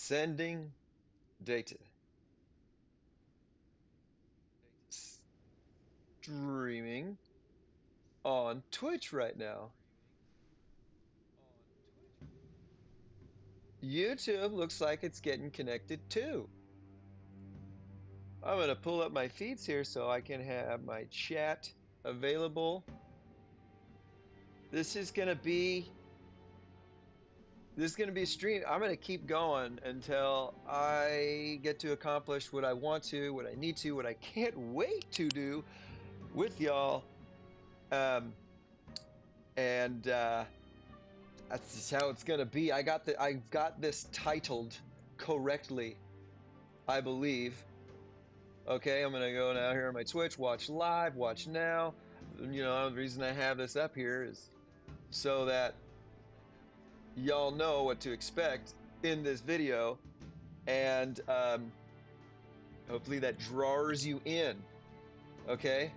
Sending data. Streaming on Twitch right now. YouTube looks like it's getting connected too. I'm going to pull up my feeds here so I can have my chat available. This is going to be a stream. I'm going to keep going until I get to accomplish what I want to, what I need to, what I can't wait to do with y'all. And that's just how it's gonna be. I've got this titled correctly, I believe. Okay, I'm gonna go now here on my Twitch, watch live, watch now. You know, the reason I have this up here is so that y'all know what to expect in this video, and hopefully that draws you in. Okay.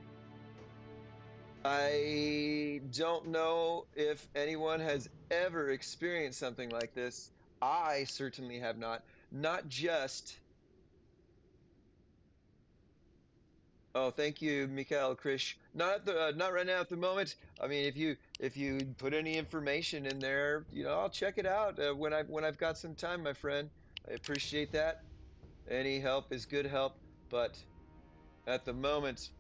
I don't know if anyone has ever experienced something like this. I certainly have not. Not just. Oh, thank you, Mikhail Krish. Not right now at the moment. I mean, if you put any information in there, you know, I'll check it out when I've got some time, my friend. I appreciate that. Any help is good help, but at the moment,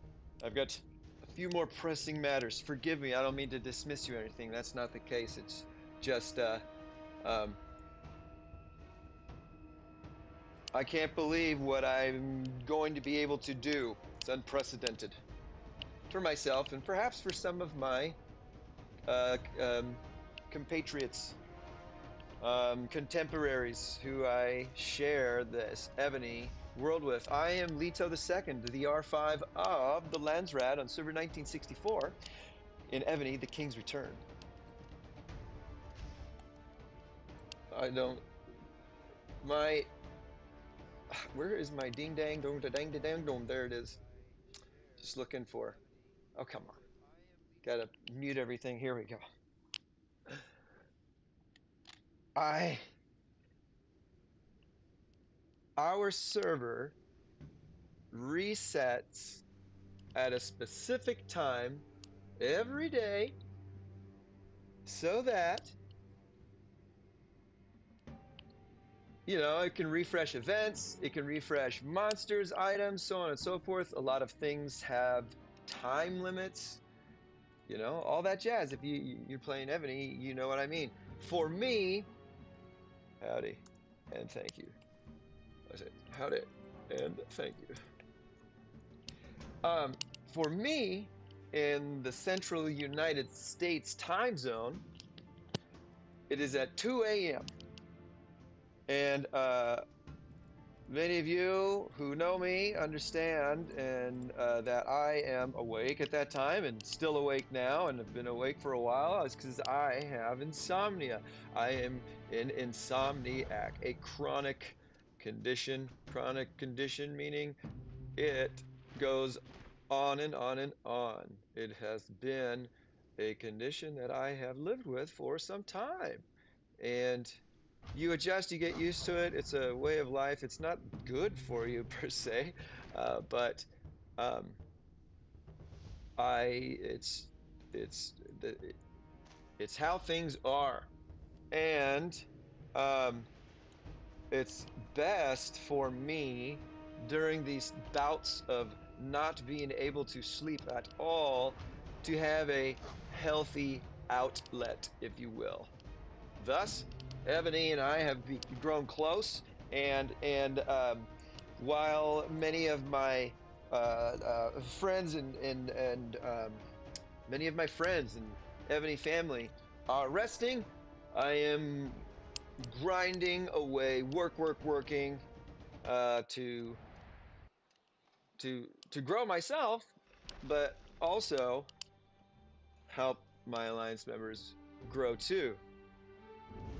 I've got a few more pressing matters. Forgive me, I don't mean to dismiss you or anything. That's not the case. It's just, um, I can't believe what I'm going to be able to do. It's unprecedented for myself and perhaps for some of my uh, um, compatriots, contemporaries who I share this Evony world with. I am Leto the Second, the R5 of the Landsraad on server 1964 in Evony, the King's Return. I don't. My. Where is my ding dang dong da dang da dang dong? There it is. Just looking for. Oh, come on. Gotta mute everything. Here we go. I. Our server resets at a specific time every day so that, you know, it can refresh events, it can refresh monsters, items, so on and so forth. A lot of things have time limits, you know, all that jazz. If you're playing Evony, you know what I mean. For me, howdy and thank you. I said howdy and thank you. Um, for me, in the central United States time zone, it is at 2 a.m. And many of you who know me understand and that I am awake at that time and still awake now and have been awake for a while. It's because I have insomnia. I am an insomniac, a chronic condition. Chronic condition meaning it goes on and on and on. It has been a condition that I have lived with for some time. And you adjust, you get used to it. It's a way of life. It's not good for you per se, but um, I it's the it's how things are, and um, it's best for me during these bouts of not being able to sleep at all to have a healthy outlet, if you will. Thus, Evony and I have grown close, and while many of my friends and many of my friends and Evony family are resting, I am grinding away, working to to grow myself, but also help my alliance members grow too.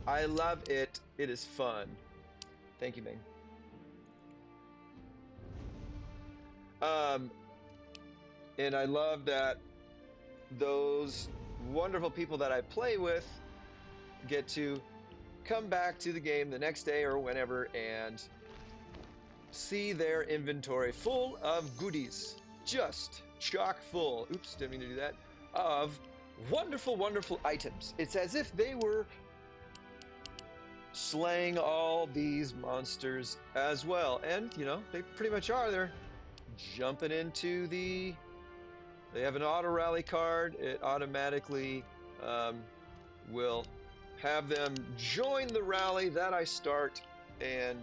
I love it. It is fun. Thank you, Ming. Um, and I love that those wonderful people that I play with get to come back to the game the next day or whenever and see their inventory full of goodies, just chock full, oops, didn't mean to do that, of wonderful, wonderful items. It's as if they were slaying all these monsters as well. And, you know, they pretty much are. They're jumping into the... They have an auto rally card. It automatically will have them join the rally that I start, and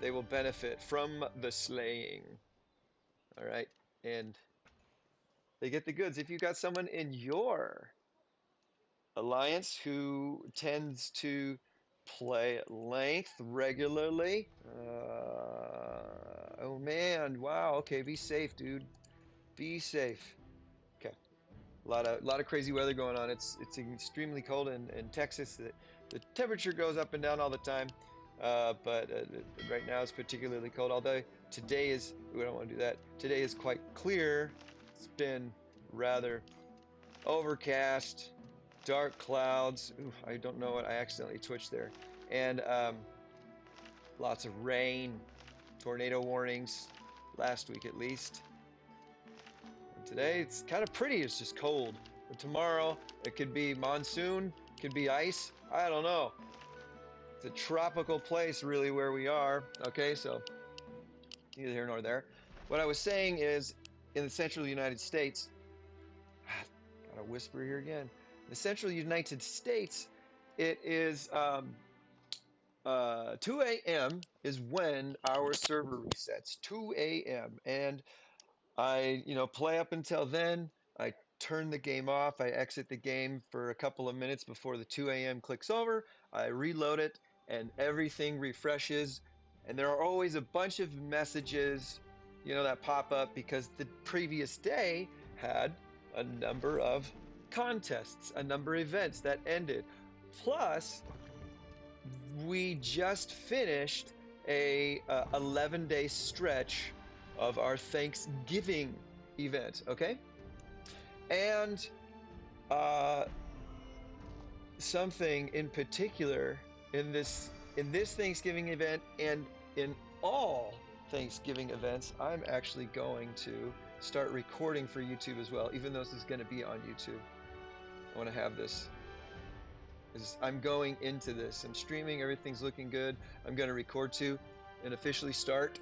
they will benefit from the slaying. All right. And they get the goods. If you got someone in your alliance who tends to play length regularly, oh man, wow, okay, be safe, dude. Be safe. Okay. A lot of crazy weather going on. It's extremely cold in Texas. The temperature goes up and down all the time, but right now it's particularly cold. Although today is, we don't want to do that. Today is quite clear. It's been rather overcast, dark clouds. Ooh, I don't know what I accidentally twitched there, and lots of rain, tornado warnings last week at least. Today it's kind of pretty, it's just cold. But tomorrow it could be monsoon, could be ice, I don't know. It's a tropical place really where we are. Okay, so neither here nor there. What I was saying is in the central United States, gotta whisper here again. The central United States, it is 2 a.m. is when our server resets. 2 a.m. and I, you know, play up until then. I turn the game off. I exit the game for a couple of minutes before the 2 a.m. clicks over. I reload it and everything refreshes. And there are always a bunch of messages, you know, that pop up because the previous day had a number of contests, a number of events that ended. Plus, we just finished a 11-day stretch of our Thanksgiving event, okay? And something in particular in this Thanksgiving event and in all Thanksgiving events, I'm actually going to start recording for YouTube as well, even though this is going to be on YouTube. I want to have this. I'm going into this. I'm streaming. Everything's looking good. I'm going to record too and officially start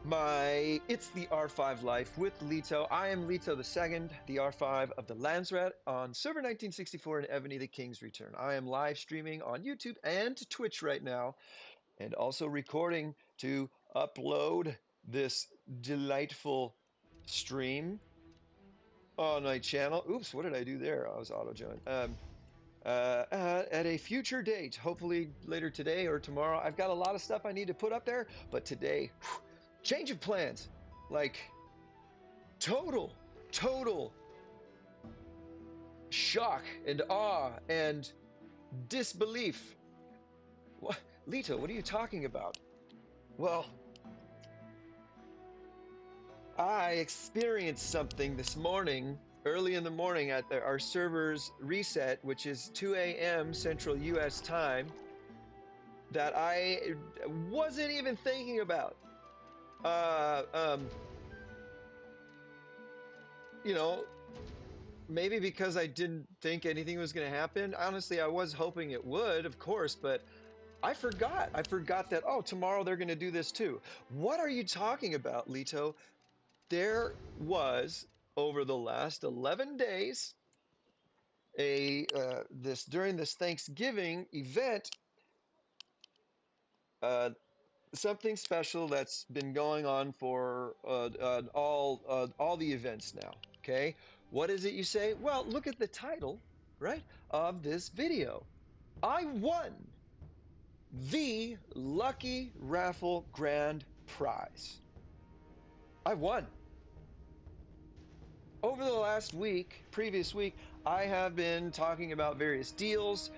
my It's the R5 Life with Leto. I am LetoThe2nd, the R5 of the Landsraad on server 1964 in Evony, the King's Return. I am live streaming on YouTube and Twitch right now, and also recording to upload this delightful stream on my channel. Oops, what did I do there? I was auto-joined. At a future date, hopefully later today or tomorrow. I've got a lot of stuff I need to put up there, but today, change of plans. Like, total shock and awe and disbelief. What? Leto, what are you talking about? Well, I experienced something this morning, early in the morning at our server's reset, which is 2 a.m. Central US time, that I wasn't even thinking about. You know, maybe because I didn't think anything was going to happen. Honestly, I was hoping it would, of course, but I forgot. I forgot that, oh, tomorrow they're going to do this too. What are you talking about, Leto? There was, over the last 11 days, during this Thanksgiving event, something special that's been going on for all the events now. Okay, what is it you say? Well, look at the title, right, of this video. I won the Lucky Raffle Grand Prize. I won. Over the last week, previous week, I have been talking about various deals,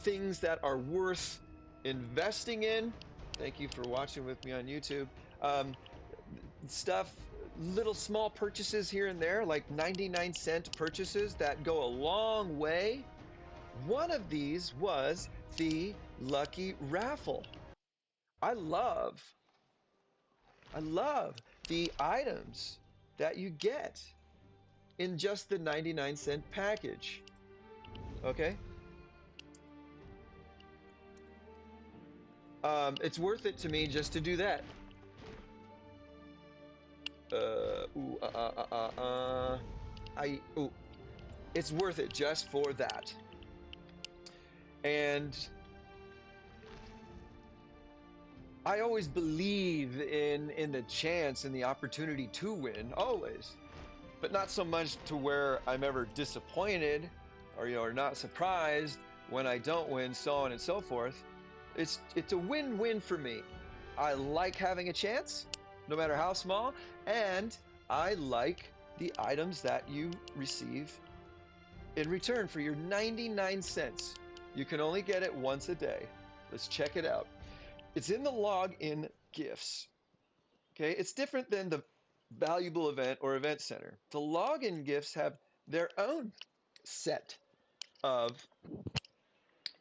things that are worth investing in. Thank you for watching with me on YouTube. Stuff little small purchases here and there, like 99-cent purchases that go a long way. One of these was the Lucky Raffle. I love, I love the items that you get in just the 99-cent package. Okay? It's worth it to me just to do that. Ooh, ooh, it's worth it just for that. And I always believe in the chance and the opportunity to win, always, but not so much to where I'm ever disappointed or or not surprised when I don't win, so on and so forth. It's a win-win for me. I like having a chance, no matter how small, and I like the items that you receive in return for your 99 cents. You can only get it once a day. Let's check it out. It's in the login gifts. Okay, it's different than the valuable event or event center. The login gifts have their own set of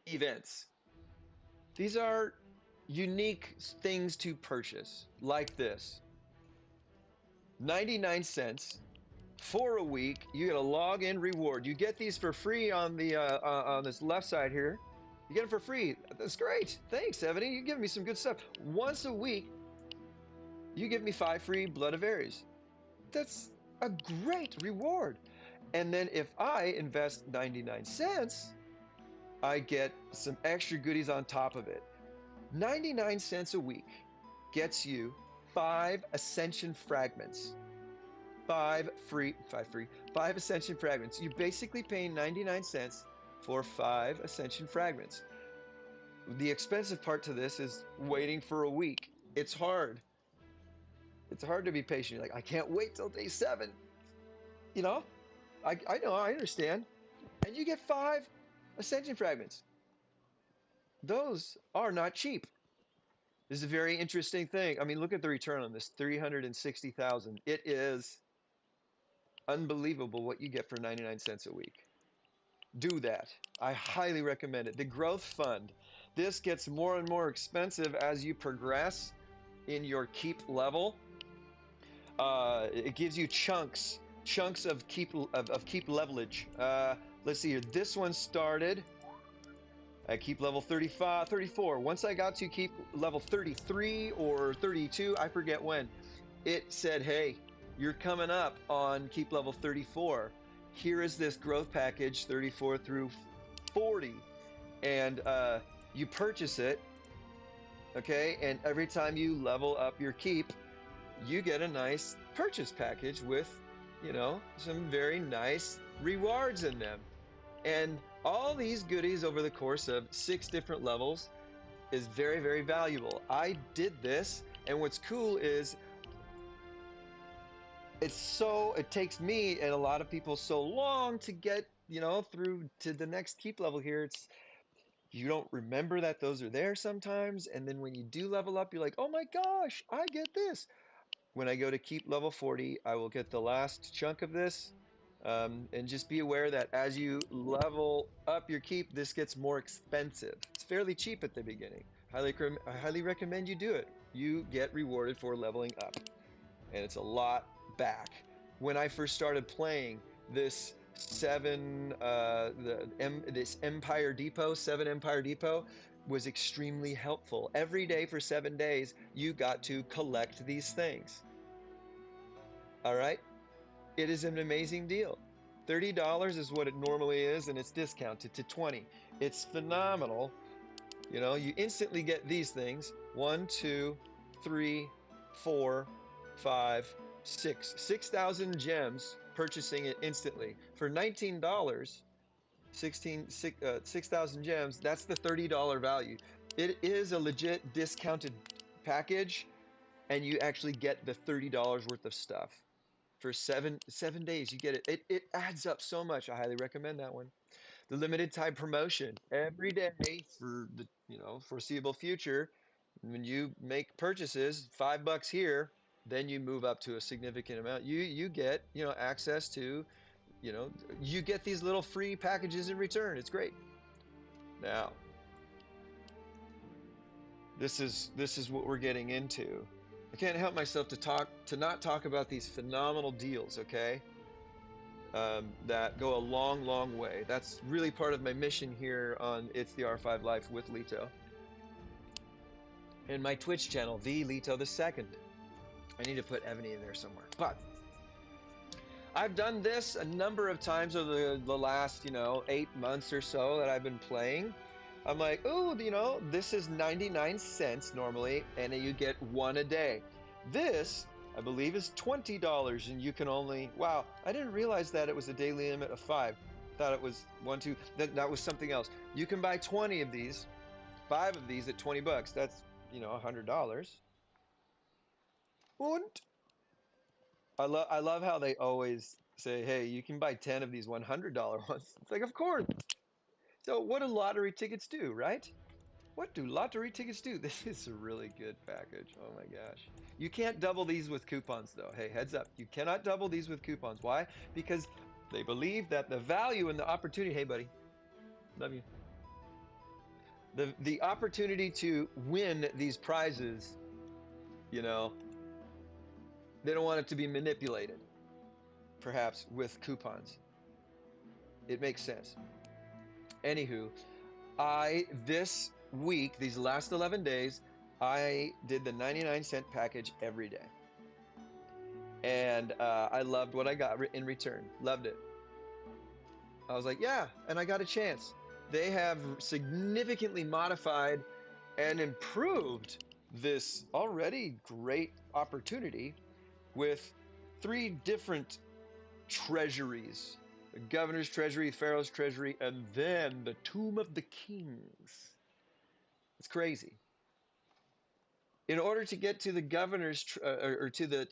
events. These are unique things to purchase, like this 99 cents for a week. You get a login reward. You get these for free on the on this left side here. You get them for free. That's great. Thanks, Evony. You're giving me some good stuff. Once a week, you give me 5 free Blood of Ares. That's a great reward. And then if I invest 99 cents, I get some extra goodies on top of it. 99 cents a week gets you 5 Ascension fragments. 5 Ascension fragments. You're basically paying 99 cents for 5 Ascension fragments. The expensive part to this is waiting for a week. It's hard. It's hard to be patient. You're like, I can't wait till day 7. You know, I know, I understand. And you get 5 Ascension fragments. Those are not cheap. This is a very interesting thing. I mean, look at the return on this, 360,000. It is unbelievable what you get for 99 cents a week. Do that. I highly recommend it. The growth fund. This gets more and more expensive as you progress in your keep level. It gives you chunks of keep levelage. Let's see here. This one started at keep level 35, 34. Once I got to keep level 33 or 32, I forget when, it said, hey, you're coming up on keep level 34. Here is this growth package, 34 through 40. And you purchase it, okay? And every time you level up your keep, you get a nice purchase package with, some very nice rewards in them. And all these goodies over the course of 6 different levels is very, very valuable. I did this, and what's cool is it takes me and a lot of people so long to get, through to the next keep level here. You don't remember that those are there sometimes, and then when you do level up, you're like, oh my gosh, I get this. When I go to keep level 40, I will get the last chunk of this. And just be aware that as you level up your keep, this gets more expensive. It's fairly cheap at the beginning. I highly recommend you do it. You get rewarded for leveling up, and it's a lot back. When I first started playing this this Empire Depot, 7 Empire Depot, was extremely helpful. Every day for 7 days, you got to collect these things. All right? It is an amazing deal. $30 is what it normally is, and it's discounted to 20. It's phenomenal. You instantly get these things. 1, 2, 3, 4, 5, 6. 6,000 gems purchasing it instantly. For $19, 6,000 gems, that's the $30 value. It is a legit discounted package, and you actually get the $30 worth of stuff. For 7 days, you get it. It adds up so much. I highly recommend that one. The limited time promotion every day for the foreseeable future. When you make purchases, $5 here, then you move up to a significant amount. You get, you know, access to, you know, you get these little free packages in return. It's great. Now, this is what we're getting into. I can't help myself to not talk about these phenomenal deals, okay? That go a long, long way. That's really part of my mission here on It's the R5 Life with Leto. And my Twitch channel, TheLetoThe2nd. I need to put Evony in there somewhere. But I've done this a number of times over the last, you know, 8 months or so that I've been playing. I'm like, oh, you know, this is 99 cents normally, and you get one a day. This, I believe, is $20, and you can only, wow, I didn't realize that it was a daily limit of 5. I thought it was 1, 2, that was something else. You can buy 20 of these, 5 of these at 20 bucks. That's, you know, $100. And I love how they always say, hey, you can buy 10 of these $100 ones. It's like, of course. So what do lottery tickets do, right? What do lottery tickets do? This is a really good package. Oh my gosh. You can't double these with coupons though. Hey, heads up. You cannot double these with coupons. Why? Because they believe that the value and the opportunity, hey buddy, love you. The opportunity to win these prizes, you know, they don't want it to be manipulated, perhaps with coupons. It makes sense. Anywho, this week, these last 11 days, I did the 99-cent package every day. And I loved what I got in return. Loved it. I was like, yeah, and I got a chance. They have significantly modified and improved this already great opportunity with 3 different treasuries: the governor's treasury, Pharaoh's treasury, and then the tomb of the kings. It's crazy. In order to get to the governor's or to the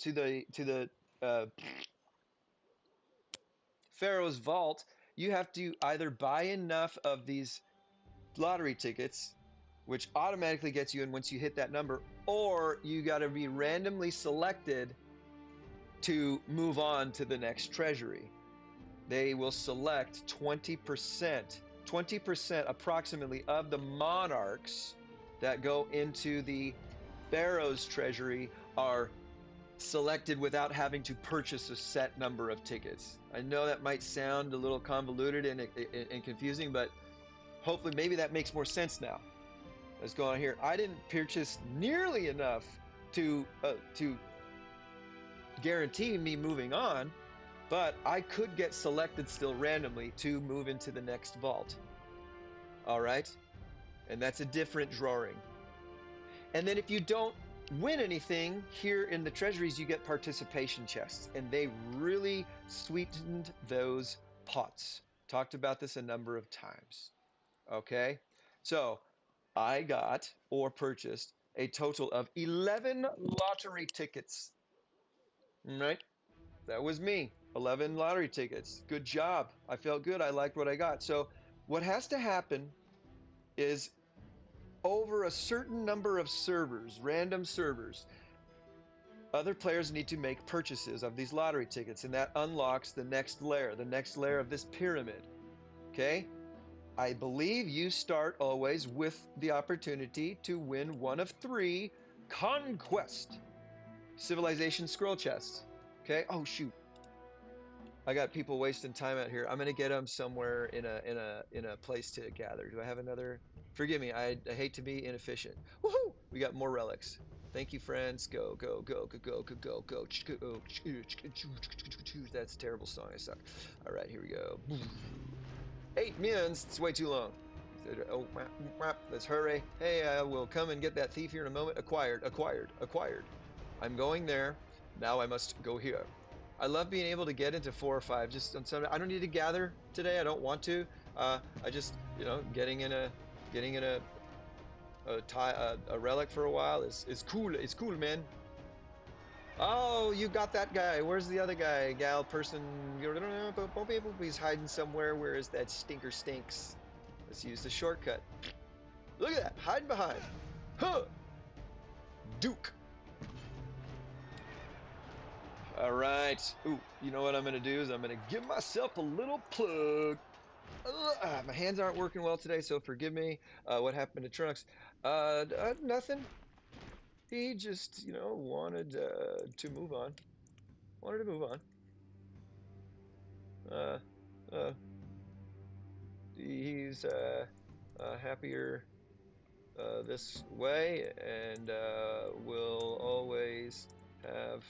Pharaoh's vault, you have to either buy enough of these lottery tickets, which automatically gets you in once you hit that number, or you got to be randomly selected to move on to the next treasury. They will select 20% approximately of the monarchs that go into the Pharaoh's treasury are selected without having to purchase a set number of tickets. I know that might sound a little convoluted and confusing, but hopefully maybe that makes more sense now. Let's go on here. I didn't purchase nearly enough to guarantee me moving on, but I could get selected still randomly to move into the next vault. All right? And that's a different drawing. And then if you don't win anything here in the treasuries, you get participation chests, and they really sweetened those pots. Talked about this a number of times. Okay? So I got or purchased a total of 11 lottery tickets. Right? That was me. 11 lottery tickets. Good job. I felt good. I liked what I got. So what has to happen is over a certain number of servers, random servers, other players need to make purchases of these lottery tickets, and that unlocks the next layer of this pyramid. Okay? I believe you start always with the opportunity to win one of 3 Conquest Civilization Scroll Chests. Okay? Oh shoot. I got people wasting time out here. I'm gonna get them somewhere in a place to gather. Do I have another? Forgive me. I hate to be inefficient. Woohoo! We got more relics. Thank you, friends. Go, go, go, go, go, go, go, go. That's a terrible song. I suck. All right, here we go. 8 minutes. It's way too long. Oh, let's hurry. Hey, I will come and get that thief here in a moment. Acquired, acquired, acquired. I'm going there. Now I must go here. I love being able to get into 4 or 5. Just on some, I don't need to gather today. I don't want to. I just, you know, getting in a relic for a while is cool. It's cool, man. Oh, you got that guy. Where's the other guy? Gal, person. He's hiding somewhere. Where is that stinker stinks? Let's use the shortcut. Look at that. Hiding behind. Huh. Duke. All right. Ooh, you know what I'm gonna do is I'm gonna give myself a little plug. My hands aren't working well today, so forgive me. What happened to Trunks? Nothing. He just, wanted to move on. Wanted to move on. Uh, uh, he's happier this way, and will always have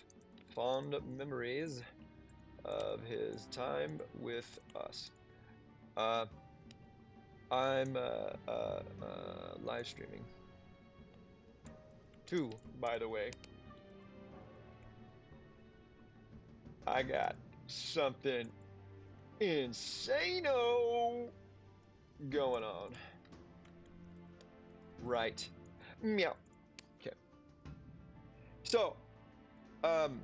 fond memories of his time with us. Uh, I'm live streaming too, by the way. I got something insano going on. Right. Meow. Okay. So, um,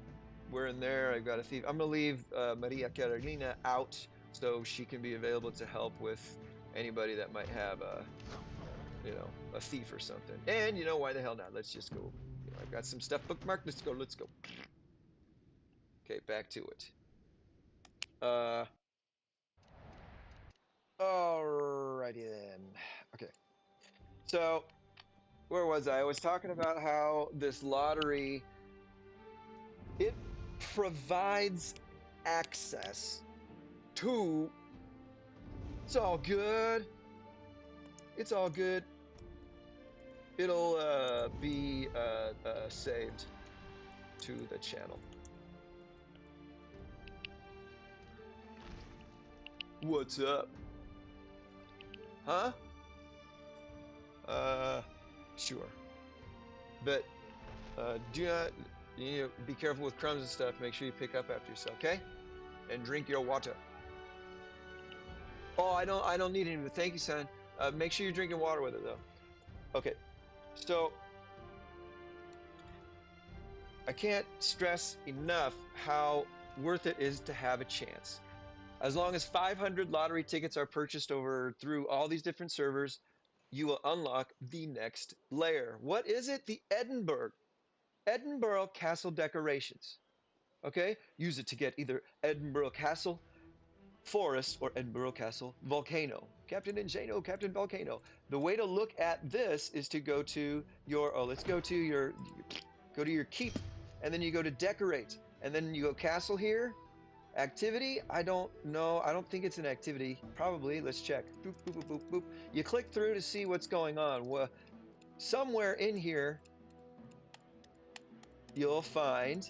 we're in there. I've got a thief. I'm gonna leave Maria Carolina out so she can be available to help with anybody that might have a thief or something. And why the hell not? Let's just go. I've got some stuff bookmarked. Let's go. Let's go. Okay, back to it. Uh, Alrighty then. Okay. So, where was I? I was talking about how this lottery, it provides access to, it's all good. It's all good. It'll be saved to the channel. What's up? Huh? Uh, sure. But do not, be careful with crumbs and stuff. Make sure you pick up after yourself, okay? And drink your water. Oh, I don't need any, but thank you, son. Make sure you're drinking water with it though. Okay. So I can't stress enough how worth it is to have a chance. As long as 500 lottery tickets are purchased over through all these different servers, you will unlock the next layer. What is it? The Edinburgh Castle decorations. Okay? Use it to get either Edinburgh Castle Forest or Edinburgh Castle Volcano. Captain Ingeno, Captain Volcano. The way to look at this is to go to your, let's go to your keep, and then you go to decorate, and then you go castle here. Activity, I don't know. I don't think it's an activity. Probably. Let's check. Boop, boop, boop, boop, boop. You click through to see what's going on. Well, somewhere in here, you'll find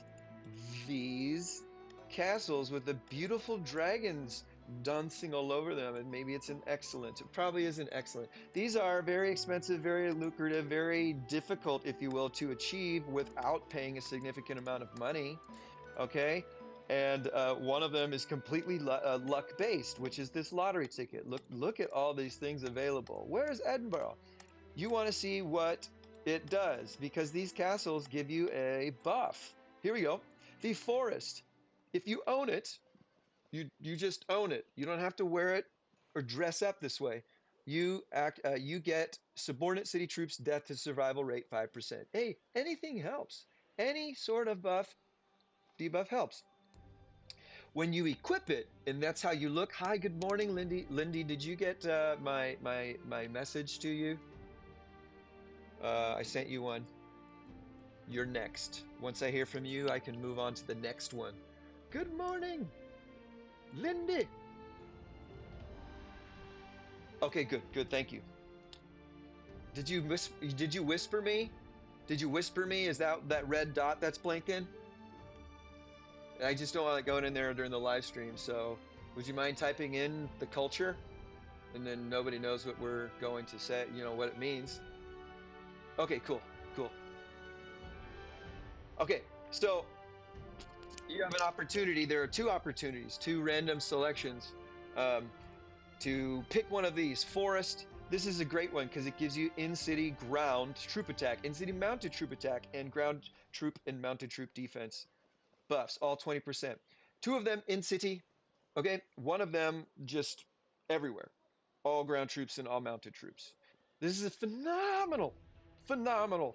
these castles with the beautiful dragons dancing all over them, and maybe it's an excellent. It probably is an excellent. These are very expensive, very lucrative, very difficult, if you will, to achieve without paying a significant amount of money. Okay, and one of them is completely luck based, which is this lottery ticket. Look at all these things available. Where's Edinburgh? You want to see what it does, because these castles give you a buff. Here we go. The forest. If you own it, you just own it. You don't have to wear it or dress up this way. You get subordinate city troops death to survival rate 5%. Hey, anything helps. Any sort of debuff helps. When you equip it, and that's how you look. Hi, good morning, Lindy. Lindy, did you get my message to you? I sent you one. You're next. Once I hear from you, I can move on to the next one. Good morning, Lindy. Okay, good, good. Thank you. Did you whisper me? Did you whisper me? Is that red dot that's blinking? I just don't want it going in there during the live stream. So, would you mind typing in the culture, and then nobody knows what we're going to say? You know what it means. Okay, cool, cool. Okay, so you have an opportunity. There are two opportunities, two random selections. Um, to pick one of these. Forest, this is a great one because it gives you in-city ground troop attack, in-city mounted troop attack, and ground troop and mounted troop defense buffs, all 20%. Two of them in-city, okay? One of them just everywhere, all ground troops and all mounted troops. This is a phenomenal, phenomenal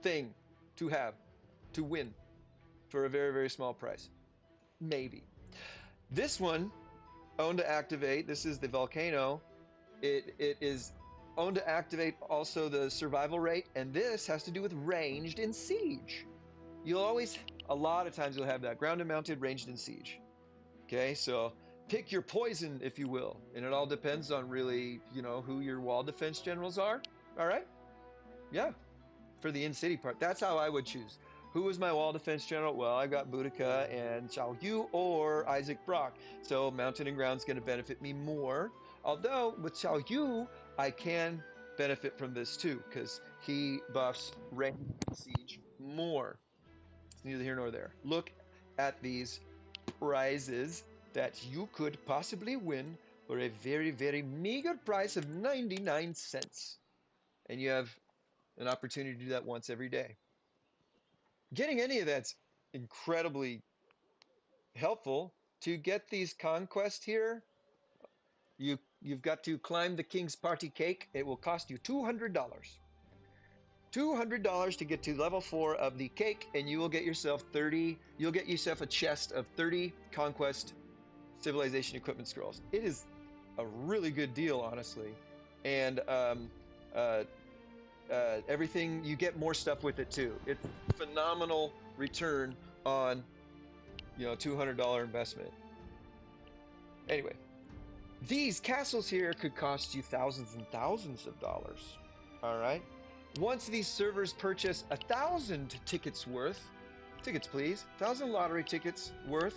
thing to have, to win. for a very, very small price. Maybe. This one, own to activate, this is the volcano. It is own to activate also the survival rate, and this has to do with ranged in siege. You'll always, a lot of times you'll have that ground and mounted, ranged in siege. Okay, so pick your poison, if you will, and it all depends on really, you know, who your wall defense generals are. All right, yeah, for the in-city part, that's how I would choose. Who was my wall defense general? Well, I got Boudica and Xiao Yu or Isaac Brock. So mountain and ground is going to benefit me more. Although with Xiao Yu, I can benefit from this too, because he buffs range siege more. It's neither here nor there. Look at these prizes that you could possibly win for a very, very meager price of 99 cents. And you have an opportunity to do that once every day. Getting any of that's incredibly helpful. To get these conquests here, you've got to climb the king's party cake. It will cost you $200. $200 to get to level 4 of the cake, and you will get yourself 30. You'll get yourself a chest of 30 conquest civilization equipment scrolls. It is a really good deal, honestly, and everything, you get more stuff with it too. It's a phenomenal return on, you know, $200 investment. Anyway, these castles here could cost you thousands and thousands of dollars. All right. Once these servers purchase 1,000 tickets worth, tickets please, 1,000 lottery tickets worth,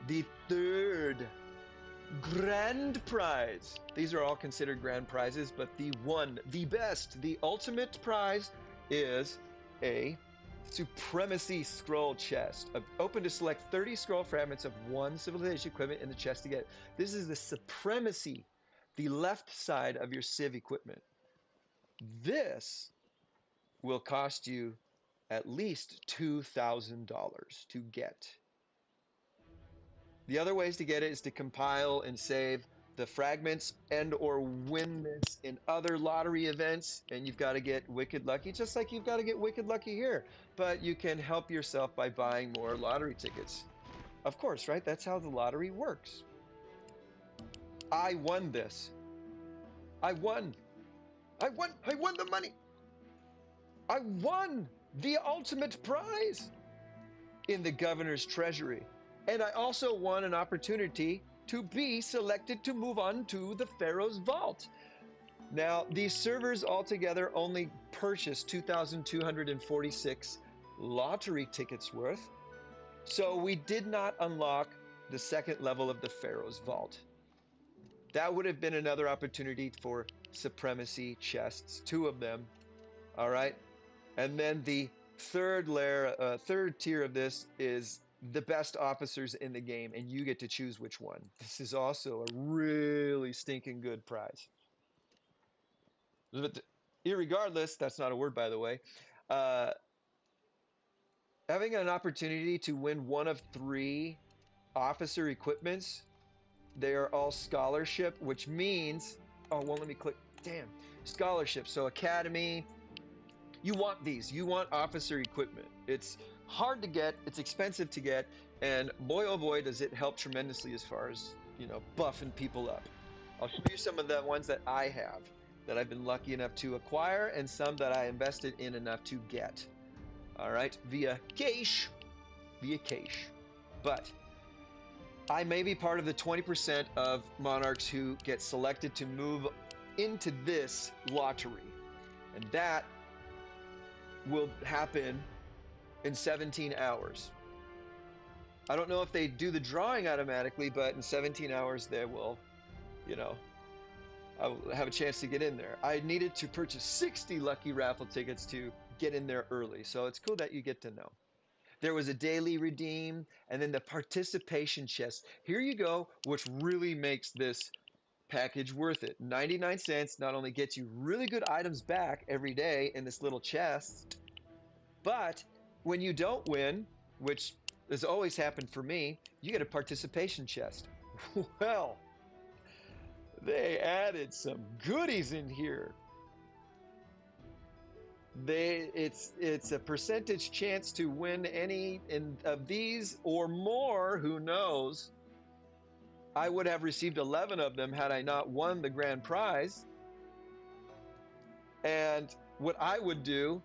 the third grand prize. These are all considered grand prizes, but the one, the best, the ultimate prize is a Supremacy Scroll Chest. Open to select 30 scroll fragments of one civilization equipment in the chest to get. This is the Supremacy, the left side of your civ equipment. This will cost you at least $2,000 to get. The other ways to get it is to compile and save the fragments and or win this in other lottery events, and you've got to get wicked lucky, just like you've got to get wicked lucky here. But you can help yourself by buying more lottery tickets. Of course, right? That's how the lottery works. I won this. I won. I won the money. I won the ultimate prize in the governor's treasury. And I also won an opportunity to be selected to move on to the Pharaoh's Vault. Now, these servers altogether only purchased 2,246 lottery tickets worth. So we did not unlock the second level of the Pharaoh's Vault. That would have been another opportunity for supremacy chests, 2 of them. All right. And then the third layer, third tier of this is the best officers in the game, and you get to choose which one. This is also a really stinking good prize. But irregardless, that's not a word, by the way. Uh, Having an opportunity to win one of 3 officer equipments, they are all scholarship, which means, oh, well, let me click, damn, scholarship. So academy, you want these. You want officer equipment. It's hard to get, it's expensive to get, and boy oh boy does it help tremendously as far as, you know, buffing people up. I'll show you some of the ones that I have, that I've been lucky enough to acquire, and some that I invested in enough to get. All right, via cash. But I may be part of the 20% of monarchs who get selected to move into this lottery, and that will happen in 17 hours. I don't know if they do the drawing automatically, but in 17 hours they will, you know, I'll have a chance to get in there. I needed to purchase 60 lucky raffle tickets to get in there early, so it's cool that you get to know. There was a daily redeem, and then the participation chest. Here you go, which really makes this package worth it. 99 cents not only gets you really good items back every day in this little chest, but when you don't win, which has always happened for me, you get a participation chest. Well, they added some goodies in here. It's a percentage chance to win any of these or more. Who knows? I would have received 11 of them had I not won the grand prize. And what I would do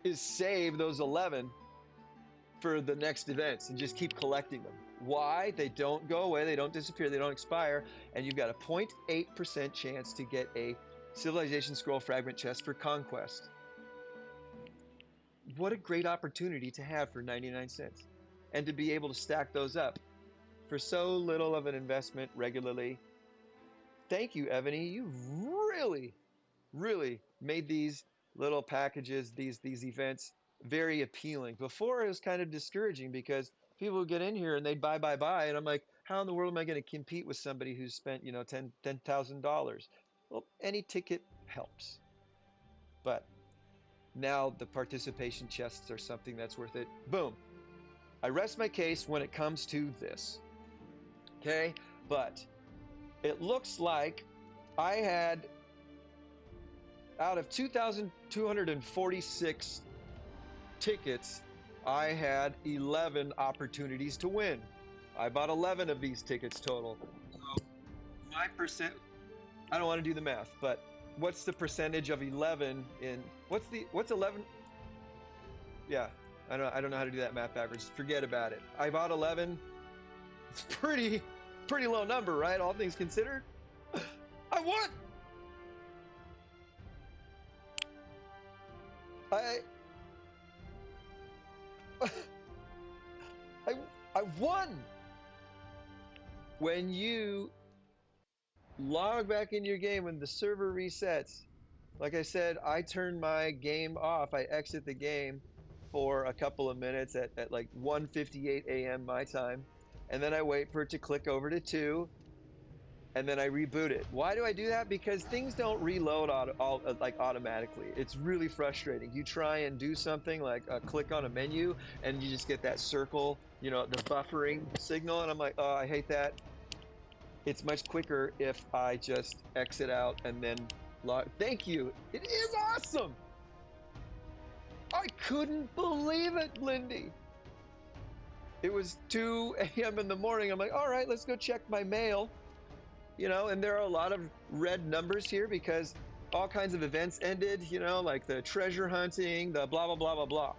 is save those 11 for the next events and just keep collecting them. Why? They don't go away, they don't disappear, they don't expire, and you've got a 0.8% chance to get a Civilization Scroll Fragment Chest for Conquest. What a great opportunity to have for 99 cents and to be able to stack those up for so little of an investment regularly. Thank you, Evony. You really made these little packages, these events very appealing. Before it was kind of discouraging because people would get in here and they'd buy, and I'm like, how in the world am I going to compete with somebody who's spent, you know, $10,000? Well, any ticket helps. But now the participation chests are something that's worth it. Boom. I rest my case when it comes to this. Okay? But it looks like I had, out of 2,246 tickets, I had 11 opportunities to win. I bought 11 of these tickets total. So my percent, I don't want to do the math, but what's the percentage of 11 in, what's 11? Yeah, I don't know how to do that math backwards. Forget about it. I bought 11. It's pretty low number, right? All things considered. I won. I I won. When you log back in your game, when the server resets, like I said, I turn my game off. I exit the game for a couple of minutes at like 1:58 a.m. my time, and then I wait for it to click over to 2, and then I reboot it. Why do I do that? Because things don't reload like automatically. It's really frustrating. You try and do something like click on a menu, and you just get that circle, you know, the buffering signal, and I'm like, oh, I hate that. It's much quicker if I just exit out and then log. Thank you. It is awesome. I couldn't believe it, Lindy. It was 2 a.m. in the morning. I'm like, all right, let's go check my mail. You know, and there are a lot of red numbers here because all kinds of events ended, you know, like the treasure hunting, the blah, blah, blah, blah, blah.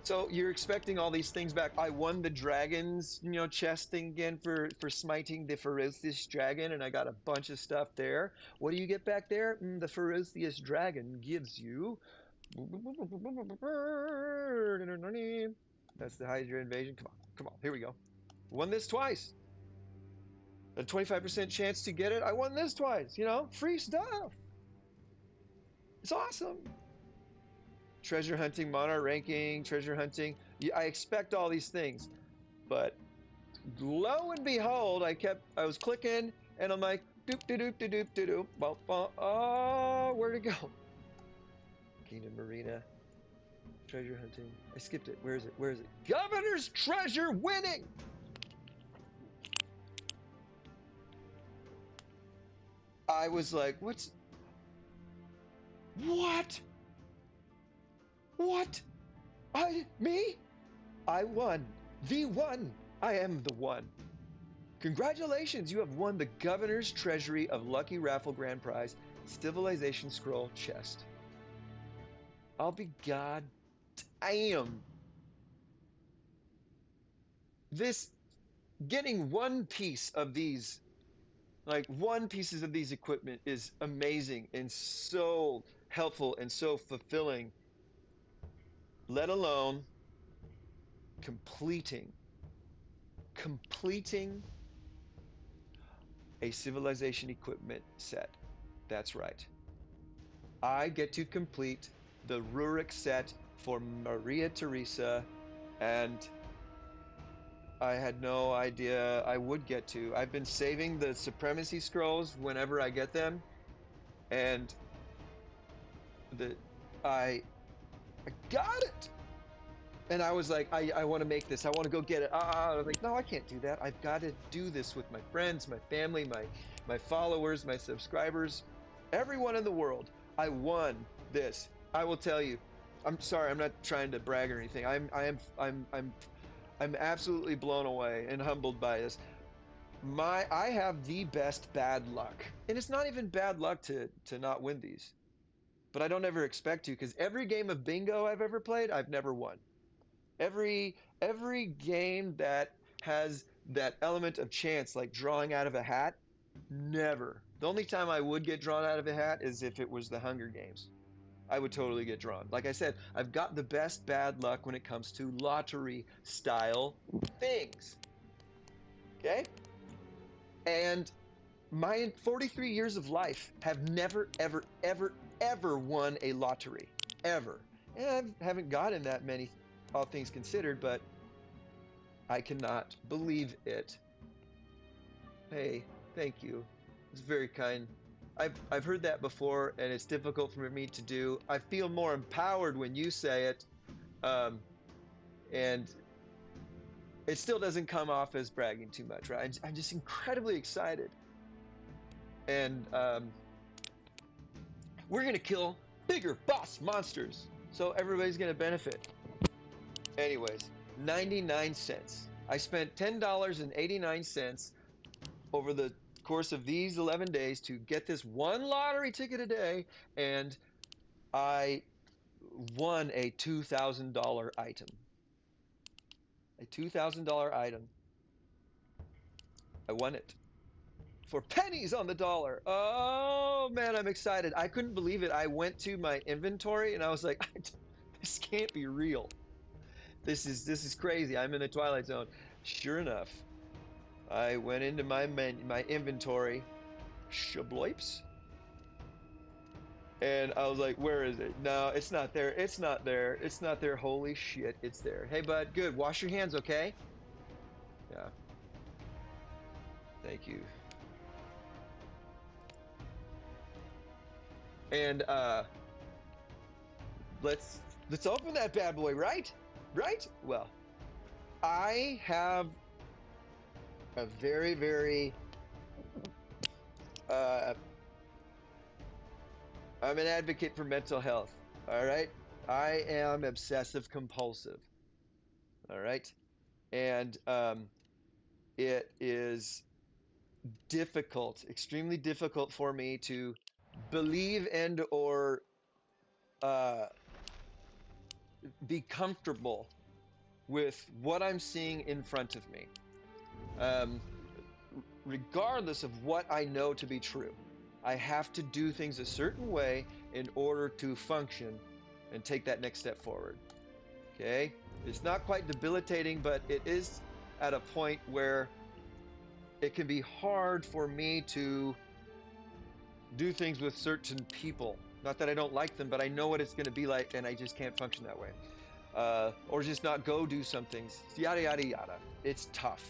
So you're expecting all these things back. I won the dragons, you know, chest thing again for smiting the ferocious dragon, and I got a bunch of stuff there. What do you get back there? The ferocious dragon gives you. That's the Hydra invasion. Come on, here we go. Won this twice. A 25% chance to get it. I won this twice. You know, free stuff. It's awesome. Treasure hunting, monarch ranking, treasure hunting. I expect all these things, but lo and behold, I was clicking, and I'm like, doop doop doop doop doop doop. Oh, where'd it go? Kingdom Marina, treasure hunting. I skipped it. Where is it? Where is it? Governor's treasure winning. I was like, what? What? Me? I won. The one. I am the one. Congratulations, you have won the Governor's Treasury of Lucky Raffle Grand Prize Civilization Scroll Chest. I'll be god damn. This, getting one piece of these, like one pieces of these equipment is amazing and so helpful and so fulfilling, let alone completing a civilization equipment set. That's right. I get to complete the Rurik set for Maria Theresa, and I had no idea I would get to. I've been saving the Supremacy Scrolls whenever I get them, and the I got it. And I was like, I want to make this. I want to go get it. I was like, no, I can't do that. I've got to do this with my friends, my family, my followers, my subscribers, everyone in the world. I won this. I will tell you. I'm sorry. I'm not trying to brag or anything. I'm absolutely blown away and humbled by this. I have the best bad luck, and it's not even bad luck to not win these. But I don't ever expect to, because every game of bingo I've ever played, I've never won. Every game that has that element of chance, like drawing out of a hat, never. The only time I would get drawn out of a hat is if it was the Hunger Games. I would totally get drawn. Like I said, I've got the best bad luck when it comes to lottery style things. Okay? And my 43 years of life have never, ever, ever, ever won a lottery. Ever. And I haven't gotten that many, all things considered, but I cannot believe it. Hey, thank you. It's very kind. I've heard that before, and it's difficult for me to do. I feel more empowered when you say it, um, and it still doesn't come off as bragging too much, right? I'm just incredibly excited, and we're gonna kill bigger boss monsters, so everybody's gonna benefit. Anyways, 99 cents. I spent $10.89 over the course of these 11 days to get this one lottery ticket a day, and I won a $2,000 item. A $2,000 item. I won it for pennies on the dollar. Oh man, I'm excited. I couldn't believe it. I went to my inventory and I was like, this can't be real. This is crazy. I'm in the Twilight Zone. Sure enough, I went into my inventory, shabloips, and I was like, where is it? No, it's not there. It's not there. It's not there. Holy shit, it's there. Hey bud, good. Wash your hands, okay? Yeah. Thank you. And let's open that bad boy, right? Right? Well, I have a very, very uh I'm an advocate for mental health. All right? I am obsessive compulsive. All right? And it is difficult, extremely difficult for me to believe and or uh, be comfortable with what I'm seeing in front of me, um, regardless of what I know to be true. I have to do things a certain way in order to function and take that next step forward. Okay? It's not quite debilitating, but it is at a point where it can be hard for me to do things with certain people. Not that I don't like them, but I know what it's going to be like, and I just can't function that way. Or just not go do some things. Yada, yada, yada. It's tough.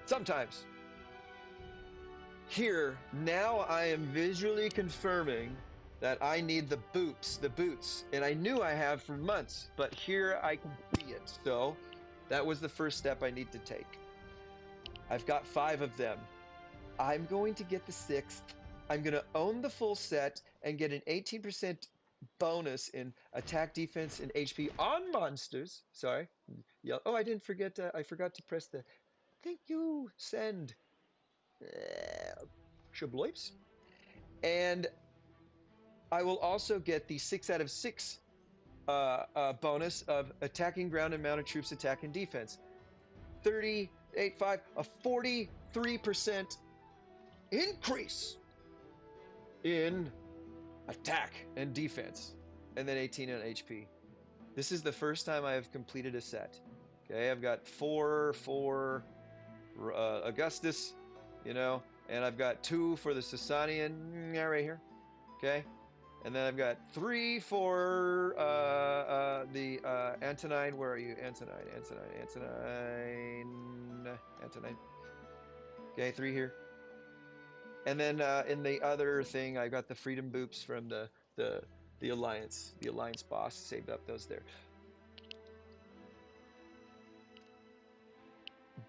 Sometimes. Here, now I am visually confirming that I need the boots. And I knew I have for months, but here I can see it. So that was the first step I need to take. I've got 5 of them. I'm going to get the 6th. I'm going to own the full set and get an 18% bonus in attack, defense, and HP on monsters. Sorry. Yeah. Oh, I didn't forget. I forgot to press the thank you, send. Shabloips. And I will also get the 6 out of 6 bonus of attacking ground and mounted troops attack and defense. 38.5, a 43% increase in attack and defense, and then 18 on HP. This is the first time I have completed a set. Okay, I've got 4 for Augustus, and I've got 2 for the Sasanian, right here. Okay, and then I've got 3 for the Antonine. Where are you? Antonine. Okay, 3 here. And then in the other thing, I got the freedom boops from the alliance boss. Saved up those there.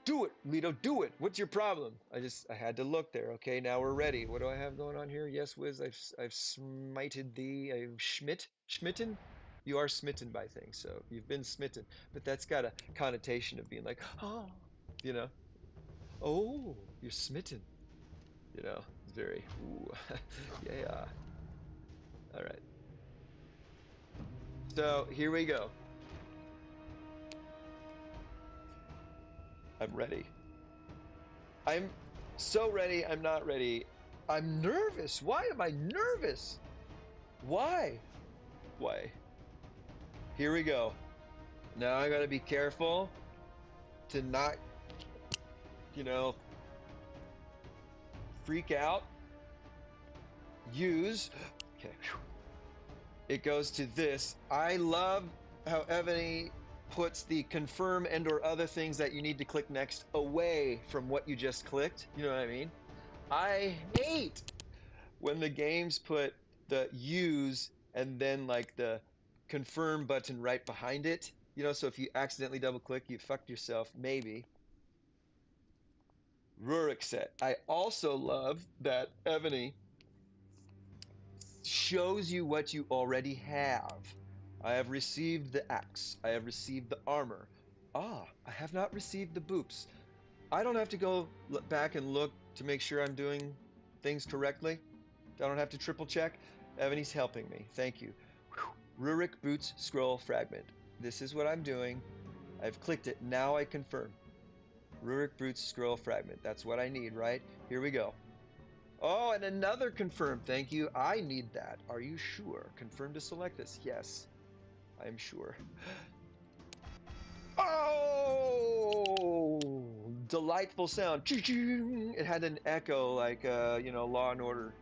Do it, Leto, do it. What's your problem? I had to look there. Okay, now we're ready. What do I have going on here? Yes, Wiz, I've smited thee. I've smitten? You are smitten by things, so you've been smitten. But that's got a connotation of being like, oh, you know, oh, you're smitten. You know, it's very, ooh, yeah. All right. So here we go. I'm ready. I'm so ready. I'm not ready. I'm nervous. Why am I nervous? Why? Why? Here we go. Now I gotta be careful to not, you know, freak out. Use. Okay. It goes to this. I love how Evony puts the confirm and or other things that you need to click next away from what you just clicked. You know what I mean? I hate when the games put the use and then like the confirm button right behind it. You know, so if you accidentally double click, you fucked yourself, maybe. Rurik set. I also love that Evony shows you what you already have. I have received the axe. I have received the armor. Ah, I have not received the boops. I don't have to go back and look to make sure I'm doing things correctly. I don't have to triple check. Evany's helping me. Thank you. Rurik Boots Scroll Fragment. This is what I'm doing. I've clicked it. Now I confirm. Rurik Boots Scroll Fragment. That's what I need, right? Here we go. Oh, and another confirm. Thank you. I need that. Are you sure? Confirm to select this. Yes, I'm sure. Oh, delightful sound. It had an echo like, you know, Law and Order.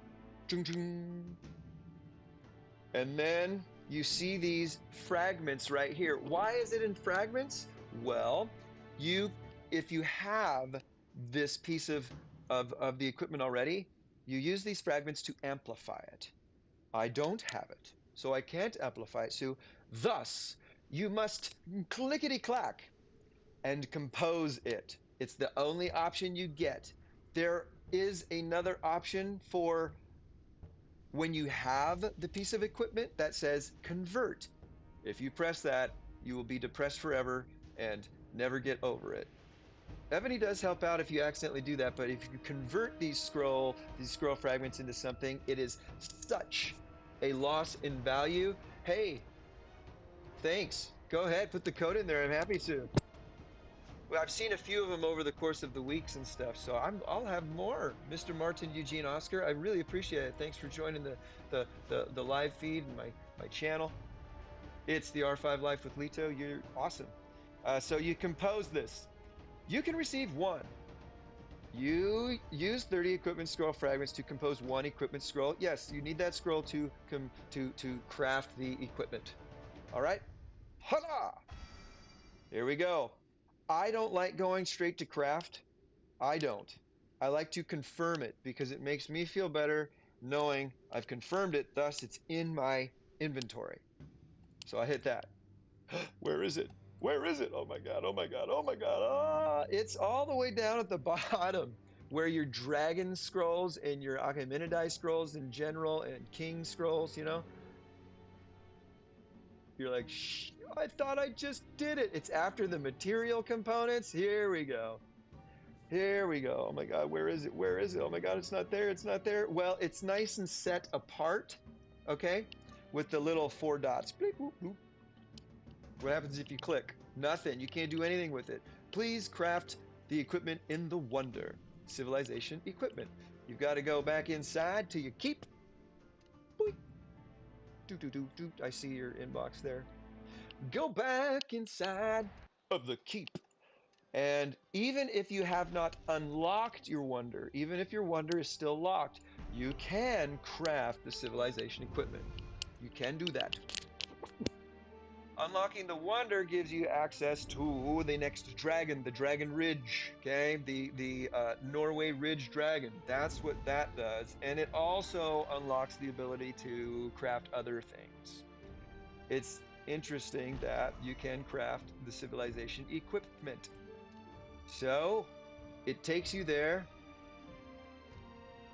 And then you see these fragments right here. Why is it in fragments? Well, if you have this piece of the equipment already, you use these fragments to amplify it. I don't have it, so I can't amplify it. So thus, you must clickety-clack and compose it. It's the only option you get. There is another option for when you have the piece of equipment that says convert. If you press that, you will be depressed forever and never get over it. Evony does help out if you accidentally do that, but if you convert these scroll fragments into something, it is such a loss in value. Hey, thanks. Go ahead, put the code in there. I'm happy to. Well, I've seen a few of them over the course of the weeks and stuff, so I'll have more. Mr. Martin Eugene Oscar, I really appreciate it. Thanks for joining the live feed and my channel. It's the R5 Life with Leto. You're awesome. So you compose this. You can receive one. You use 30 equipment scroll fragments to compose one equipment scroll. Yes, you need that scroll to craft the equipment. All right? Hala! Here we go. I don't like going straight to craft. I don't. I like to confirm it because it makes me feel better knowing I've confirmed it, thus it's in my inventory. So I hit that. Where is it? Where is it? Oh my God, oh my God, oh my God. Ah, it's all the way down at the bottom where your dragon scrolls and your Achaemenidai scrolls in general and king scrolls, you know? You're like, shh, I thought I just did it. It's after the material components. Here we go. Here we go. Oh my God, where is it? Where is it? Oh my God, it's not there. It's not there. Well, it's nice and set apart, okay? With the little 4 dots. Bleep, boop, boop. What happens if you click? Nothing. You can't do anything with it. Please craft the equipment in the Wonder. Civilization equipment. You've got to go back inside to your keep. Boop. Do, do, do, do. I see your inbox there. Go back inside of the keep. And even if you have not unlocked your wonder, even if your wonder is still locked, you can craft the civilization equipment. You can do that. Unlocking the wonder gives you access to the next dragon, the Dragon Ridge, okay? The Norway Ridge Dragon. That's what that does. And it also unlocks the ability to craft other things. It's interesting that you can craft the civilization equipment. So it takes you there.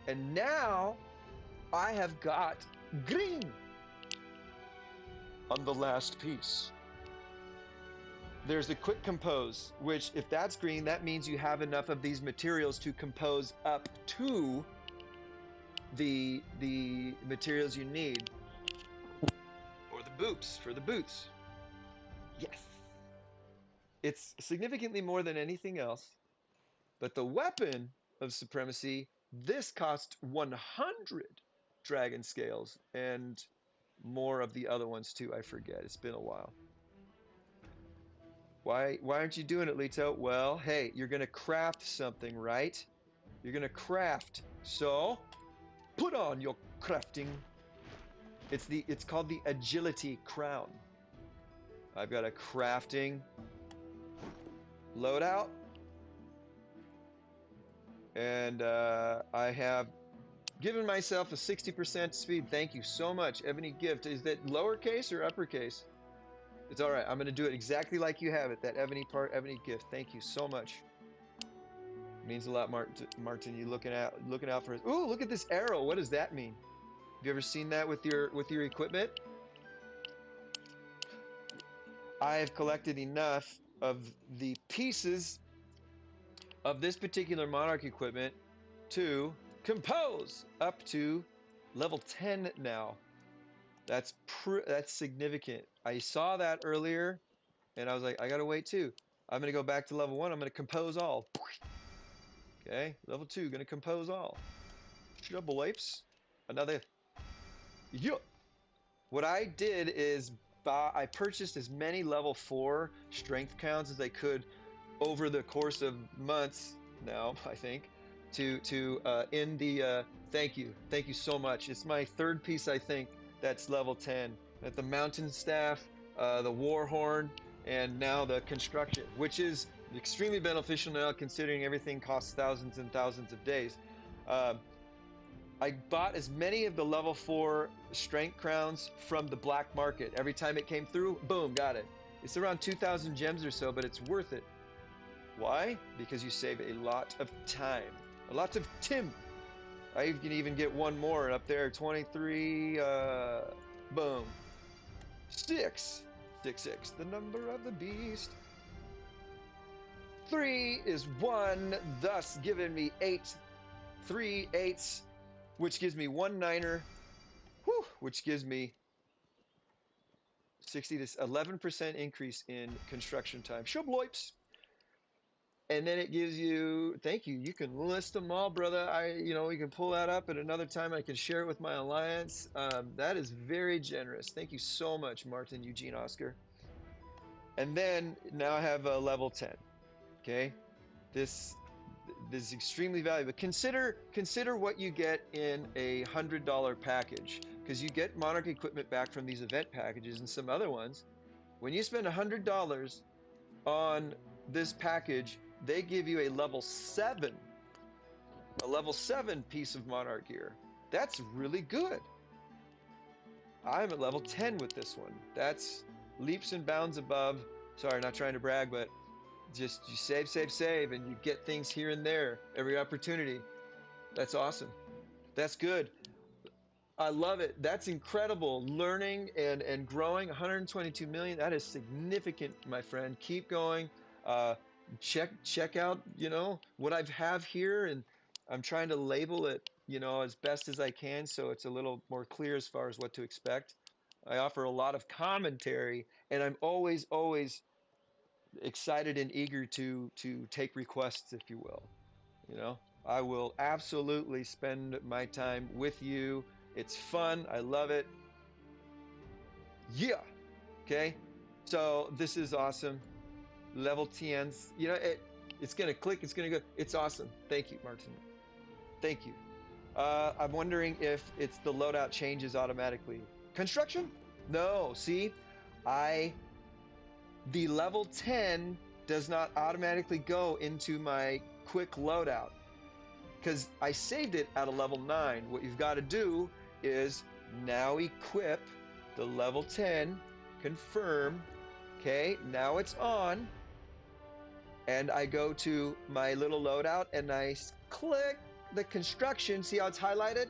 And now I have got green on the last piece. There's a quick compose, which if that's green, that means you have enough of these materials to compose up to the materials you need. Or the boots, for the boots. Yes. It's significantly more than anything else. But the weapon of Supremacy, this cost 100 dragon scales and more of the other ones too. I forget. It's been a while. Why aren't you doing it, Leto? Well, hey, you're gonna craft something, right? You're gonna craft. So put on your crafting. It's called the Agility Crown. I've got a crafting loadout, and I have given myself a 60% speed. Thank you so much. Evony gift. Is that lowercase or uppercase? It's all right. I'm going to do it exactly like you have it. That Evony part, Evony gift. Thank you so much. It means a lot, Martin. You looking out for us. Ooh, look at this arrow. What does that mean? Have you ever seen that with your equipment? I have collected enough of the pieces of this particular Monarch equipment to compose up to level 10 now. That's significant. I saw that earlier, and I was like, I gotta wait too. I'm gonna go back to level 1. I'm gonna compose all. Okay, level 2, gonna compose all. Double apes. Another. Yeah. What I did is I purchased as many level 4 strength counts as I could over the course of months now, I think, to end the thank you so much. It's my third piece, I think, that's level 10. At the mountain staff, the war horn, and now the construction, which is extremely beneficial now considering everything costs thousands and thousands of days. I bought as many of the level 4 strength crowns from the black market. Every time it came through, boom, got it. It's around 2,000 gems or so, but it's worth it. Why? Because you save a lot of time. A lot of Tim. I can even get one more up there. 23, boom. 6. 6, 6, the number of the beast. 3 is 1, thus giving me 8. 3 8s, which gives me 1 9er, whew, which gives me 60 to 11% increase in construction time. Shubloips. And then it gives you, thank you. You can list them all, brother. We can pull that up at another time. I can share it with my alliance. That is very generous. Thank you so much, Martin, Eugene, Oscar. And then now I have a level 10. Okay, this is extremely valuable. Consider what you get in a $100 package, because you get Monarch equipment back from these event packages and some other ones. When you spend $100 on this package, they give you a level 7 piece of Monarch gear. That's really good. I'm at level 10 with this one. That's leaps and bounds above. Sorry, not trying to brag, but just you save, and you get things here and there every opportunity. That's awesome. That's good. I love it. That's incredible. Learning and growing. 122 million. That is significant, my friend. Keep going. Check out, what I have here, and I'm trying to label it, as best as I can, so it's a little more clear as far as what to expect. I offer a lot of commentary, and I'm always excited and eager to take requests, if you will. I will absolutely spend my time with you. It's fun. I love it. Yeah. Okay. So this is awesome. Level 10s. It's going to click. It's going to go. It's awesome. Thank you, Martin. Thank you. I'm wondering if it's the loadout changes automatically. Construction? No. See, the level 10 does not automatically go into my quick loadout because I saved it at a level 9. What you've got to do is now equip the level 10, confirm. Okay, now it's on. and I go to my little loadout and I click the construction. See how it's highlighted?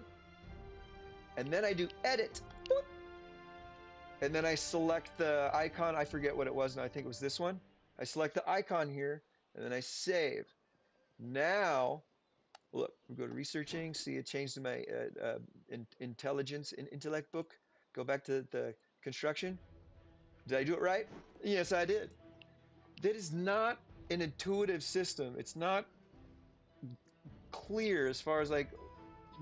And then I do edit. Boop. And then I select the icon. I forget what it was now. I think it was this one. I select the icon here and then I save. Now, look, we go to researching. See, it changed to my intelligence and intellect book. Go back to the construction. Did I do it right? Yes, I did. That is not an intuitive system. It's not clear as far as like,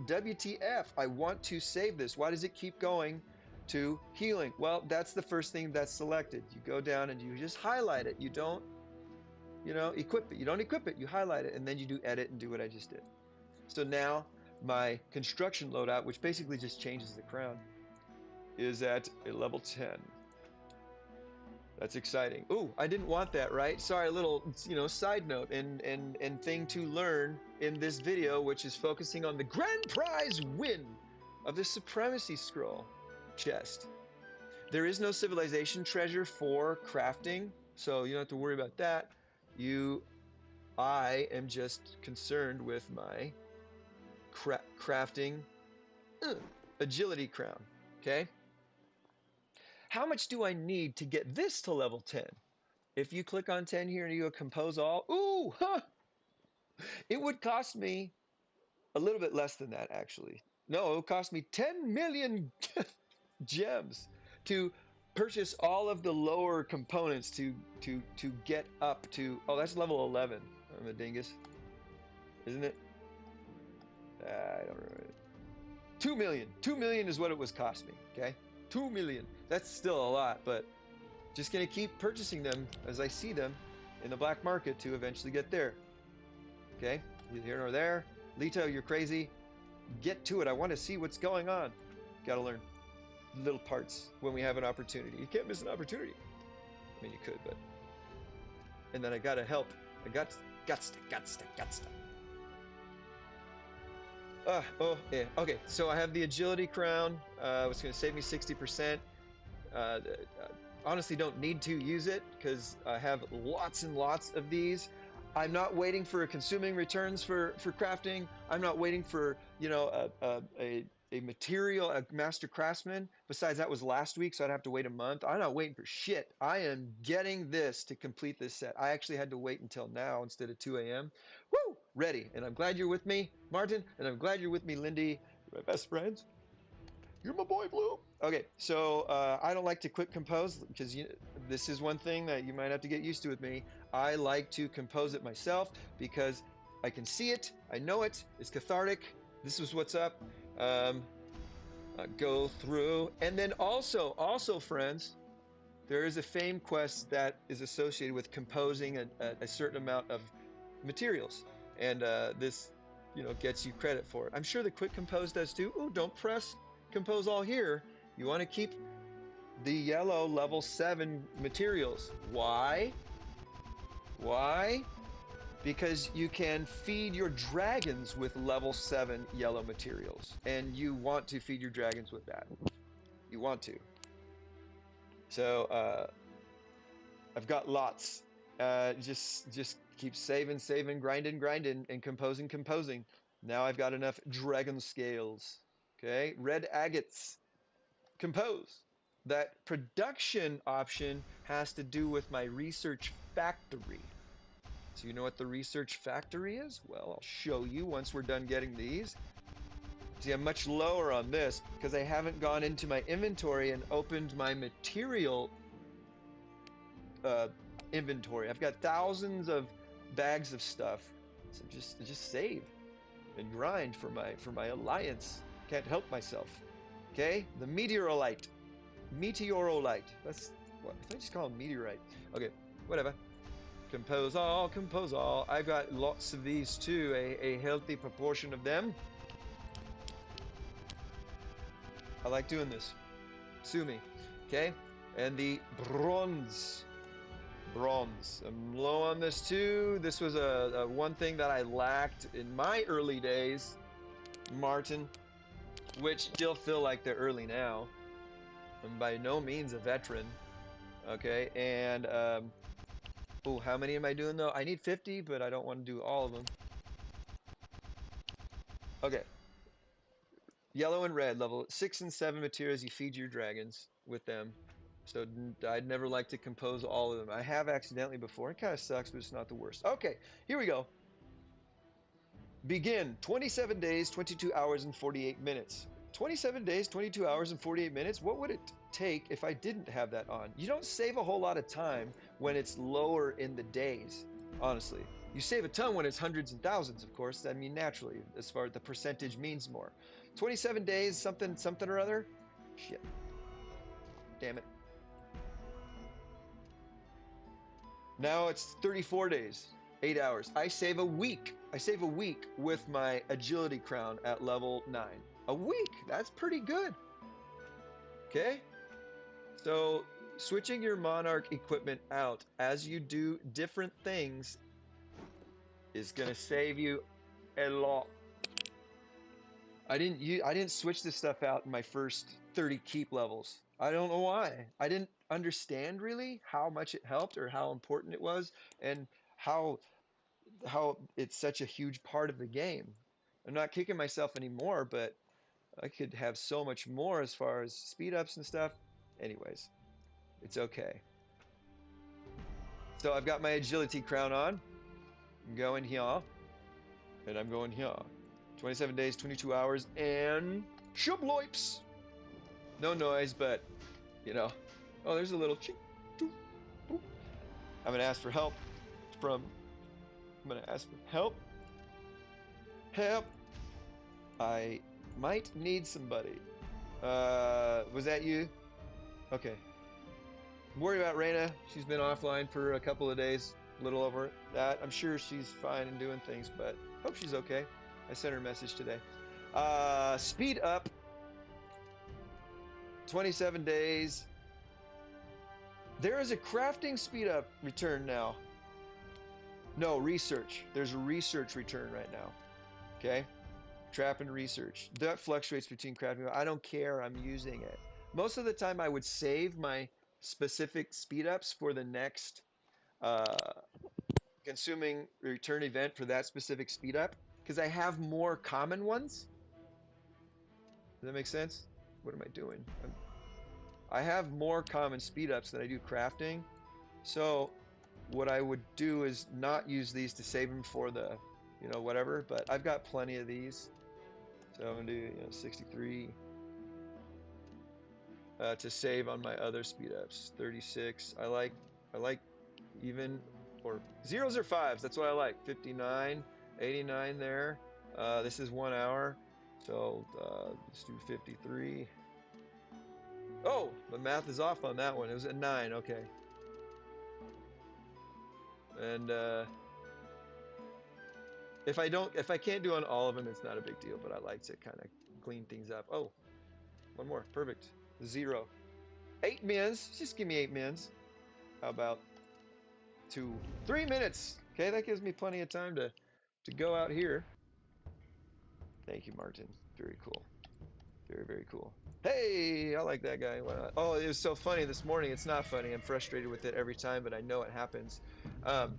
WTF, I want to save this. Why does it keep going to healing? Well, that's the first thing that's selected. You go down and you just highlight it. You don't, equip it. You don't equip it. You highlight it and then you do edit and do what I just did. So now my construction loadout, which basically just changes the crown, is at a level 10. That's exciting. Ooh, I didn't want that, right? Sorry, a little, side note and thing to learn in this video, which is focusing on the grand prize win of the Supremacy Scroll Chest. There is no civilization treasure for crafting, so you don't have to worry about that. I am just concerned with my crafting agility crown, okay? How much do I need to get this to level 10? If you click on 10 here and you go compose all, ooh, huh, it would cost me a little bit less than that, actually. No, it would cost me 10 million gems to purchase all of the lower components to get up to, oh, that's level 11. I'm a dingus, isn't it? I don't remember. 2 million. 2 million is what it was cost me, okay? 2 million. That's still a lot, but just going to keep purchasing them as I see them in the black market to eventually get there. Okay? Neither here nor there. Leto, you're crazy. Get to it. I want to see what's going on. Got to learn little parts when we have an opportunity. You can't miss an opportunity. I mean, you could, but... And then I got to help. I got to. Oh, yeah. Okay, so I have the agility crown. It's going to save me 60%. Honestly don't need to use it because I have lots and lots of these. I'm not waiting for consuming returns for crafting. I'm not waiting for, a material, a master craftsman. Besides, that was last week, so I'd have to wait a month. I'm not waiting for shit. I am getting this to complete this set. I actually had to wait until now instead of 2 a.m. Woo! Ready. And I'm glad you're with me, Martin, and I'm glad you're with me, Lindy. You're my best friends. You're my boy, Blue. Okay, so I don't like to quick compose because this is one thing that you might have to get used to with me. I like to compose it myself because I can see it, I know it, it's cathartic. This is what's up. Go through, and then also, friends, there is a fame quest that is associated with composing a certain amount of materials, and this, gets you credit for it. I'm sure the quick compose does too. Ooh, don't press compose all here. You want to keep the yellow level 7 materials. Why? Because you can feed your dragons with level 7 yellow materials, and you want to feed your dragons with that. You want to. So I've got lots. Just keep saving, grinding, and composing. Now I've got enough dragon scales. Okay, red agates. Compose. That production option has to do with my research factory. So you know what the research factory is? Well, I'll show you once we're done getting these. See, I'm much lower on this because I haven't gone into my inventory and opened my material inventory. I've got thousands of bags of stuff. So just save and grind for my alliance. Can't help myself. Okay? The meteorolite. That's what I just call them meteorite. Okay, whatever. Compose all. I've got lots of these too, a healthy proportion of them. I like doing this. Sue me. Okay? And the bronze. I'm low on this too. This was a one thing that I lacked in my early days, Martin, which still feel like they're early now. I'm by no means a veteran. Okay, and Oh, how many am I doing though? I need 50, but I don't want to do all of them. Okay. Yellow and red, level 6 and 7 materials. You feed your dragons with them. So I'd never like to compose all of them. I have accidentally before. It kind of sucks, but it's not the worst. Okay, here we go. Begin. 27 days, 22 hours, and 48 minutes. 27 days, 22 hours, and 48 minutes? What would it take if I didn't have that on? You don't save a whole lot of time when it's lower in the days, honestly. You save a ton when it's hundreds and thousands, of course. I mean, naturally, as far as the percentage means more. 27 days, something, something or other? Shit. Damn it. Now it's 34 days, 8 hours. I save a week. I save a week with my agility crown at level 9. A week. That's pretty good. Okay? So, switching your monarch equipment out as you do different things is going to save you a lot. I didn't switch this stuff out in my first 30 keep levels. I don't know why. I didn't understand really how much it helped or how important it was and how it's such a huge part of the game. I'm not kicking myself anymore, but I could have so much more as far as speed ups and stuff. Anyways, it's okay. So I've got my agility crown on. I'm going here, and I'm going here. 27 days, 22 hours, and shubloips. No noise, but you know. Oh, there's a little chink. I'm gonna ask for help from. I'm gonna ask for help. Help! I might need somebody. Was that you? Okay. I'm worried about Reyna. She's been offline for a couple of days, a little over that. I'm sure she's fine and doing things, but hope she's okay. I sent her a message today. Speed up. 27 days. There is a crafting speed up return now. No, research. There's a research return right now. Okay? Trap and research. That fluctuates between crafting. I don't care. I'm using it. Most of the time, I would save my specific speed ups for the next uh, consuming return event for that specific speed up because I have more common ones. Does that make sense? What am I doing? I have more common speed ups than I do crafting. So what I would do is not use these to save them for the, whatever, but I've got plenty of these. So I'm gonna do, 63 to save on my other speed ups. 36. I like even or zeros or fives. That's what I like. 59, 89 there. This is 1 hour. So let's do 53. Oh, the math is off on that one. It was at 9. Okay. And if I can't do on all of them, it's not a big deal. But I like to kind of clean things up. Oh, one more. Perfect. 0. 8 mins. Just give me 8 mins. How about 3 minutes? Okay, that gives me plenty of time to go out here. Thank you, Martin. Very cool. Very, very cool. Hey, I like that guy. Why not? Oh, it was so funny this morning. It's not funny. I'm frustrated with it every time, but I know it happens. Um,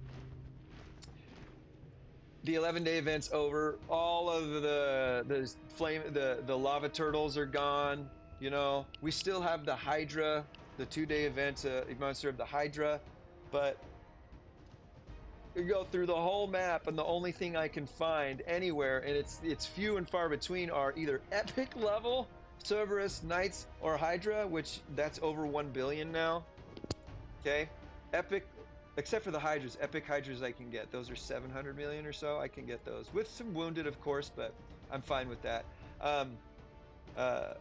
the 11-day event's over. All of the lava turtles are gone. We still have the Hydra, the 2-day event, monster of the Hydra, but you go through the whole map, and the only thing I can find anywhere, and it's few and far between, are either epic level Cerberus, Knights, or Hydra, which that's over 1 billion now. Okay, epic, except for the Hydras. Epic Hydras I can get. Those are 700 million or so. I can get those with some wounded, of course, but I'm fine with that. Um, uh,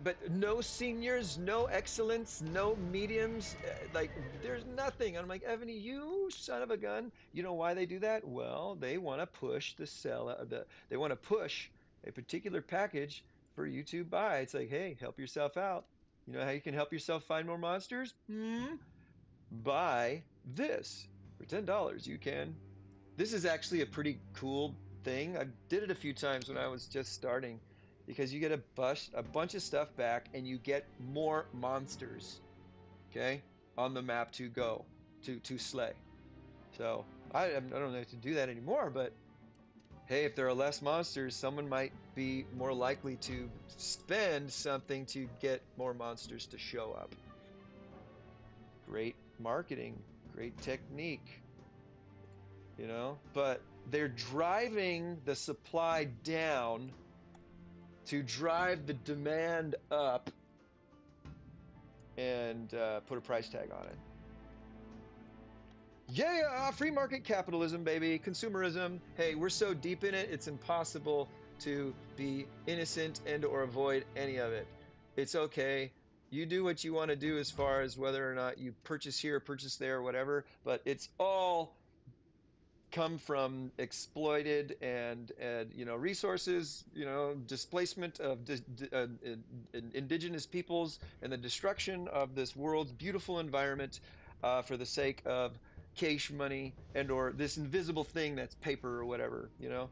but no seniors, no excellence, no mediums. Like there's nothing. I'm like, Evony, you son of a gun. You know why they do that? Well, they want to push the sell. They want to push a particular package for you to buy. It's like, hey, help yourself out. You know how you can help yourself find more monsters? Buy this for $10. You can. This is actually a pretty cool thing. I did it a few times when I was just starting because you get a bunch of stuff back and you get more monsters, okay, on the map to go. to slay. So I don't know if to do that anymore, but hey, if there are less monsters, someone might be more likely to spend something to get more monsters to show up. Great marketing, great technique, you know, but they're driving the supply down to drive the demand up and put a price tag on it. Yeah, free market capitalism, baby, consumerism. Hey, we're so deep in it, it's impossible to be innocent and or avoid any of it. It's okay. You do what you want to do as far as whether or not you purchase here, purchase there, whatever, but it's all come from exploited and you know, resources, you know, displacement of indigenous peoples and the destruction of this world's beautiful environment for the sake of cash money and or this invisible thing that's paper or whatever, you know.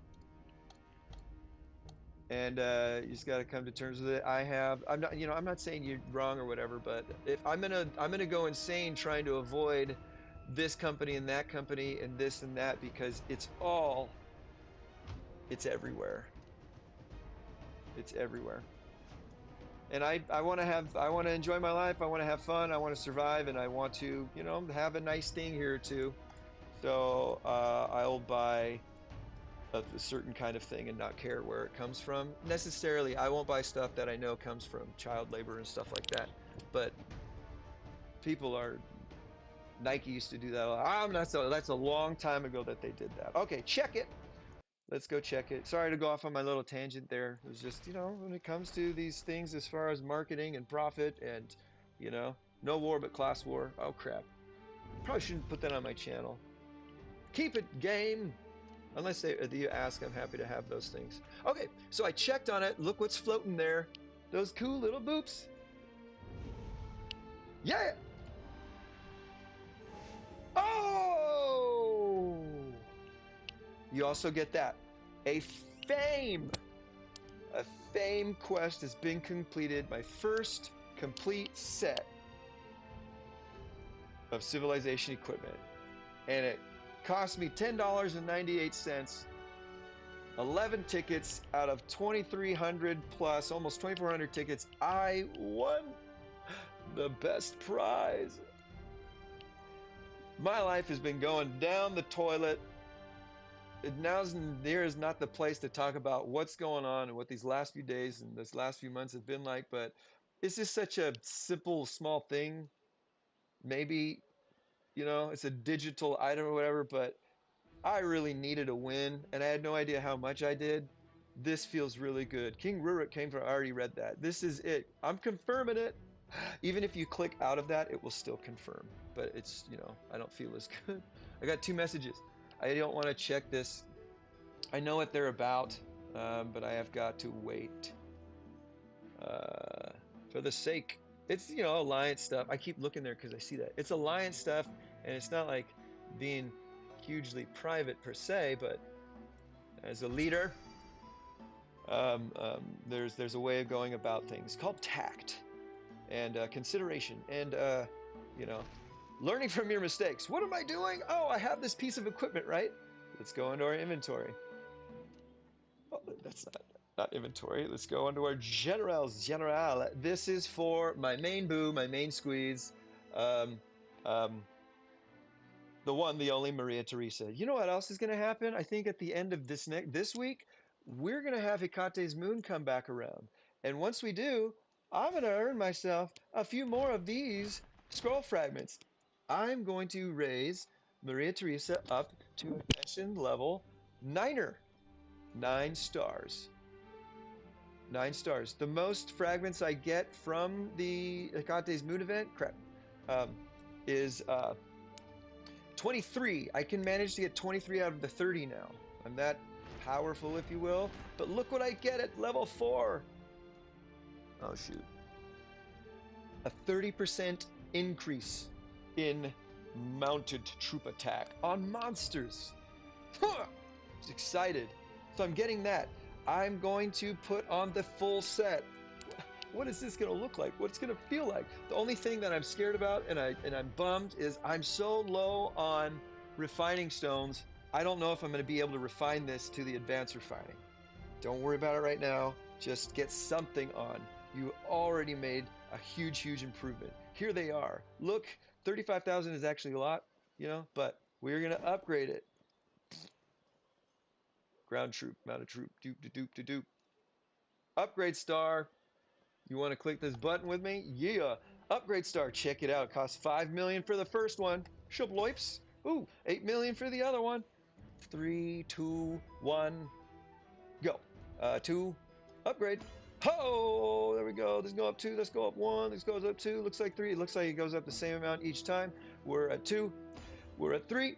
And you just got to come to terms with it. I'm not, you know, I'm not saying you're wrong or whatever, but if I'm gonna go insane trying to avoid this company and that company and this and that, because it's everywhere. It's everywhere. And I want to enjoy my life. I want to have fun. I want to survive, and I want to, you know, have a nice thing here or two. So I'll buy a certain kind of thing and not care where it comes from. Necessarily, I won't buy stuff that I know comes from child labor and stuff like that. But people are Nike used to do that a lot. That's a long time ago that they did that. Okay, check it. Let's go check it. Sorry to go off on my little tangent there. It was just, you know, when it comes to these things as far as marketing and profit and, you know, no war but class war. Oh, crap. Probably shouldn't put that on my channel. Keep it game. Unless you ask, I'm happy to have those things. Okay, so I checked on it. Look what's floating there. Those cool little boops. Yeah! Oh! You also get that. A fame! A fame quest has been completed. My first complete set of civilization equipment. And it cost me $10.98. 11 tickets out of 2,300 plus, almost 2,400 tickets. I won the best prize. My life has been going down the toilet. There is not the place to talk about what's going on and what these last few days and this last few months have been like, but it's just such a simple, small thing. Maybe, you know, it's a digital item or whatever, but I really needed a win, and I had no idea how much I did. This feels really good. King Rurik came from, I already read that. This is it. I'm confirming it. Even if you click out of that, it will still confirm. But it's, you know, I don't feel as good. I got 2 messages. I don't want to check this. I know what they're about, but I have got to wait. For the sake, it's, you know, alliance stuff. I keep looking there because I see that. It's alliance stuff, and it's not like being hugely private per se, but as a leader, there's a way of going about things called tact and consideration and, you know, learning from your mistakes. What am I doing? Oh, I have this piece of equipment, right? Let's go into our inventory. Oh, that's not inventory. Let's go into our general. This is for my main boo, my main squeeze. Um, um, the one, the only Maria Teresa. You know what else is going to happen? I think at the end of this week, we're going to have Hecate's moon come back around. And once we do, I'm going to earn myself a few more of these scroll fragments. I'm going to raise Maria Teresa up to ascension level 9er. 9 stars. 9 stars. The most fragments I get from the Hecate's moon event, is 23. I can manage to get 23 out of the 30 now. I'm that powerful, if you will. But look what I get at level 4. Oh, shoot. A 30% increase in mounted troop attack on monsters. Huh! Just excited. So I'm getting that. I'm going to put on the full set. What is this going to look like? What's going to feel like? The only thing that I'm scared about and I'm bummed is I'm so low on refining stones. I don't know if I'm going to be able to refine this to the advanced refining. Don't worry about it right now. Just get something on. You already made a huge, huge improvement. Here they are. Look, 35,000 is actually a lot, you know, but we're going to upgrade it. Ground troop, mounted troop, doop, doop, doop, doop. Upgrade star. You want to click this button with me? Yeah. Upgrade star. Check it out. It costs 5 million for the first one. Shabloips. Ooh, 8 million for the other one. 3, 2, 1, go. 2, upgrade. Ho! There we go. Let's go up 2. Let's go up 1. This goes up 2. Looks like 3. It looks like it goes up the same amount each time. We're at 2. We're at 3.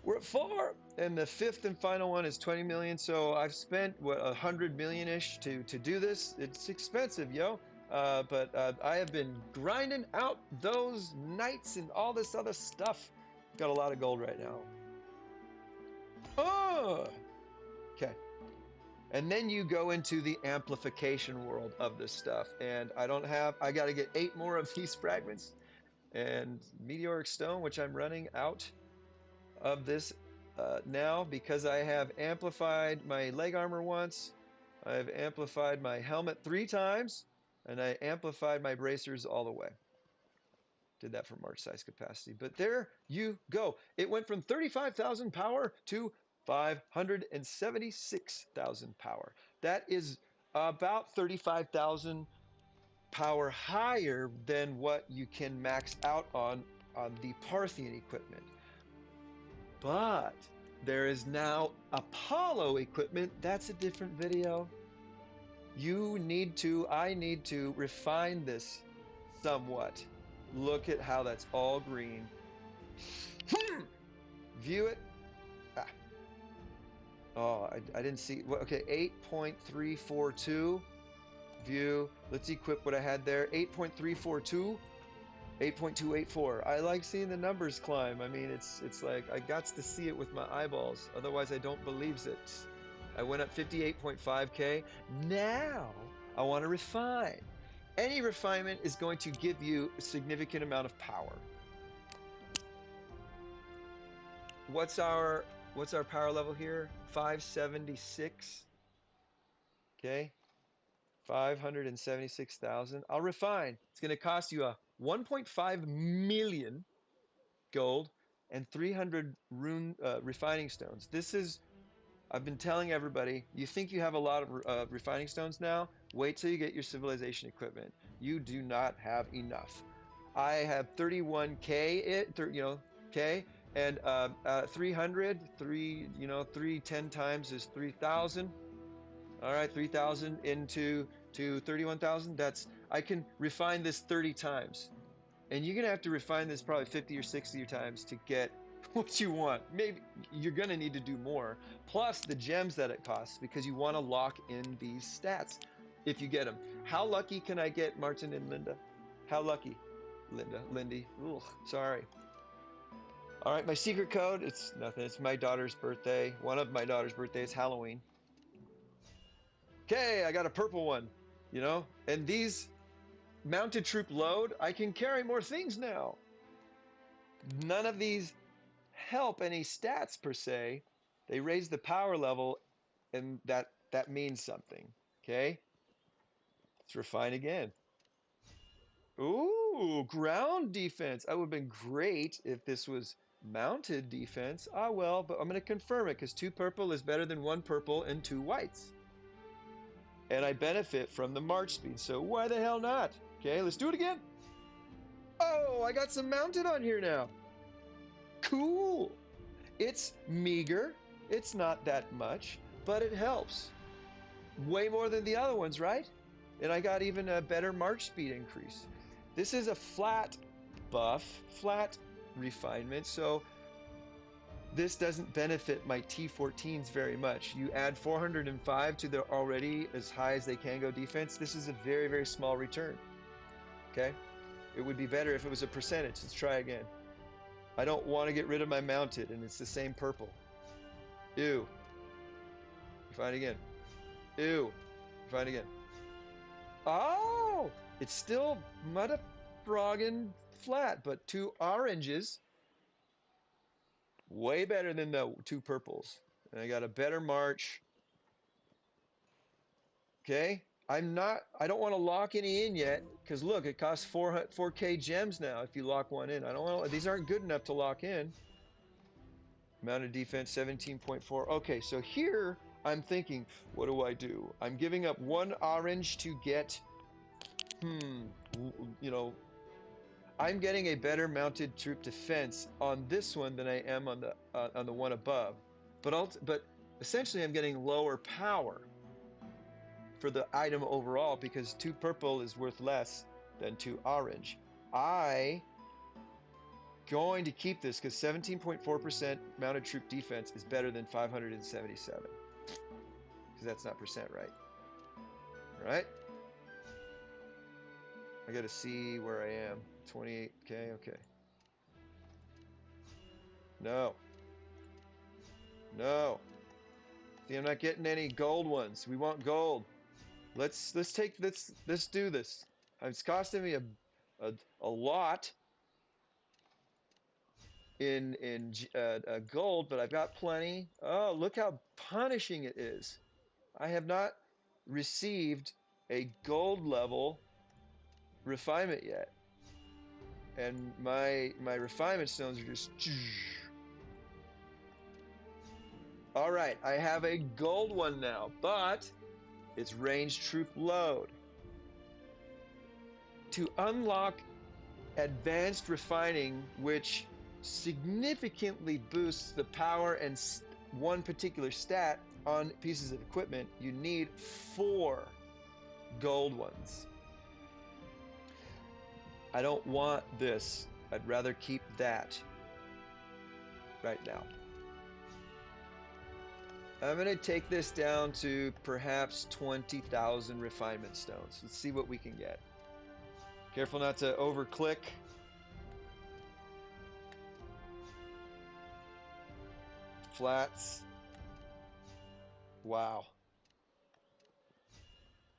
We're at 4. And the fifth and final one is 20 million. So I've spent, what, 100 million-ish to do this. It's expensive, yo. But I have been grinding out those knights and all this other stuff. Got a lot of gold right now. Oh! Okay. And then you go into the amplification world of this stuff. And I got to get 8 more of these fragments. And meteoric stone, which I'm running out of this now because I have amplified my leg armor once. I've amplified my helmet 3 times. And I amplified my bracers all the way. Did that for march size capacity. But there you go. It went from 35,000 power to 576,000 power. That is about 35,000 power higher than what you can max out on the Parthian equipment. But there is now Apollo equipment. That's a different video. I need to refine this somewhat. Look at how that's all green. View it. Ah. Oh, I didn't see. Okay, 8.342. View. Let's equip what I had there. 8.342. 8.284. I like seeing the numbers climb. I mean, it's like I got to see it with my eyeballs. Otherwise, I don't believe it. I went up 58.5K. Now I want to refine. Any refinement is going to give you a significant amount of power. What's our power level here? 576. Okay. 576,000. I'll refine. It's going to cost you a 1.5 million gold and 300 refining stones. I've been telling everybody, you think you have a lot of refining stones now? Wait till you get your civilization equipment. You do not have enough. I have 31K, K, and 300, 10 times is 3,000. All right, 3,000 into 31,000. I can refine this 30 times. And you're going to have to refine this probably 50 or 60 times to get what you want. Maybe you're going to need to do more. Plus the gems that it costs because you want to lock in these stats if you get them. How lucky can I get, Martin and Linda? How lucky? Lindy. Ugh, sorry. All right, my secret code, it's nothing. It's my daughter's birthday. One of my daughter's birthdays, Halloween. Okay, I got a purple one, and these mounted troop load, I can carry more things now. None of these help any stats per se. They raise the power level, and that means something. Okay, let's refine again. Ooh, ground defense. That would have been great if this was mounted defense. Ah, well, but I'm going to confirm it because 2 purple is better than 1 purple and 2 whites. And I benefit from the march speed, so why the hell not? Okay, let's do it again. Oh, I got some mounted on here now. Cool. It's meager. It's not that much, but it helps. Way more than the other ones, right? And I got even a better march speed increase. This is a flat buff, flat refinement, so this doesn't benefit my T14s very much. You add 405 to the already as high as they can go defense. This is a very, very small return. Okay? It would be better if it was a percentage. Let's try again. I don't want to get rid of my mounted, and it's the same purple. Ew. Refine again. Ew. Refine again. Oh, it's still motherfroggin' flat, but 2 oranges. Way better than the 2 purples. And I got a better march. Okay. I don't want to lock any in yet, because look, it costs 4K gems now if you lock one in. I don't want to, these aren't good enough to lock in. Mounted defense 17.4. Okay, so here I'm thinking, what do I do? I'm giving up 1 orange to get, you know, I'm getting a better mounted troop defense on this one than I am on the one above. But essentially I'm getting lower power for the item overall because 2 purple is worth less than 2 orange. I going to keep this because 17.4% mounted troop defense is better than 577 because that's not percent right. All right. I got to see where I am. 28K. Okay. No. No. See, I'm not getting any gold ones. We want gold. Let's do this. It's costing me a lot in gold, but I've got plenty. Oh, look how punishing it is. I have not received a gold level refinement yet, and my refinement stones are just. All right, I have a gold one now, but it's ranged troop load. To unlock advanced refining, which significantly boosts the power and one particular stat on pieces of equipment, you need 4 gold ones. I don't want this. I'd rather keep that right now. I'm going to take this down to perhaps 20,000 refinement stones. Let's see what we can get. Careful not to over-click. Flats. Wow.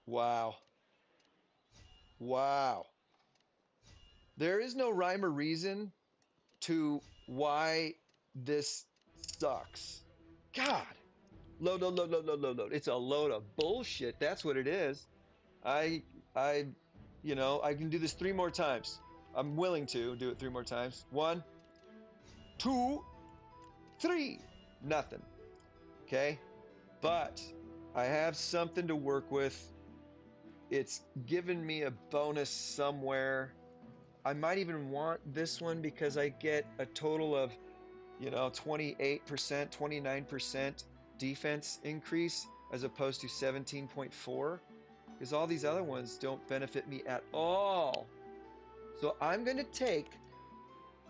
Wow. Wow. There is no rhyme or reason to why this sucks. God. Load. It's a load of bullshit. That's what it is. I I can do this 3 more times. I'm willing to do it 3 more times. 1, 2, 3. Nothing. Okay? But I have something to work with. It's given me a bonus somewhere. I might even want this one because I get a total of, 28%, 29% defense increase as opposed to 17.4, because all these other ones don't benefit me at all. So I'm going to take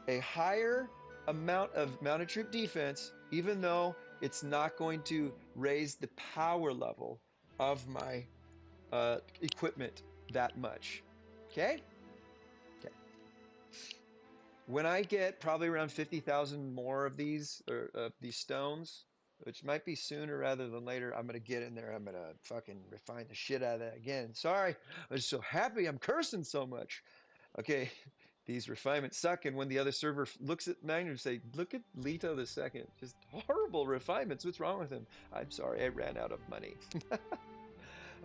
a higher amount of mounted troop defense, even though it's not going to raise the power level of my equipment that much. Okay? Okay. When I get probably around 50,000 more of these stones, which might be sooner rather than later, I'm gonna get in there. I'm gonna fucking refine the shit out of that again. Sorry, I was so happy. I'm cursing so much. Okay, these refinements suck. And when the other server looks at mine and say, "Look at Leto2nd, just horrible refinements. What's wrong with him?" I'm sorry, I ran out of money.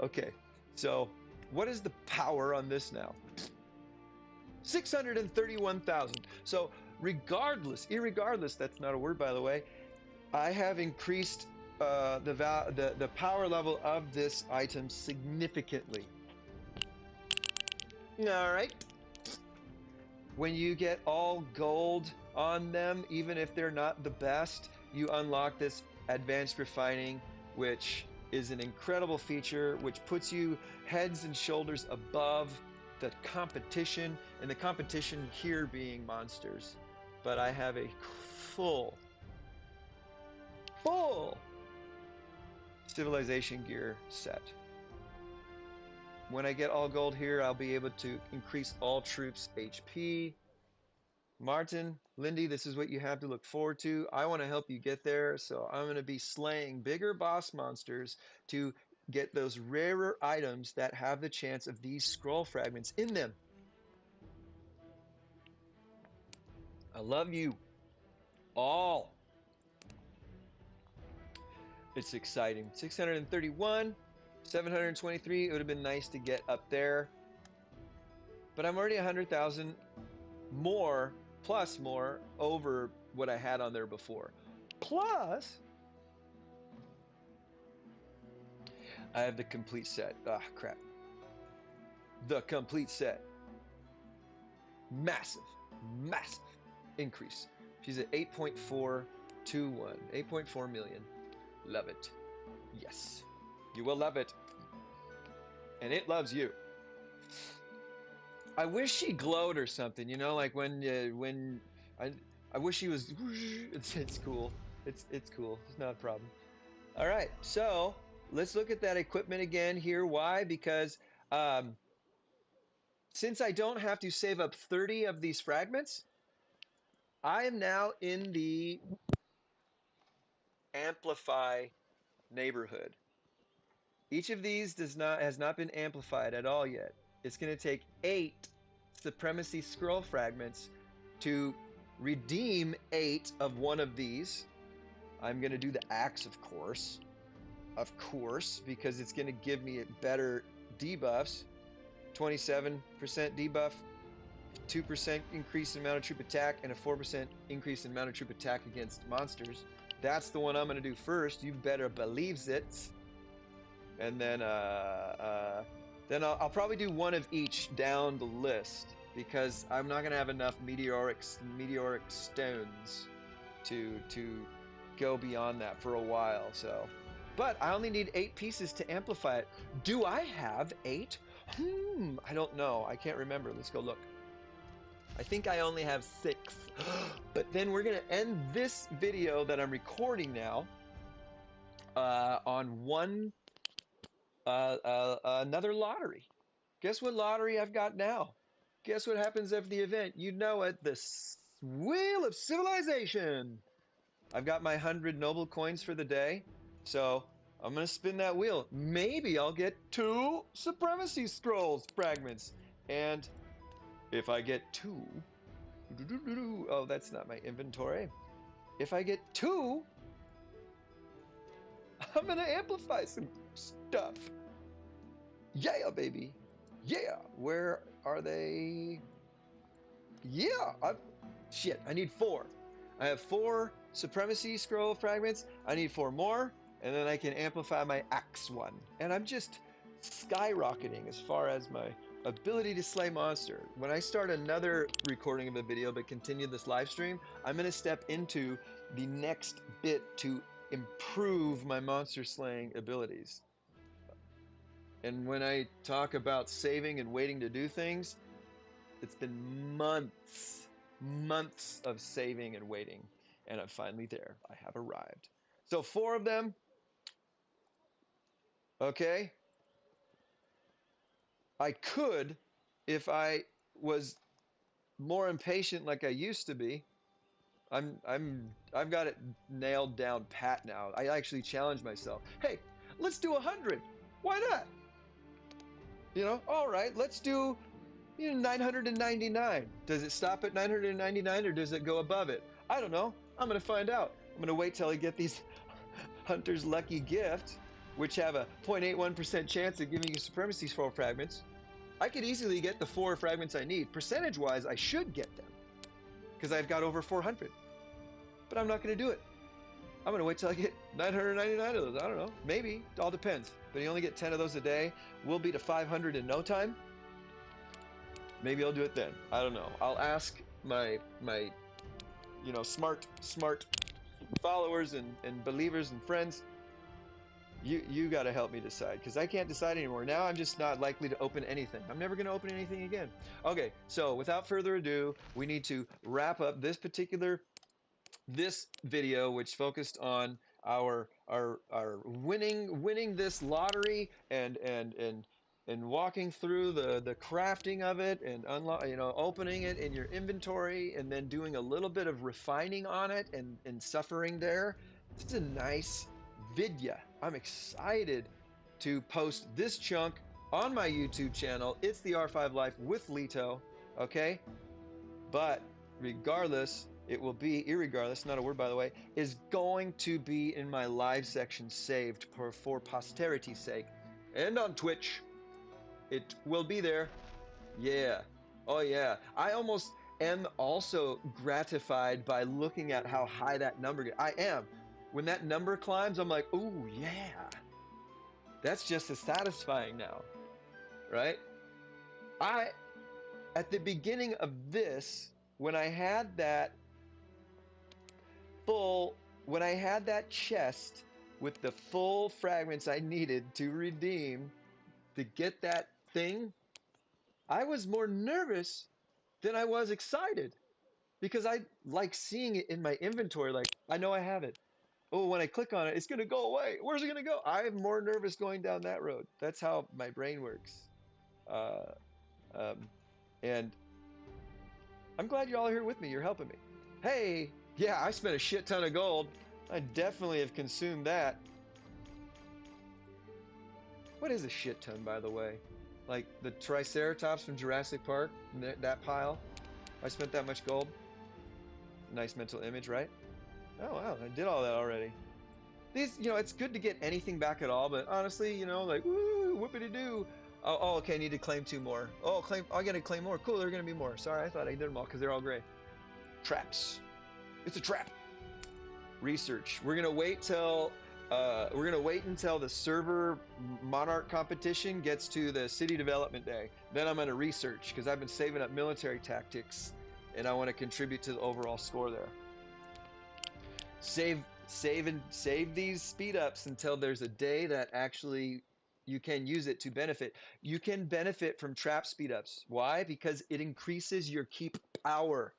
Okay, so what is the power on this now? 631,000. So irregardless, that's not a word, by the way, I have increased the power level of this item significantly. All right. When you get all gold on them, even if they're not the best, you unlock this advanced refining, which is an incredible feature, which puts you heads and shoulders above the competition, and the competition here being monsters. But I have a full civilization gear set. When I get all gold here, I'll be able to increase all troops' HP. Martin, Lindy, this is what you have to look forward to. I want to help you get there, so I'm going to be slaying bigger boss monsters to get those rarer items that have the chance of these scroll fragments in them. I love you all. It's exciting. 631, 723. It would have been nice to get up there, but I'm already 100,000 more, plus more, over what I had on there before. Plus, I have the complete set. Ah, crap. The complete set. Massive, massive increase. She's at 8.421, 8.4 million. Love it. Yes, you will love it. And it loves you. I wish she glowed or something, you know, like when I wish she was. It's cool. It's cool. It's not a problem. All right, so let's look at that equipment again here. Why? Because since I don't have to save up 30 of these fragments, I am now in the amplify neighborhood. Each of these has not been amplified at all yet. It's going to take 8 Supremacy Scroll fragments to redeem 8 of one of these. I'm going to do the axe, of course, because it's going to give me better debuffs. 27% debuff, 2% increase in amount of troop attack, and a 4% increase in amount of troop attack against monsters. That's the one I'm going to do first. You better believes it. And then I'll probably do one of each down the list, because I'm not going to have enough meteoric stones to go beyond that for a while. So, but I only need 8 pieces to amplify it. Do I have 8? I don't know. I can't remember. Let's go look. I think I only have 6. But then we're going to end this video that I'm recording now on another lottery. Guess what lottery I've got now? Guess what happens after the event? You know it, the Wheel of Civilization. I've got my 100 noble coins for the day, so I'm going to spin that wheel. Maybe I'll get 2 Supremacy Scrolls fragments. And if I get 2... Oh, that's not my inventory. If I get 2, I'm going to amplify some stuff. Yeah, baby. Yeah. Where are they? Yeah. Shit, I need 4. I have 4 Supremacy Scroll fragments. I need 4 more, and then I can amplify my axe one. And I'm just skyrocketing as far as my ability to slay monster. When I start another recording of a video but continue this live stream, I'm going to step into the next bit to improve my monster slaying abilities. And when I talk about saving and waiting to do things, it's been months of saving and waiting, and I'm finally there. I have arrived. So 4 of them. Okay. I could, if I was more impatient like I used to be. I've got it nailed down pat now. I actually challenged myself. Hey, let's do 100. Why not? You know, all right, let's do 999. Does it stop at 999 or does it go above it? I don't know. I'm going to find out. I'm going to wait till I get these Hunter's Lucky Gift, which have a 0.81% chance of giving you Supremacy Scroll fragments. I could easily get the 4 fragments I need. Percentage-wise, I should get them because I've got over 400. But I'm not going to do it. I'm going to wait till I get 999 of those. I don't know. Maybe. It all depends. But you only get 10 of those a day. We'll be to 500 in no time. Maybe I'll do it then. I don't know. I'll ask my smart followers and believers and friends. You got to help me decide, because I can't decide anymore. Now I'm just not likely to open anything. I'm never going to open anything again. Okay, so without further ado, we need to wrap up this video, which focused on our winning this lottery and walking through the crafting of it and opening it in your inventory and then doing a little bit of refining on it and suffering there. This is a nice vidya. I'm excited to post this chunk on my YouTube channel. It's the R5 Life with Leto, okay? But regardless, it will be, irregardless, not a word by the way, is going to be in my live section saved for posterity's sake. And on Twitch, it will be there. Yeah. Oh yeah. I almost am also gratified by looking at how high that number gets. I am. When that number climbs, I'm like, ooh, yeah. That's just as satisfying now, right? At the beginning of this, when I had that chest with the full fragments I needed to redeem to get that thing, I was more nervous than I was excited because I like seeing it in my inventory. Like, I know I have it. Oh, when I click on it, it's going to go away. Where's it going to go? I'm more nervous going down that road. That's how my brain works. Uh, and I'm glad you all are here with me. You're helping me. Hey, yeah, I spent a shit ton of gold. I definitely have consumed that. What is a shit ton, by the way? Like the Triceratops from Jurassic Park, that pile? I spent that much gold. Nice mental image, right? Oh, wow, I did all that already. These, it's good to get anything back at all, but honestly, like, woo, whoopity-doo. Oh, okay, I need to claim 2 more. Oh, I gotta claim more. Cool, there are gonna be more. Sorry, I thought I did them all because they're all gray. Traps. It's a trap. Research. We're gonna wait until the server monarch competition gets to the city development day. Then I'm gonna research because I've been saving up military tactics and I want to contribute to the overall score there. Save these speed ups until there's a day that actually you can use it to benefit. You can benefit from trap speed ups. Why? Because it increases your keep power.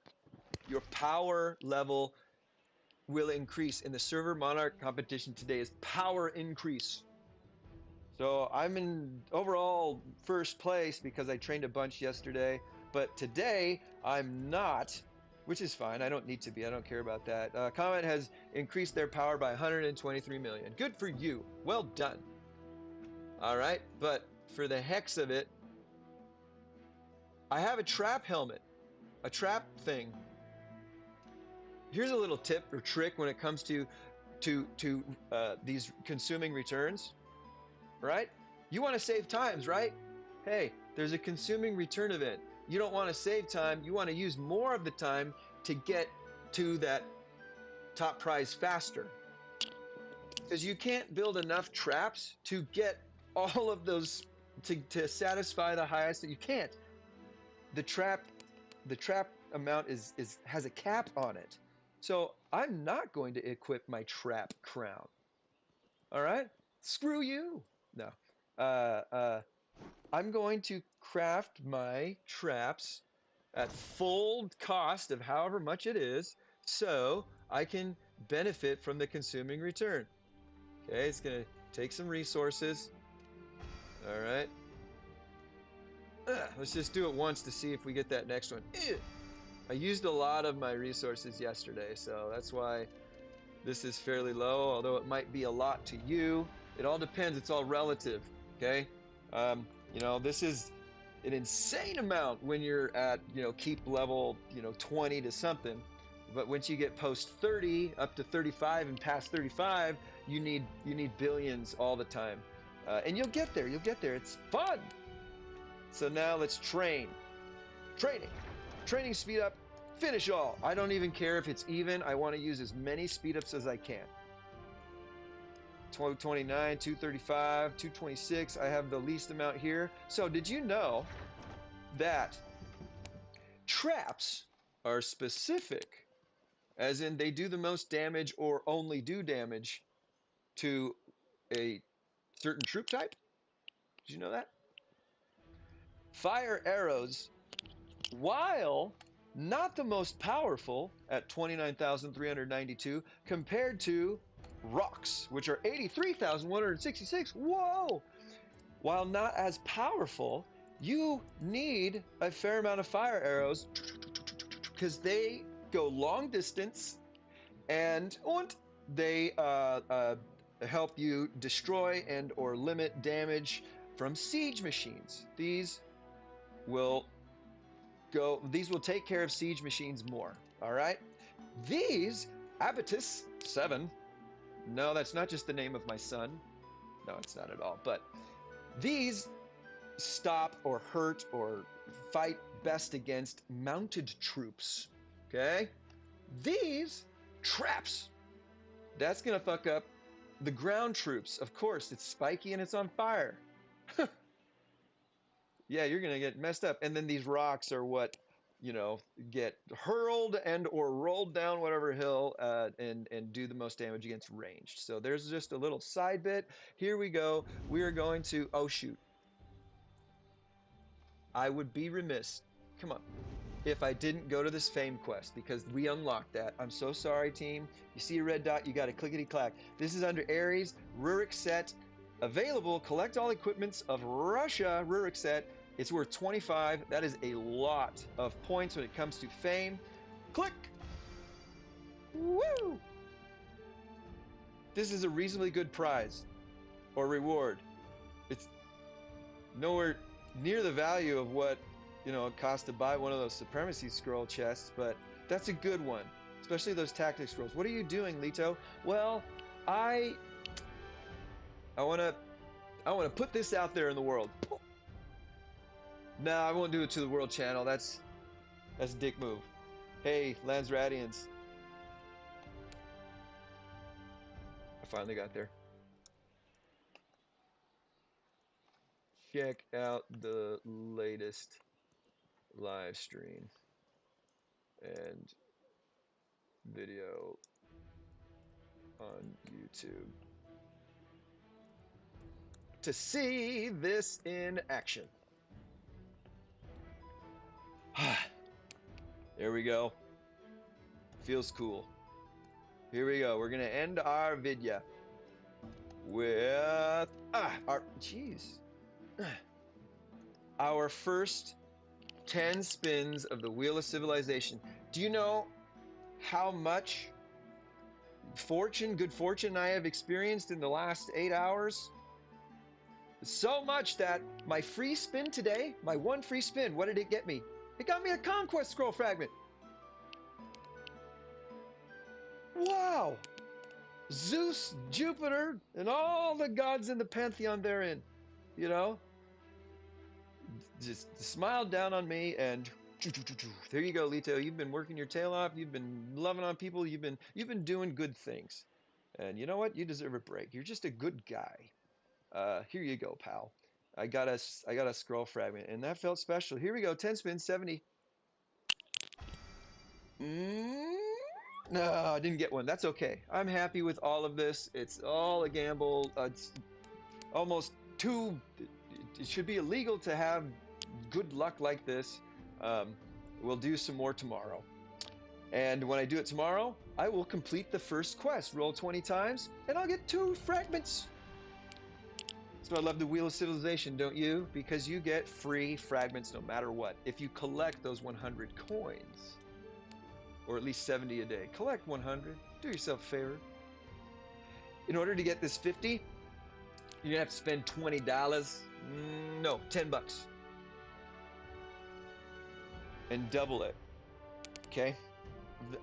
Your power level will increase in the server monarch competition today is power increase. So I'm in overall first place because I trained a bunch yesterday, but today I'm not, which is fine. I don't need to be. I don't care about that. Comet has increased their power by 123 million. Good for you. Well done. All right, but for the hex of it, I have a trap helmet, a trap thing. Here's a little tip or trick when it comes to these consuming returns, right? You want to save times, right? Hey, there's a consuming return event. You don't want to save time. You want to use more of the time to get to that top prize faster. Because you can't build enough traps to get all of those to satisfy the highest that you can't. The trap amount has a cap on it. So I'm not going to equip my trap crown. All right? Screw you. No. I'm going to craft my traps at full cost of however much it is so I can benefit from the consuming return. Okay, it's going to take some resources. All right. Let's just do it once to see if we get that next one. I used a lot of my resources yesterday, so that's why this is fairly low, although it might be a lot to you. It all depends. It's all relative, okay? This is an insane amount when you're at, keep level, 20 to something. But once you get post 30 up to 35 and past 35, you need billions all the time. And you'll get there. You'll get there. It's fun. So now let's train. Training speed up. Finish all. I don't even care if it's even. I want to use as many speed ups as I can. 229, 235, 226. I have the least amount here. So did you know that traps are specific, as in they do the most damage or only do damage to a certain troop type? Did you know that? Fire arrows, while not the most powerful at 29,392 compared to rocks, which are 83,166. Whoa! While not as powerful, you need a fair amount of fire arrows because they go long distance and they help you destroy and or limit damage from siege machines. These will take care of siege machines more. All right. These Abatus 7. No, that's not just the name of my son. No, it's not at all. But these stop or hurt or fight best against mounted troops. Okay? These traps. That's going to fuck up the ground troops. Of course, it's spiky and it's on fire. Yeah, you're going to get messed up. And then these rocks are what, get hurled and or rolled down whatever hill and do the most damage against ranged. So there's just a little side bit. Here we go. We are going to, oh shoot. I would be remiss. Come on. If I didn't go to this fame quest because we unlocked that. I'm so sorry, team. You see a red dot, you got to clickety clack. This is under Ares, Rurik set, available. Collect all equipments of Russia, Rurik set. It's worth 25. That is a lot of points when it comes to fame. Click. Woo! This is a reasonably good prize or reward. It's nowhere near the value of what it costs to buy one of those Supremacy Scroll chests, but that's a good one, especially those tactic scrolls. What are you doing, Leto? Well, I want to put this out there in the world. No, I won't do it to the world channel. That's a dick move. Hey, Landsraadians. I finally got there. Check out the latest live stream and video on YouTube to see this in action. There we go. Feels cool. Here we go. We're gonna end our video with our first 10 spins of the Wheel of Civilization. Do you know how much good fortune I have experienced in the last 8 hours? So much that my free spin today, my one free spin, what did it get me? It got me a conquest scroll fragment. Wow! Zeus, Jupiter, and all the gods in the pantheon therein, just smiled down on me, and there you go, Leto. You've been working your tail off. You've been loving on people. You've been doing good things, and you know what? You deserve a break. You're just a good guy. Here you go, pal. I got a scroll fragment, and that felt special. Here we go. 10 spins, 70. No, I didn't get one. That's okay. I'm happy with all of this. It's all a gamble. It's almost too. It should be illegal to have good luck like this. We'll do some more tomorrow. And when I do it tomorrow, I will complete the first quest. Roll 20 times, and I'll get 2 fragments. So I love the Wheel of Civilization, don't you? Because you get free fragments no matter what. If you collect those 100 coins. Or at least 70 a day. Collect 100. Do yourself a favor. In order to get this 50, you're gonna have to spend $20. No, 10 bucks. And double it. Okay?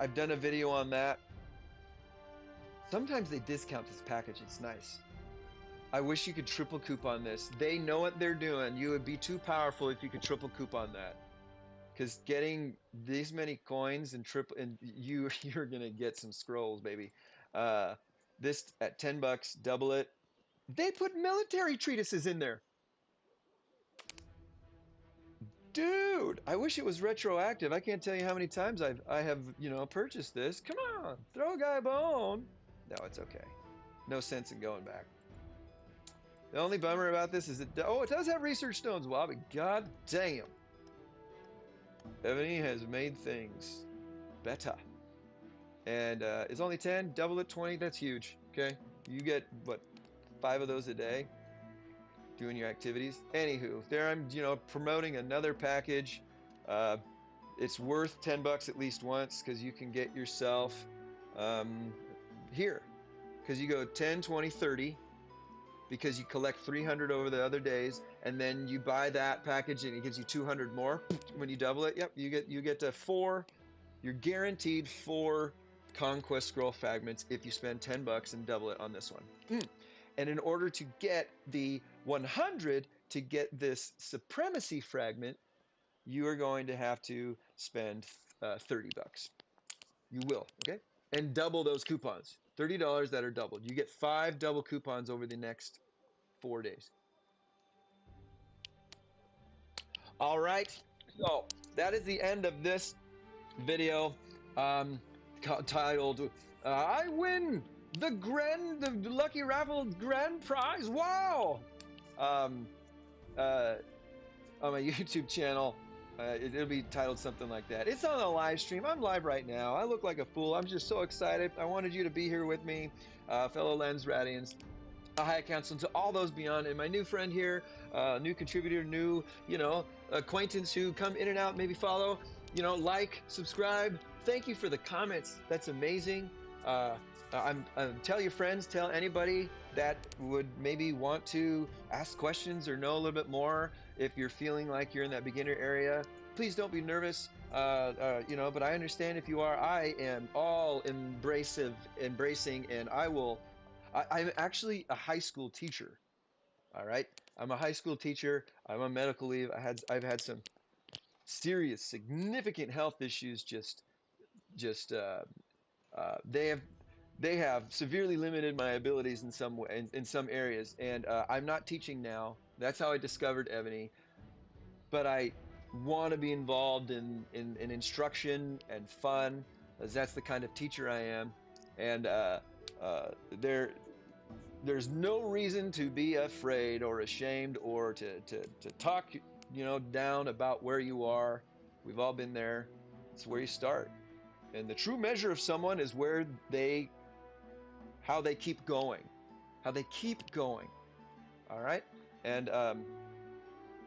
I've done a video on that. Sometimes they discount this package. It's nice. I wish you could triple coupon this. They know what they're doing. You would be too powerful if you could triple coupon that. Because getting these many coins and you're gonna get some scrolls, baby. This at 10 bucks, double it. They put military treatises in there. Dude, I wish it was retroactive. I can't tell you how many times I have purchased this. Come on, throw a guy a bone. No, it's okay. No sense in going back. The only bummer about this is it does have research stones. Well, but god damn. Evony has made things better. And it's only 10, double it, 20, that's huge. Okay? You get, what, 5 of those a day? Doing your activities. Anywho, there I'm, promoting another package. It's worth 10 bucks at least once, because you can get yourself, here. because you go 10, 20, 30, because you collect 300 over the other days, and then you buy that package and it gives you 200 more when you double it. Yep, you get to 4. You're guaranteed 4 Conquest Scroll fragments if you spend 10 bucks and double it on this one. And in order to get the 100 to get this Supremacy fragment, you are going to have to spend 30 bucks. You will, okay? And double those coupons. $30 that are doubled. You get 5 double coupons over the next 4 days. All right, so that is the end of this video titled I win the lucky raffle grand prize. Wow. um, on my YouTube channel, it'll be titled something like that. It's on a live stream. I'm live right now. I look like a fool. I'm just so excited. I wanted you to be here with me, fellow Landsraadians. Hi, counsel to all those beyond, and my new friend here, new contributor, new, acquaintance who come in and out, maybe follow, like, subscribe. Thank you for the comments. That's amazing. Tell your friends, tell anybody that would maybe want to ask questions or know a little bit more. If you're feeling like you're in that beginner area, please don't be nervous. But I understand if you are. I am all embracing, and I'm actually a high school teacher. All right, I'm a high school teacher. I'm on medical leave. I've had some serious, significant health issues. They have severely limited my abilities in some way, in some areas, and I'm not teaching now. That's how I discovered Evony. But I want to be involved in instruction and fun, as that's the kind of teacher I am. And there's no reason to be afraid or ashamed or to talk, down about where you are. We've all been there. It's where you start. And the true measure of someone is how they keep going. How they keep going. All right? And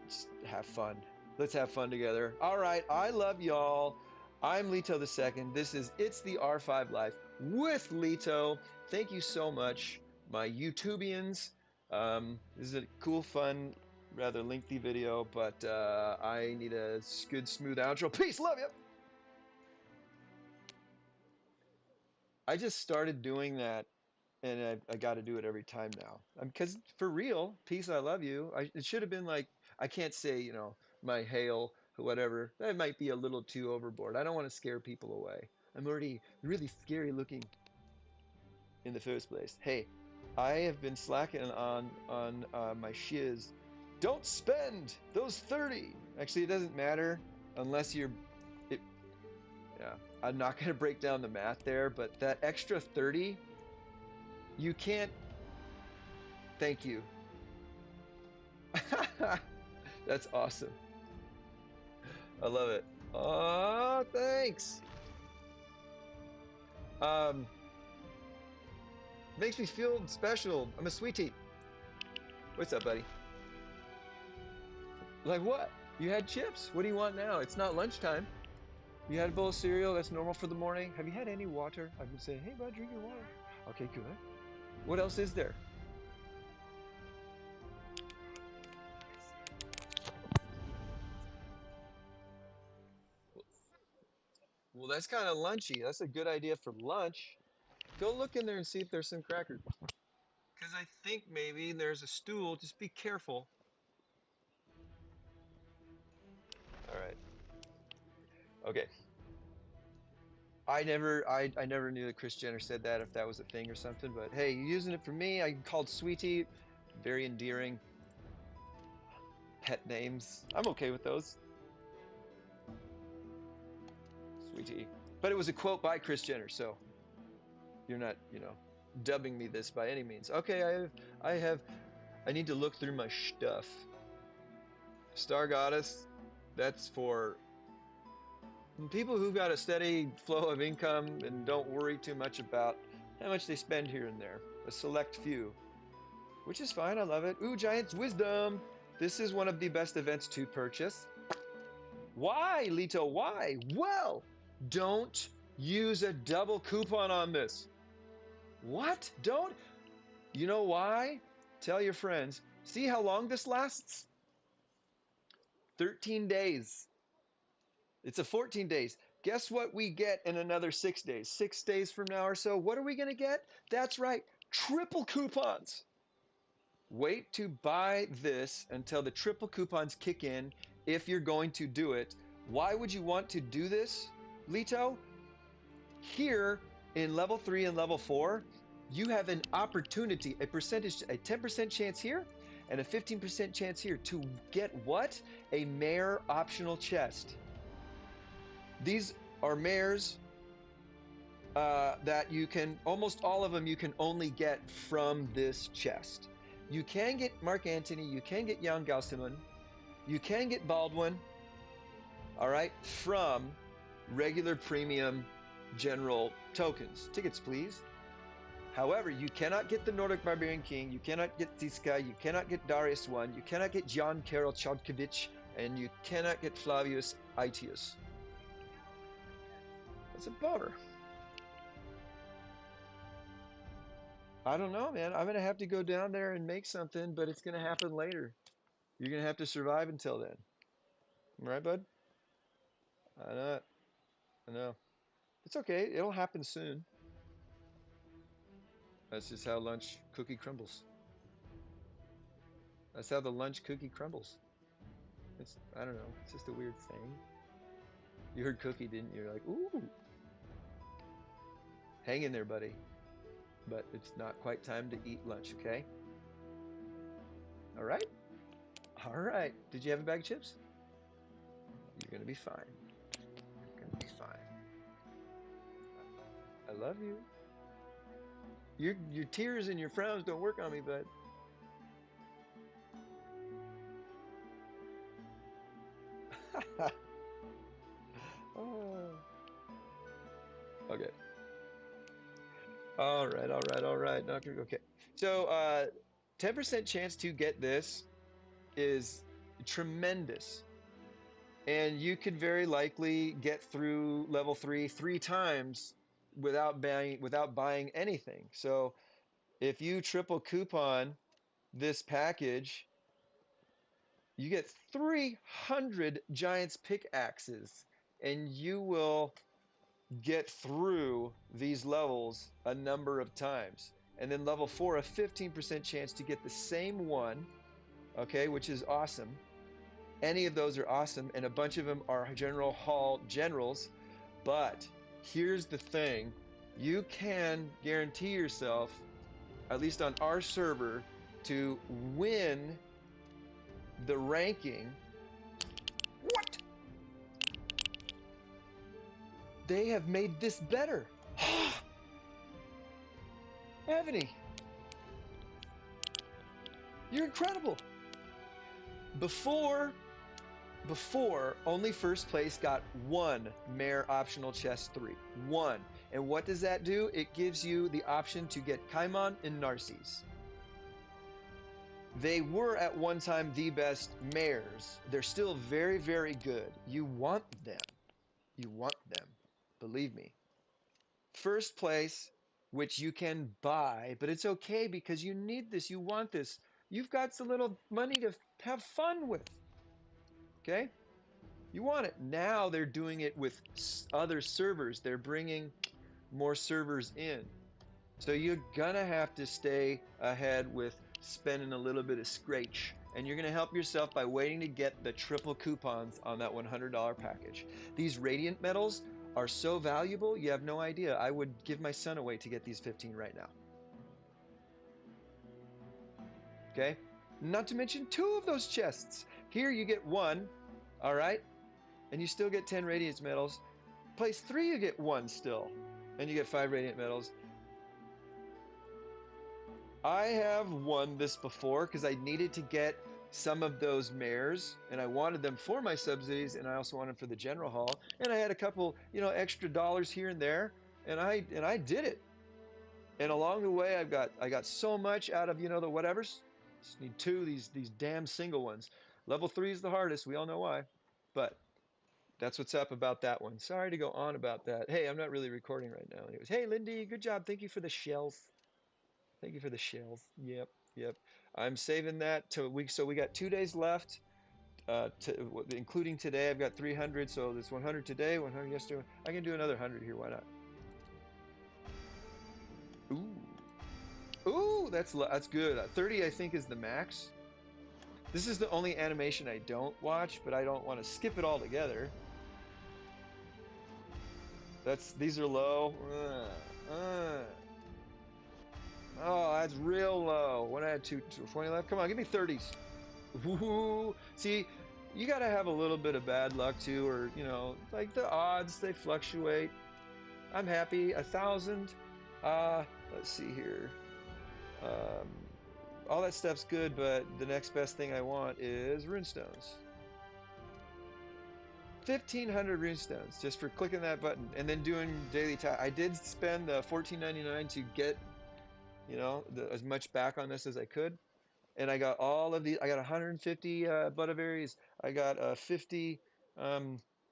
just have fun. Let's have fun together. All right. I love y'all. I'm Leto2nd. This is It's the R5 Life with Leto. Thank you so much, my YouTubians. This is a cool, fun, rather lengthy video, but I need a good, smooth outro. Peace, love you. I just started doing that, and I got to do it every time now. Because for real, peace, I love you. It should have been like, I can't say, my hail, whatever. That might be a little too overboard. I don't want to scare people away. I'm already really scary looking in the first place. Hey, I have been slacking on my shiz. Don't spend those 30. Actually, it doesn't matter unless you're. Yeah, I'm not going to break down the math there, but that extra 30, you can't. Thank you. That's awesome. I love it. Oh, thanks. Makes me feel special. I'm a sweetie. What's up, buddy? Like what? You had chips. What do you want now? It's not lunchtime. You had a bowl of cereal. That's normal for the morning. Have you had any water? I would say, hey, bud, drink your water. Okay, good. What else is there? Well, that's kind of lunchy. That's a good idea for lunch. Go look in there and see if there's some crackers. Because I think maybe there's a stool. Just be careful. All right. Okay. I never knew that Kris Jenner said that, if that was a thing or something. But hey, you're using it for me. I called Sweetie. Very endearing pet names. I'm okay with those. Sweetie. But it was a quote by Kris Jenner, so you're not, dubbing me this by any means. Okay, I need to look through my stuff. Star Goddess, that's for people who've got a steady flow of income and don't worry too much about how much they spend here and there. A select few. Which is fine, I love it. Ooh, Giant's Wisdom! This is one of the best events to purchase. Why, Leto, why? Well, don't use a double coupon on this. What? Don't? You know why? Tell your friends. See how long this lasts? 13 days. It's a 14 days. Guess what we get in another 6 days? 6 days from now or so, what are we going to get? That's right, triple coupons. Wait to buy this until the triple coupons kick in if you're going to do it. Why would you want to do this, Leto? Here in level 3 and level 4, you have an opportunity, a 10% chance here and a 15% chance here to get what? A mare optional chest. These are mares that you can, almost all of them you can only get from this chest. You can get Mark Antony, you can get Jan Gauselman, you can get Baldwin, all right, from regular premium general tokens. Tickets, please. However, you cannot get the Nordic Barbarian King, you cannot get Tiska, you cannot get Darius I, you cannot get Jan Karol Chodkiewicz, and you cannot get Flavius Aetius. That's a bummer. I don't know, man. I'm going to have to go down there and make something, but it's going to happen later. You're going to have to survive until then. Right, bud? I know. I know. It's okay. It'll happen soon. That's just how lunch cookie crumbles. That's how the lunch cookie crumbles. It's, I don't know. It's just a weird thing. You heard cookie, didn't you? You're like, ooh. Hang in there, buddy. But it's not quite time to eat lunch, okay? All right? All right. Did you have a bag of chips? You're going to be fine. You're going to be fine. I love you. Your tears and your frowns don't work on me, bud. Oh. Okay. All right, all right, all right. Okay. So, 10% chance to get this is tremendous. And you could very likely get through level 3 times without buying anything. So, if you triple coupon this package, you get 300 Giants pickaxes, and you will get through these levels a number of times. And then level 4, a 15% chance to get the same one, okay, which is awesome. Any of those are awesome, and a bunch of them are General Hall generals. But here's the thing, you can guarantee yourself, at least on our server, to win the ranking. What? They have made this better. Evony, you're incredible. Before, only first place got one Mare optional chest 3. One. And what does that do? It gives you the option to get Kaimon and Narses. They were at one time the best mares. They're still very, very good. You want them. You want them. Believe me. First place, which you can buy, but it's okay because you need this. You want this. You've got some little money to have fun with. Okay? You want it. Now they're doing it with other servers. They're bringing more servers in. So you're gonna have to stay ahead with spending a little bit of scratch. And you're gonna help yourself by waiting to get the triple coupons on that $100 package. These radiant metals are so valuable, you have no idea. I would give my son away to get these 15 right now. Okay? Not to mention 2 of those chests. Here you get 1, all right? And you still get 10 radiant metals. Place 3, you get 1 still. And you get 5 radiant metals. I have won this before because I needed to get some of those mares, and I wanted them for my subsidies, and I also wanted them for the general hall. And I had a couple, extra dollars here and there, and I did it. And along the way, I got so much out of the whatevers. Just need 2 these damn single ones. Level 3 is the hardest. We all know why, but that's what's up about that one. Sorry to go on about that. Hey, I'm not really recording right now. Anyways, hey Lindy, good job. Thank you for the shells. Thank you for the shells. Yep, yep. I'm saving that to week. So we got 2 days left. Including today, I've got 300. So there's 100 today, 100 yesterday. I can do another 100 here. Why not? Ooh, ooh, that's good. 30, I think, is the max. This is the only animation I don't watch, but I don't want to skip it altogether. These are low. Oh, that's real low. When I had 20 left. Come on, give me 30s. Ooh. See, you got to have a little bit of bad luck too, or like the odds they fluctuate. I'm happy. 1,000. Let's see here. Um, all that stuff's good, but the next best thing I want is runestones. 1,500 runestones just for clicking that button and then doing daily tasks. I did spend the $14.99 to get, as much back on this as I could. And I got all of these. I got 150 Butterberries. I got 50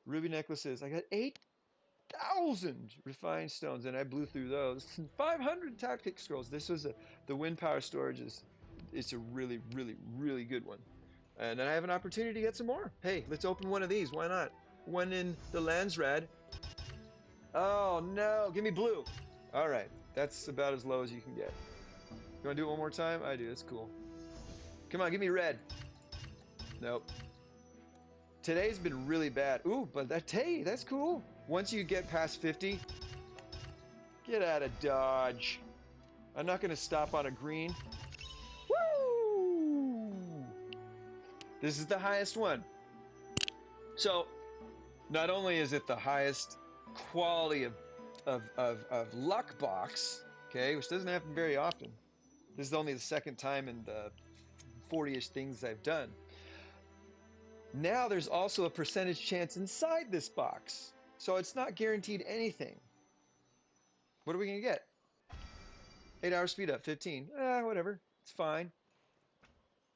ruby necklaces. I got 8,000 refined stones, and I blew through those. 500 tactic scrolls. This was the wind power storage it's a really, really, really good one. And then I have an opportunity to get some more. Hey, let's open one of these. Why not? One in the Landsraad. Oh no, give me blue. All right, that's about as low as you can get. You want to do it one more time? I do. That's cool. Come on, give me red. Nope. Today's been really bad. Ooh, but that's cool. Once you get past 50, get out of Dodge. I'm not going to stop on a green. Woo! This is the highest one. So, not only is it the highest quality of luck box, okay, which doesn't happen very often. This is only the second time in the 40-ish things I've done. Now there's also a percentage chance inside this box. So it's not guaranteed anything. What are we going to get? 8-hour speed up, 15. Whatever. It's fine.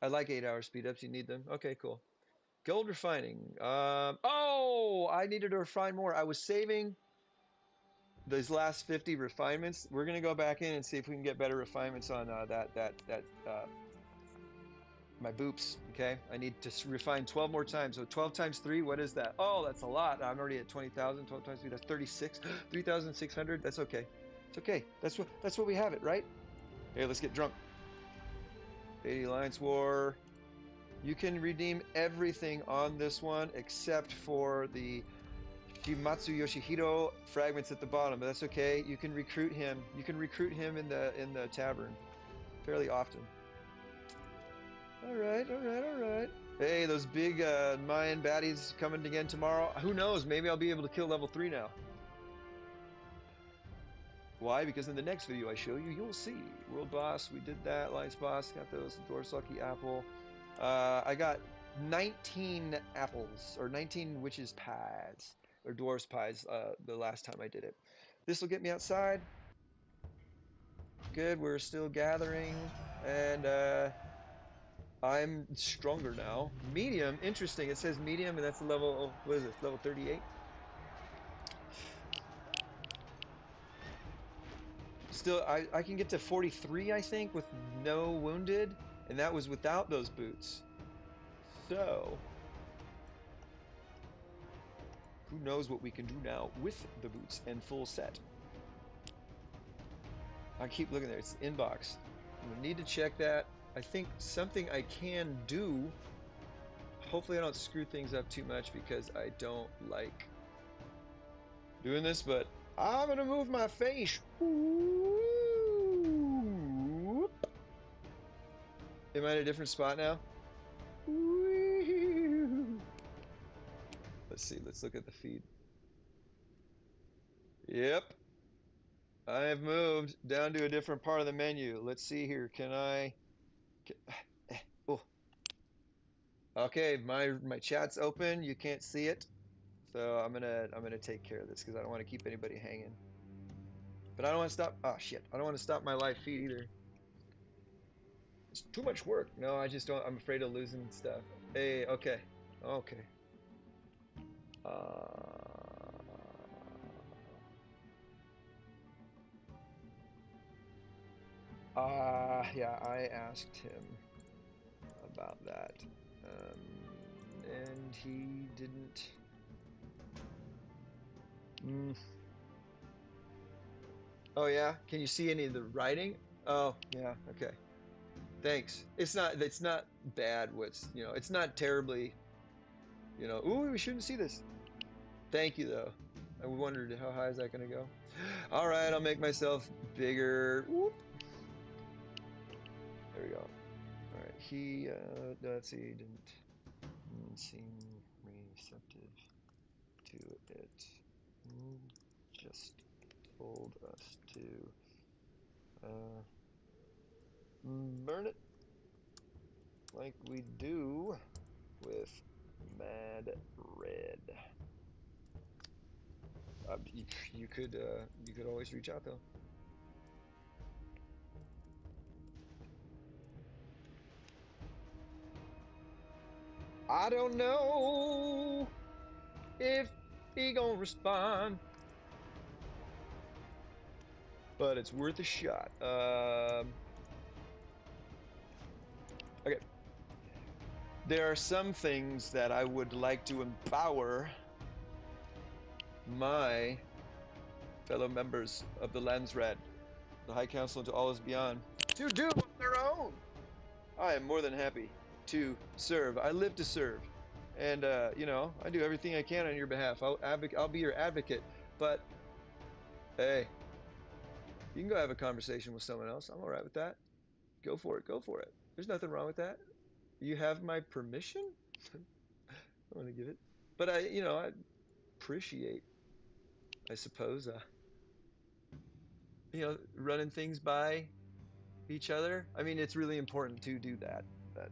I like 8-hour speed ups. You need them. Okay, cool. Gold refining. Oh, I needed to refine more. I was saving those last 50 refinements. We're going to go back in and see if we can get better refinements on my boops. Okay, I need to refine 12 more times. So 12 times 3, what is that? Oh, that's a lot. I'm already at 20,000. 12 times 3, that's 36. 3,600. That's okay. It's okay. That's what we have it, right? Hey, let's get drunk. 80 Alliance War. You can redeem everything on this one except for the Shimatsu Yoshihiro fragments at the bottom, but that's okay. You can recruit him. You can recruit him in the tavern fairly often. All right, all right, all right. Hey, those big Mayan baddies coming again tomorrow. Who knows? Maybe I'll be able to kill level 3 now. Why? Because in the next video I show you, you'll see. World boss, we did that. Alliance boss, got those. Dorsaki apple. I got 19 apples, or 19 witches' pies, or dwarves' pies, the last time I did it. This will get me outside. Good, we're still gathering, and I'm stronger now. Medium, interesting. It says medium, and that's level, what is it, level 38? Still, I can get to 43, I think, with no wounded, and that was without those boots. So, who knows what we can do now with the boots and full set. I keep looking there. It's inbox. I need to check that. I think something I can do. Hopefully I don't screw things up too much because I don't like doing this, but I'm gonna move my face. Whoop. Am I in a different spot now? Let's see. Let's look at the feed. Yep. I have moved down to a different part of the menu. Let's see here. Can I? Oh. Okay, my chat's open. You can't see it, so I'm gonna take care of this because I don't want to keep anybody hanging. But I don't want to stop. Oh shit! I don't want to stop my live feed either. It's too much work. No, I just don't. I'm afraid of losing stuff. Hey, okay, okay. Yeah, I asked him about that. And he didn't. Mm. Oh yeah, can you see any of the writing? Oh yeah, okay. Thanks. It's not bad. It's not terribly. Ooh, we shouldn't see this. Thank you though. I wondered how high is that gonna go. All right, I'll make myself bigger. Whoop. There we go. All right, let's see, didn't seem receptive to it. Just told us to burn it like we do with Mad Red. You could always reach out though. I don't know if he gonna respond, but it's worth a shot. Okay. There are some things that I would like to empower my fellow members of the Landsraad, the High Council, and to all is beyond, to do on their own. I am more than happy to serve. I live to serve. And, I do everything I can on your behalf. I'll be your advocate. But, hey, you can go have a conversation with someone else. I'm all right with that. Go for it. Go for it. There's nothing wrong with that. You have my permission? I want to give it. But I appreciate, I suppose, running things by each other. I mean, it's really important to do that. But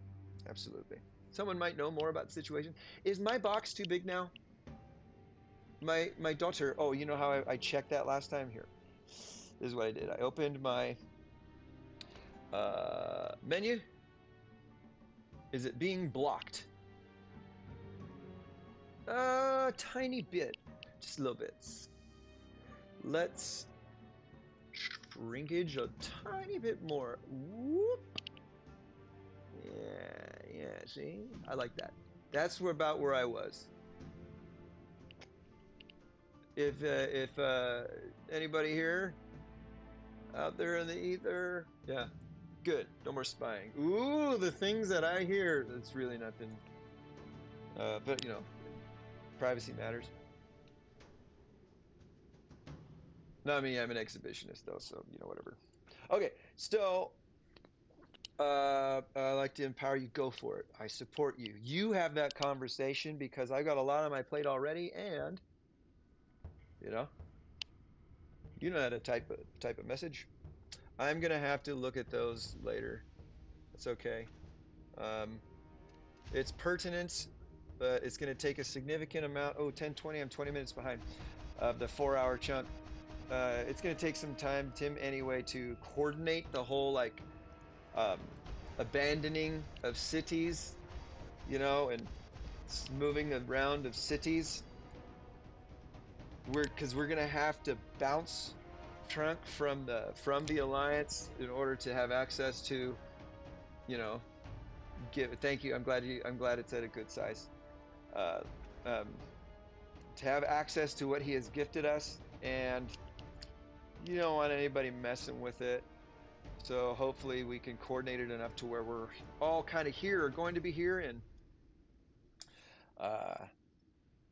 absolutely. Someone might know more about the situation. Is my box too big now? My daughter. Oh, you know how I checked that last time? Here. This is what I did. I opened my menu. Is it being blocked? Tiny bit. Just a little bit. Let's shrinkage a tiny bit more. Whoop. Yeah, see? I like that. That's about where I was. If anybody here out there in the ether, yeah, good. No more spying. Ooh, the things that I hear. It's really nothing. But privacy matters. Not me. I'm an exhibitionist though, so whatever. Okay, so I like to empower you. Go for it. I support you. You have that conversation because I got a lot on my plate already, and you know, you know how to type a message. I'm gonna have to look at those later. That's okay. Um, it's pertinent, but it's gonna take a significant amount. Oh, 10:20. I'm 20 minutes behind of the 4-hour chunk. It's gonna take some time, Tim, anyway, to coordinate the whole um, abandoning of cities, and moving around of cities. Because we're gonna have to bounce trunk from the alliance in order to have access to, you know, Thank you. I'm glad it's at a good size. Uh, um, to have access to what he has gifted us, and you don't want anybody messing with it. So hopefully we can coordinate it enough to where we're all kind of here, or going to be here, and uh,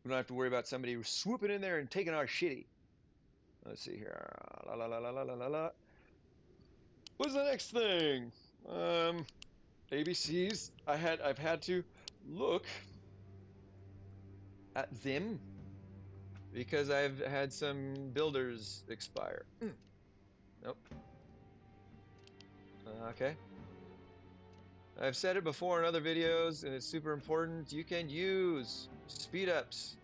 we don't have to worry about somebody swooping in there and taking our shitty. Let's see here. La la la la la la la la. What's the next thing? ABCs. I've had to look at them because I've had some builders expire. Nope. Okay. I've said it before in other videos, and it's super important. You can use speed ups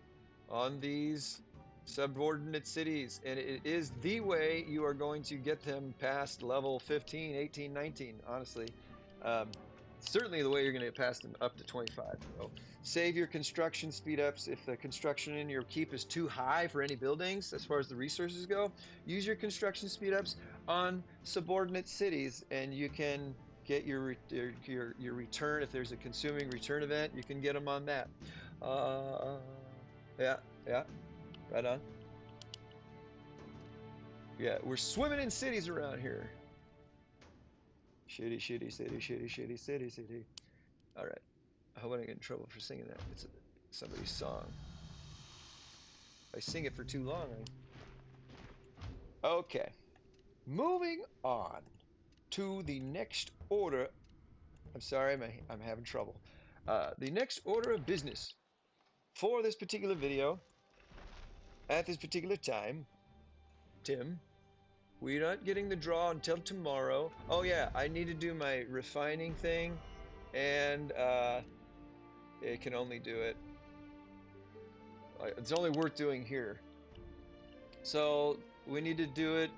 on these subordinate cities, and it is the way you are going to get them past level 15, 18, 19, honestly. Um, certainly the way you're going to get past them up to 25. So save your construction speed ups. If the construction in your keep is too high for any buildings, as far as the resources go, use your construction speed ups on subordinate cities, and you can get your return. If there's a consuming return event, you can get them on that. Yeah, yeah, right on. Yeah, we're swimming in cities around here. Shitty, shitty city, shitty, shitty city. All right. I hope I don't get in trouble for singing that. It's somebody's song. If I sing it for too long, Okay. Moving on to the next order. I'm sorry, I'm having trouble. The next order of business for this particular video at this particular time, Tim. We're not getting the draw until tomorrow. Oh yeah, I need to do my refining thing, and it can only do it. It's only worth doing here. So we need to do it.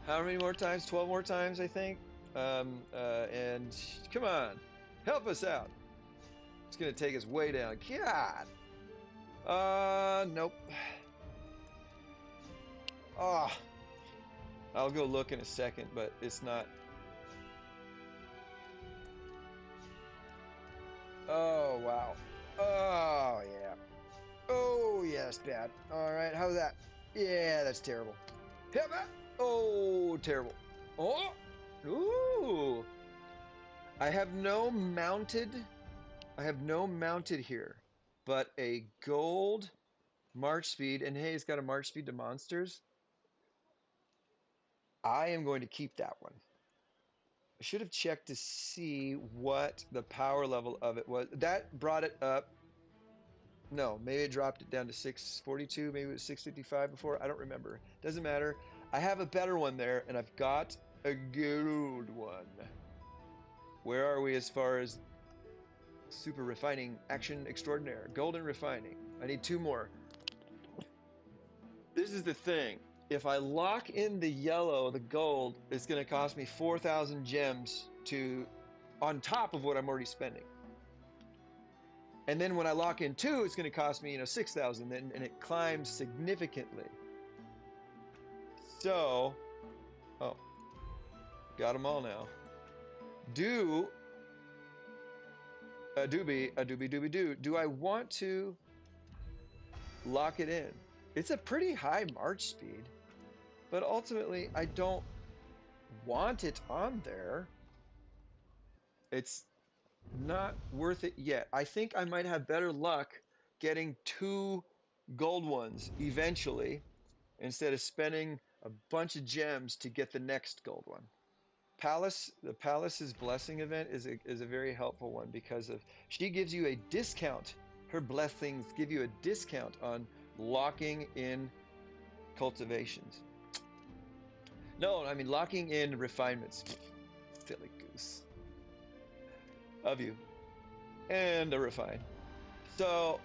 How many more times? 12 more times, I think. And come on, help us out. It's gonna take us way down. God. Nope. Oh, I'll go look in a second, but it's not. Oh, wow. Oh, yeah. Oh, yeah, that's bad. All right, how's that? Yeah, that's terrible. Hit that. Oh, terrible. Oh, ooh. I have no mounted. I have no mounted here, but a gold March speed. And hey, it's got a March speed to monsters. I am going to keep that one. I should have checked to see what the power level of it was. That brought it up. No, maybe it dropped it down to 642. Maybe it was 655 before. I don't remember. Doesn't matter. I have a better one there, and I've got a gold one. Where are we as far as super refining action extraordinaire? Golden refining. I need two more. This is the thing. If I lock in the yellow, the gold, it's going to cost me 4,000 gems to, on top of what I'm already spending. And then when I lock in two, it's going to cost me, 6,000, and it climbs significantly. So, oh, got them all now. Do a doobie doo. Do I want to lock it in? It's a pretty high March speed, but ultimately I don't want it on there. It's not worth it yet. I think I might have better luck getting two gold ones eventually instead of spending a bunch of gems to get the next gold one. The Palace's blessing event is a very helpful one because she gives you a discount. Her blessings give you a discount on locking in cultivations. No, I mean locking in refinements. Silly goose. Of you. And a refine. So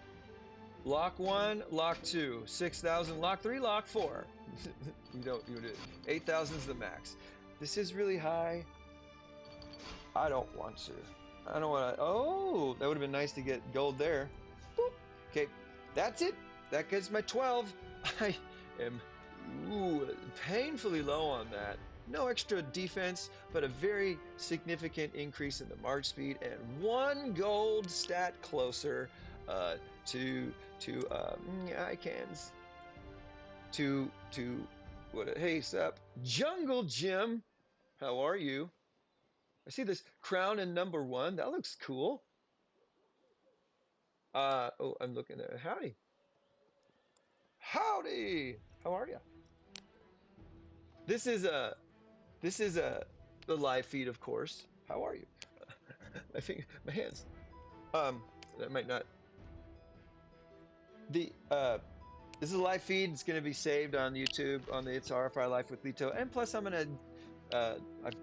lock one, lock two, 6,000, lock three, lock four. you do it. 8,000 is the max. This is really high. I don't want to. I don't want to. Oh, that would have been nice to get gold there. Boop. Okay, that's it. That gets my 12. I am painfully low on that. No extra defense, but a very significant increase in the march speed and one gold stat closer to icons. To what? Hey, sup, Jungle Jim? How are you? I see this crown in number one. That looks cool. Oh, I'm looking at it. Howdy. Howdy. How are you? This is the live feed, of course. How are you? I think my hands. That might not. The This is a live feed. It's going to be saved on YouTube on the It's RFI Life with Leto, and plus I'm gonna I've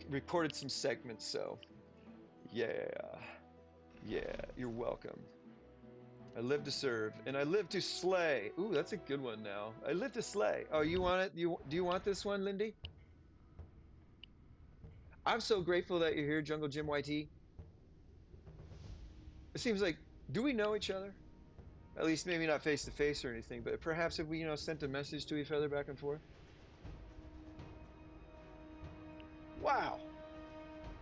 recorded some segments, so yeah, you're welcome. I live to serve, and I live to slay. Ooh, that's a good one now. I live to slay. Oh, you want it? Do you want this one, Lindy? I'm so grateful that you're here, Jungle Jim YT. It seems like, do we know each other? At least maybe not face to face or anything, but perhaps if we, sent a message to each other back and forth. Wow,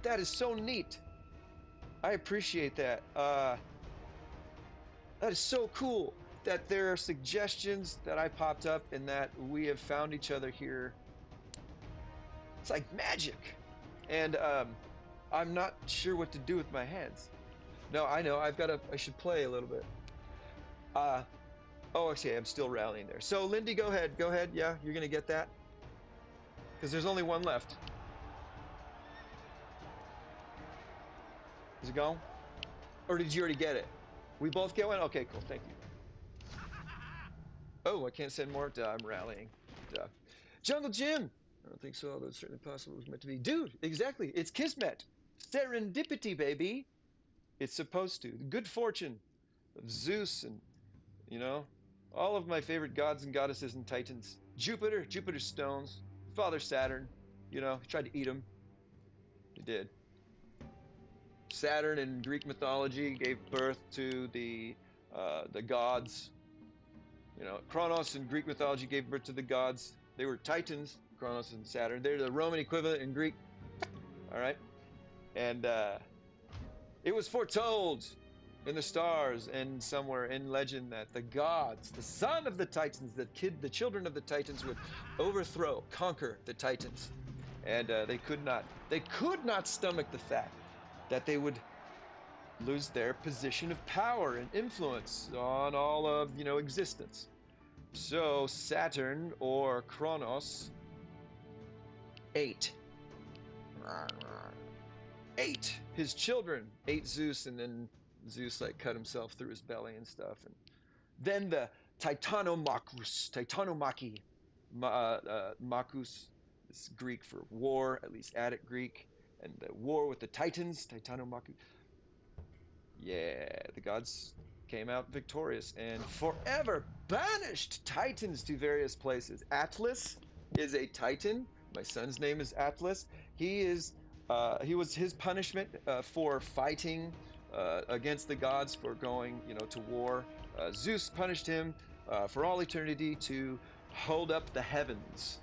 that is so neat. I appreciate that. That is so cool that there are suggestions that I popped up and that we have found each other here. It's like magic. And I'm not sure what to do with my hands. No, I know. I should play a little bit. Oh, okay. I'm still rallying there. So, Lindy, go ahead. Go ahead. Yeah, you're going to get that. Because there's only one left. Is it gone? Or did you already get it? We both get one? Okay, cool. Thank you. Oh, I can't send more? Duh, I'm rallying. Duh. Jungle Jim! I don't think so, although it's certainly possible it was meant to be. Dude, exactly. It's Kismet. Serendipity, baby. It's supposed to. The good fortune of Zeus and, you know, all of my favorite gods and goddesses and titans. Jupiter, Jupiter's stones. Father Saturn, he tried to eat him. He did. Saturn in Greek mythology gave birth to the gods. Kronos in Greek mythology gave birth to the gods. They were titans, Kronos and Saturn. They're the Roman equivalent in Greek. All right, and it was foretold in the stars and somewhere in legend that the gods, the son of the Titans, the children of the Titans would overthrow, conquer the Titans, and they could not stomach the fact that they would lose their position of power and influence on all of existence. So Saturn or Kronos ate his children, ate Zeus, and then Zeus cut himself through his belly and stuff. And then the Titanomachy, Makus is Greek for war, at least Attic Greek, and the war with the Titans, Titanomachy. Yeah, the gods came out victorious and forever banished Titans to various places. Atlas is a Titan. My son's name is Atlas. He was his punishment for fighting against the gods, for going, to war. Zeus punished him for all eternity to hold up the heavens.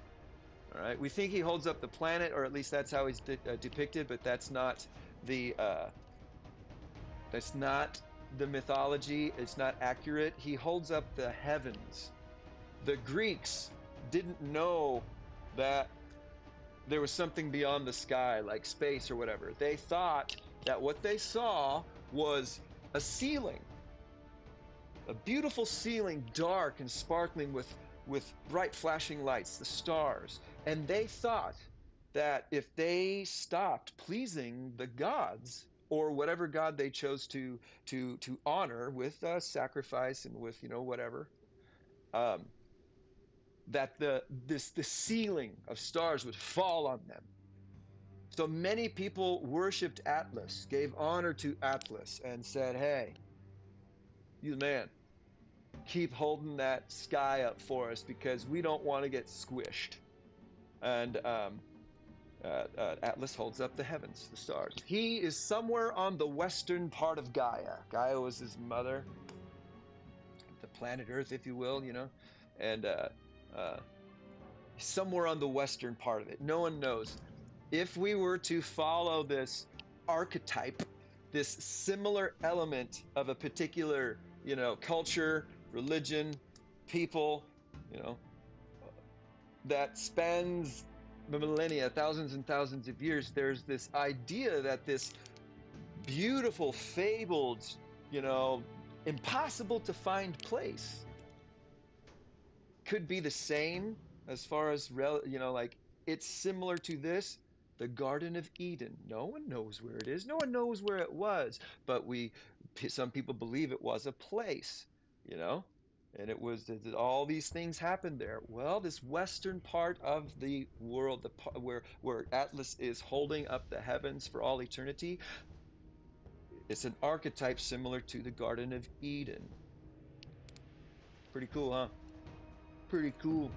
All right, we think he holds up the planet, or at least that's how he's depicted, but that's not the mythology. It's not accurate. He holds up the heavens. The Greeks didn't know that there was something beyond the sky, like space or whatever. They thought that what they saw was a ceiling, a beautiful ceiling, dark and sparkling with bright flashing lights, the stars. And they thought that if they stopped pleasing the gods, or whatever god they chose to honor with sacrifice and with whatever, um, that the ceiling of stars would fall on them. So many people worshipped Atlas, gave honor to Atlas, and said, "Hey, you the man, keep holding that sky up for us because we don't want to get squished." And Atlas holds up the heavens, the stars. He is somewhere on the western part of Gaia. Gaia was his mother, the planet Earth, if you will, and somewhere on the western part of it. No one knows. If we were to follow this archetype, this similar element of a particular, culture, religion, people, you know, that spans millennia, thousands and thousands of years, there's this idea that this beautiful, fabled, impossible to find place could be the same as far as, it's similar to this, the Garden of Eden. No one knows where it is. No one knows where it was, but some people believe it was a place, and it was all these things happened there. Well, this western part of the world, where Atlas is holding up the heavens for all eternity, it's an archetype similar to the Garden of Eden. Pretty cool, huh? Pretty cool.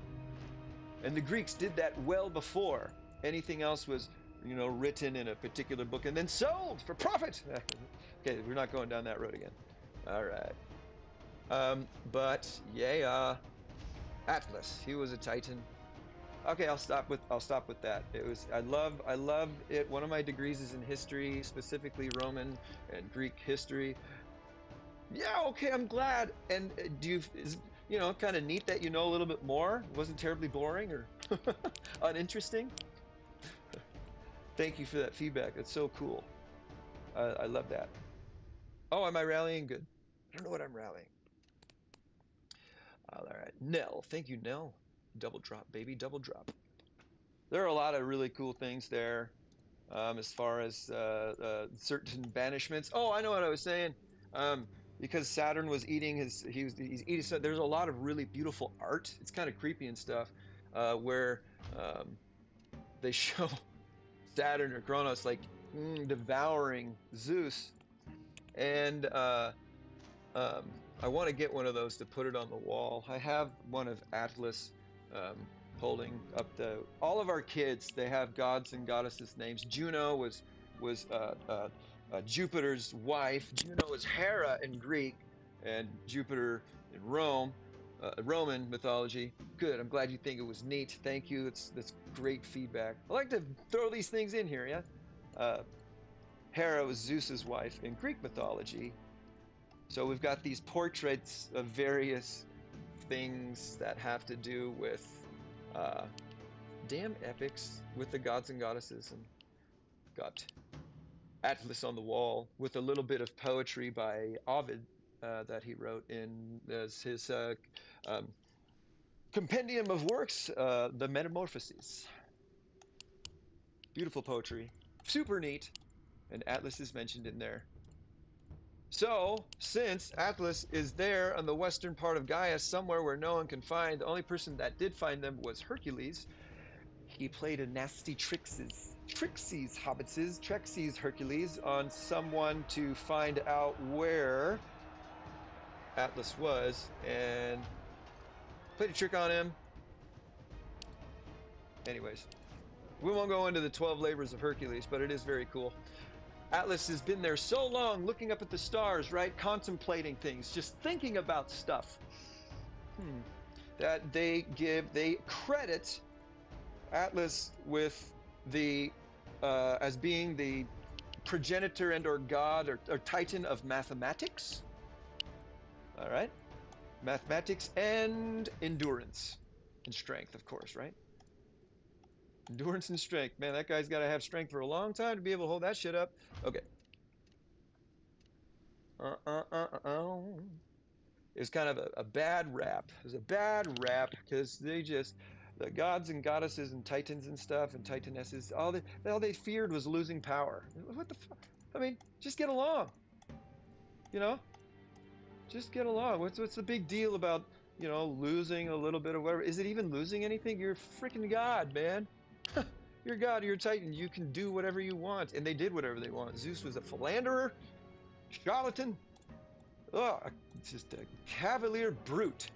And the Greeks did that well before anything else was you know, written in a particular book and then sold for profit. Okay, we're not going down that road again. All right. But yeah, Atlas. He was a Titan. Okay, I'll stop with that. I love it. One of my degrees is in history, specifically Roman and Greek history. Yeah, okay, I'm glad. And you know, kind of neat that you know a little bit more. It wasn't terribly boring or uninteresting. Thank you for that feedback. It's so cool. I love that. Oh, am I rallying? Good. I don't know what I'm rallying. All right, Nell. Thank you, Nell. Double drop, baby, double drop. There are a lot of really cool things there. As far as certain banishments. Oh, I know what I was saying. Um, because Saturn was eating he's eating. So there's a lot of really beautiful art. It's kind of creepy and stuff, where um, they show Saturn or Kronos like devouring Zeus, and I want to get one of those to put it on the wall. I have one of Atlas holding up the. All of our kids, they have gods and goddesses names. Juno was Jupiter's wife. Juno is Hera in Greek, and Jupiter in Roman mythology. Good. I'm glad you think it was neat. Thank you. That's great feedback. I like to throw these things in here. Yeah. Uh, Hera was Zeus's wife in Greek mythology. So we've got these portraits of various things that have to do with uh, damn epics with the gods and goddesses, and got Atlas on the wall with a little bit of poetry by Ovid that he wrote in as his um, compendium of works, the Metamorphoses. Beautiful poetry, super neat, and Atlas is mentioned in there. So, since Atlas is there on the western part of Gaia, somewhere where no one can find, the only person that did find them was Hercules. He played a nasty Trixie's Hercules on someone to find out where Atlas was, and played a trick on him. Anyways, we won't go into the 12 labors of Hercules, but it is very cool. Atlas has been there so long, looking up at the stars, right? Contemplating things, just thinking about stuff. That they credit Atlas with the as being the progenitor and or god or titan of mathematics. All right, mathematics and endurance and strength, of course, right? Endurance and strength. Man, that guy's got to have strength for a long time to be able to hold that shit up. Okay. Uh, uh, uh, uh, uh. It's kind of a bad rap. It was a bad rap because the gods and goddesses and titans and stuff and titanesses, all they feared was losing power. What the fuck? I mean, just get along, you know? Just get along. What's the big deal about, you know, losing a little bit of whatever? Is it even losing anything? You're a freaking god, man. You're god, you're a titan. You can do whatever you want. And they did whatever they want. Zeus was a philanderer, charlatan, oh, just a cavalier brute.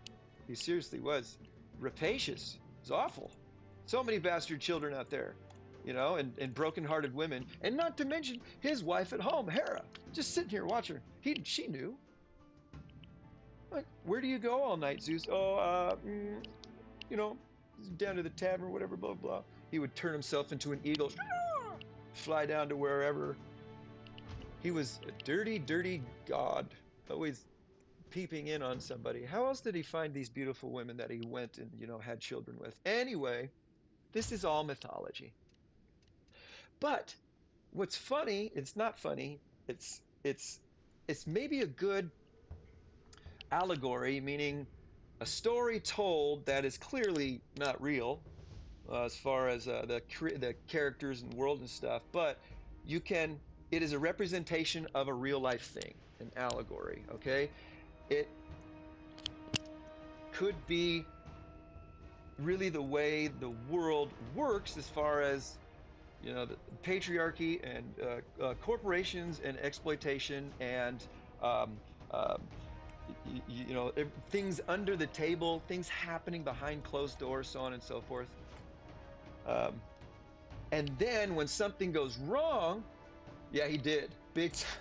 He seriously was. Rapacious. It's awful. So many bastard children out there, you know, and broken-hearted women. And not to mention his wife at home, Hera, just sitting here watching her. She knew. Like, where do you go all night, Zeus? Oh, you know, down to the tavern, whatever, blah, blah. He would turn himself into an eagle, fly down to wherever. He was a dirty, dirty god. Always peeping in on somebody. How else did he find these beautiful women that he went and, you know, had children with? Anyway, this is all mythology. But what's funny, it's not funny. It's maybe a good allegory, meaning a story told that is clearly not real, as far as the characters and world and stuff, but you can it is a representation of a real life thing, an allegory, okay? It could be really the way the world works as far as, you know, the patriarchy and corporations and exploitation and um, um, you know, things under the table, things happening behind closed doors, so on and so forth. Um, And then when something goes wrong, yeah, he did. Big time.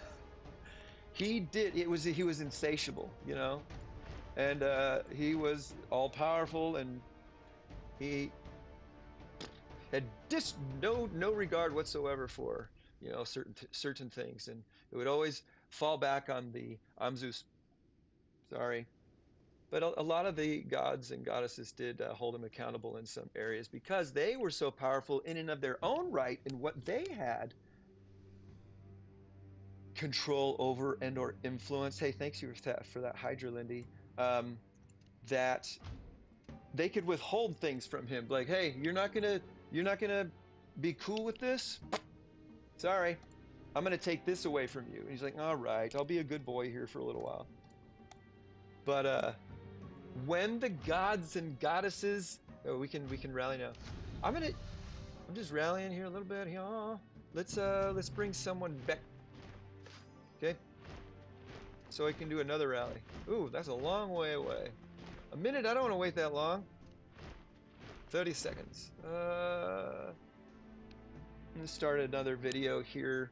He did. He was insatiable, you know, and he was all powerful, and he had just no regard whatsoever for, you know, certain things, and it would always fall back on the I'm Zeus. Sorry, but a lot of the gods and goddesses did hold him accountable in some areas because they were so powerful in and of their own right in what they had control over and or influence. Hey, thanks you for that Hydra, Lindy. That they could withhold things from him, like, hey, you're not gonna be cool with this. Sorry, I'm gonna take this away from you. And he's like, all right, I'll be a good boy here for a little while. But when the gods and goddesses, oh, we can rally now. I'm just rallying here a little bit here. Let's bring someone back. Okay. So I can do another rally. Ooh, that's a long way away. A minute, I don't want to wait that long. 30 seconds. I'm gonna start another video here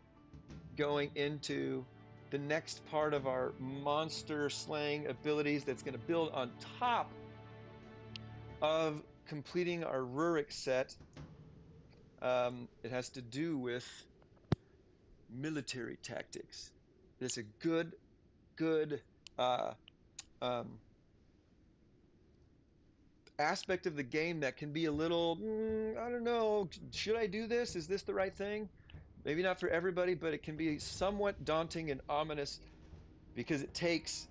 going into the next part of our monster slaying abilities that's going to build on top of completing our Rurik set. It has to do with military tactics. It's a good uh, um, aspect of the game that can be a little, I don't know, should I do this? Is this the right thing? Maybe not for everybody, but it can be somewhat daunting and ominous because it takes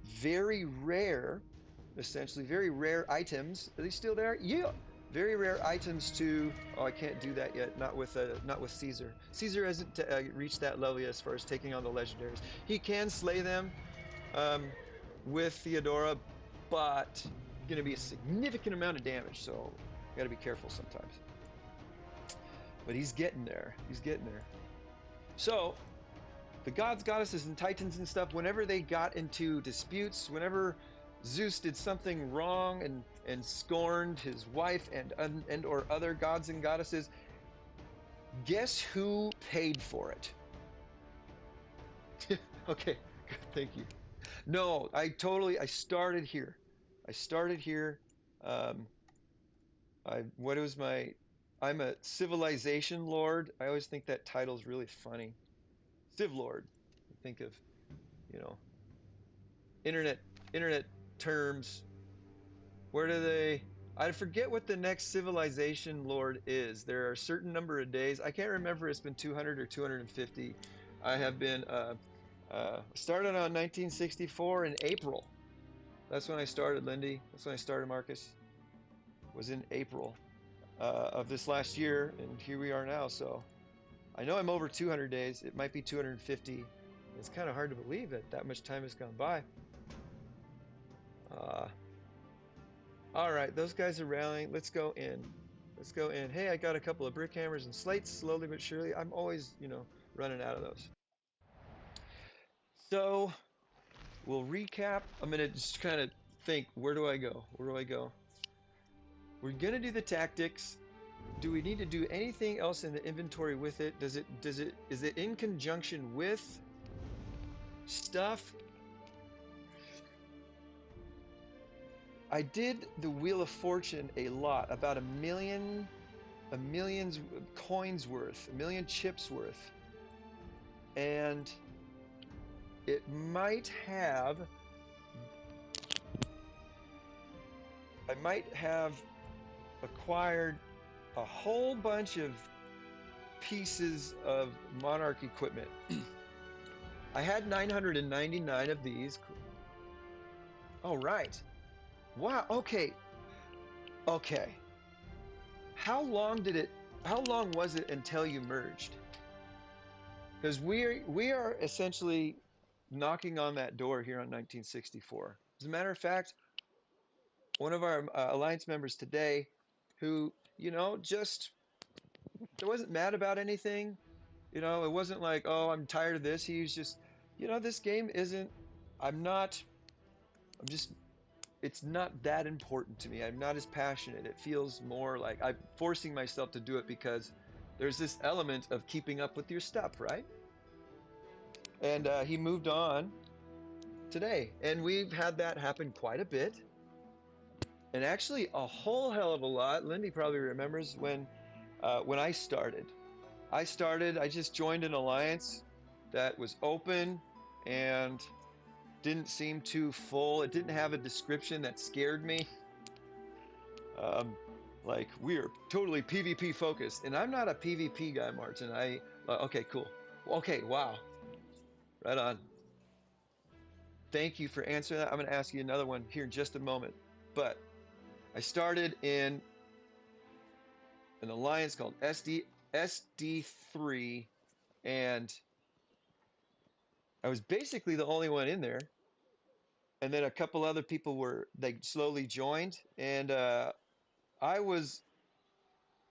very rare, essentially very rare items. Are they still there? Yeah. Very rare items to. Oh, I can't do that yet. Not with Caesar. Caesar hasn't reached that level yet as far as taking on the legendaries. He can slay them um, with Theodora, but going to be a significant amount of damage. So got to be careful sometimes. But he's getting there. He's getting there. So the gods, goddesses, and titans and stuff, whenever they got into disputes, whenever Zeus did something wrong and scorned his wife and or other gods and goddesses, guess who paid for it? Okay, good, thank you. No, I started here. I started here. Um, what was my? I'm a civilization lord. I always think that title's really funny. Civ lord. Think of, you know, internet internet terms. Where do they? I forget what the next civilization lord is. There are a certain number of days. I can't remember. It's been 200 or 250. I have been started on 1964 in April. That's when I started, Lindy. That's when I started, Marcus. Was in April of this last year, and here we are now. So I know I'm over 200 days. It might be 250. It's kind of hard to believe that that much time has gone by. Uh, all right, those guys are rallying. Let's go in. Let's go in. Hey, I got a couple of brick hammers and slates, slowly but surely. I'm always, you know, running out of those. So we'll recap. I'm gonna just kind of think, where do I go? Where do I go? We're gonna do the tactics. Do we need to do anything else in the inventory with it? Is it in conjunction with stuff? I did the Wheel of Fortune a lot, about a million's coins worth, a million chips worth. And it might have, I might have acquired a whole bunch of pieces of Monarch equipment. I had 999 of these. Oh, right. Wow. Okay. Okay. How long was it until you merged? Because we are essentially knocking on that door here on 1964. As a matter of fact, one of our Alliance members today, who, you know, just wasn't mad about anything. You know, it wasn't like, oh, I'm tired of this. He was just, you know, this game isn't. I'm not. I'm just. it's not that important to me. I'm not as passionate. It feels more like I'm forcing myself to do it because there's this element of keeping up with your stuff, right? And he moved on today, and we've had that happen quite a bit, and actually a whole hell of a lot. Lindy probably remembers when I started. I just joined an alliance that was open and didn't seem too full. It didn't have a description that scared me. Um, like we're totally PvP focused, and I'm not a PvP guy, Martin. Okay, cool. Okay, wow, right on. Thank you for answering that. I'm going to ask you another one here in just a moment. But I started in an alliance called SD3, and I was basically the only one in there. And then a couple other people they slowly joined, and I was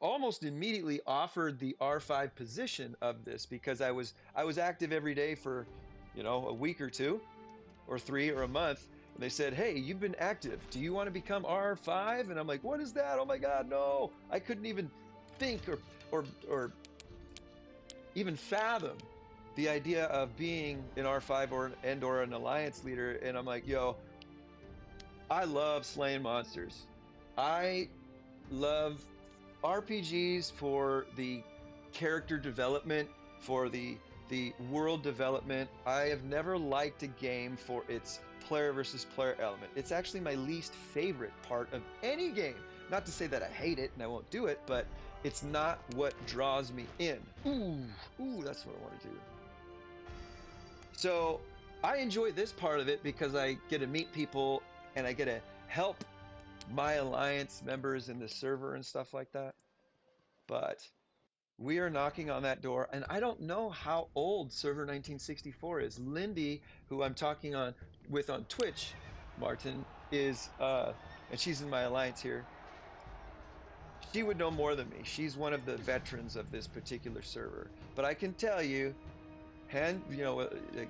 almost immediately offered the R5 position of this because I was active every day for, a week or two or three or a month. And they said, "Hey, you've been active. Do you want to become R5?" And I'm like, "What is that? Oh my God, no!" I couldn't even think or even fathom the idea of being an R5 or an alliance leader. And I'm like, "Yo, I love slaying monsters. I love RPGs for the character development, for the world development. I have never liked a game for its player versus player element. It's actually my least favorite part of any game. Not to say that I hate it and I won't do it, but it's not what draws me in. Ooh, that's what I want to do. So I enjoy this part of it because I get to meet people and I get to help my alliance members in the server and stuff like that. But we are knocking on that door, and I don't know how old Server 1964 is. Lindy, who I'm talking with on Twitch, Martin, and she's in my alliance here. She would know more than me. She's one of the veterans of this particular server. But I can tell you, like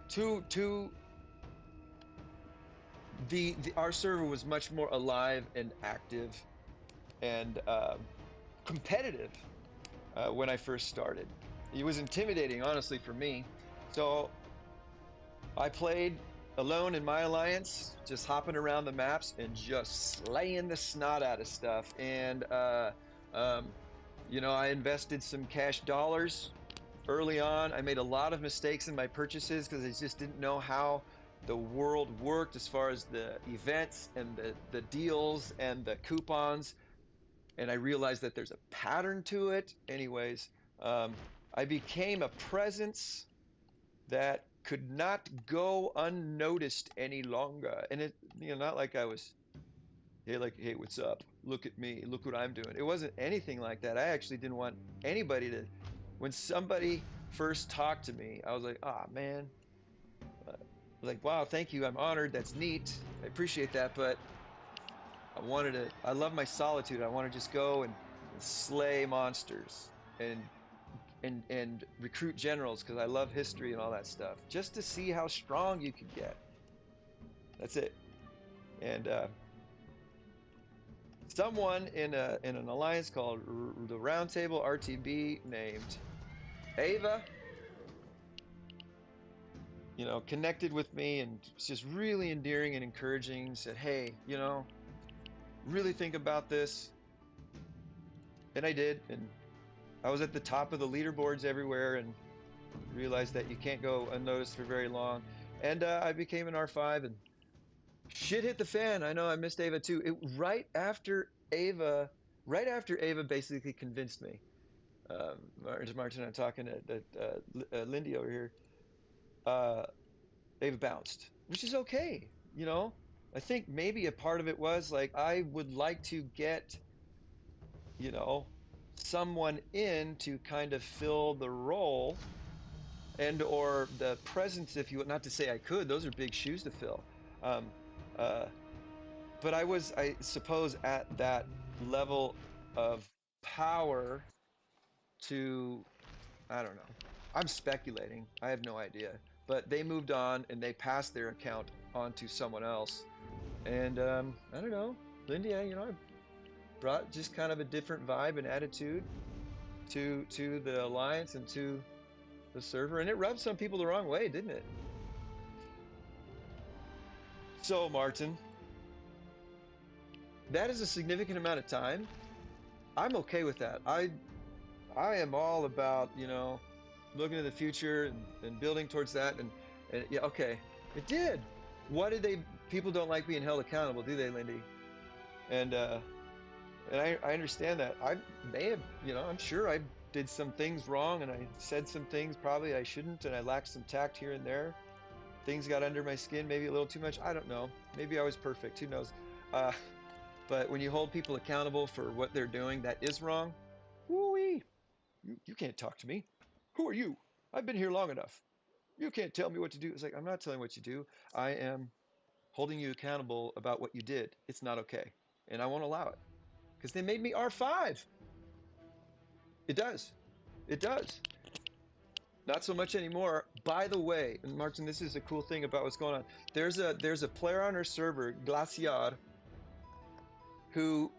to our server was much more alive and active and competitive when I first started. It was intimidating, honestly, for me. So I played alone in my alliance, just hopping around the maps and just slaying the snot out of stuff. And, um, I invested some cash dollars early on. I made a lot of mistakes in my purchases because I just didn't know how the world worked as far as the events and the deals and the coupons. And I realized that there's a pattern to it. Anyways, I became a presence that could not go unnoticed any longer. And not like I was, hey, hey, what's up? Look at me. Look what I'm doing. It wasn't anything like that. I actually didn't want anybody to, when somebody first talked to me, I was like, ah, man. Like, wow, thank you. I'm honored. That's neat. I appreciate that. But I love my solitude. I want to just go and slay monsters and recruit generals because I love history and all that stuff. Just to see how strong you could get. That's it. And someone in an alliance called the Roundtable RTB named Ava, connected with me and was just really endearing and encouraging. Said, "Hey, really think about this." And I did, and I was at the top of the leaderboards everywhere, and realized that you can't go unnoticed for very long. And I became an R5, and shit hit the fan. I know I missed Ava too. Right after Ava basically convinced me. Martin, I'm talking to Lindy over here. Uh, Ava bounced, which is okay. I think maybe a part of it was like I would like to get, you know, someone in to kind of fill the role and or the presence, if you not to say I could. Those are big shoes to fill. Um, uh, but I suppose, at that level of power to, I don't know. I'm speculating. I have no idea. But they moved on and they passed their account on to someone else. And I don't know, Lindy, I brought just kind of a different vibe and attitude to the alliance and to the server, and it rubbed some people the wrong way, didn't it? So, Martin, that is a significant amount of time. I'm okay with that. I am all about, looking to the future and building towards that and yeah, okay. It did. What did they People don't like being held accountable, do they, Lindy? And I understand that. I may have, I'm sure I did some things wrong and I said some things probably I shouldn't and I lacked some tact here and there. Things got under my skin, maybe a little too much. I don't know. Maybe I was perfect. Who knows? Uh, but when you hold people accountable for what they're doing that is wrong, woo-wee, you can't talk to me. Who are you? I've been here long enough. You can't tell me what to do. It's like, I'm not telling what you do. I am holding you accountable about what you did. It's not okay. And I won't allow it because they made me R5. It does. It does. Not so much anymore. By the way, and Martin, this is a cool thing about what's going on. There's a player on our server, Glaciar, who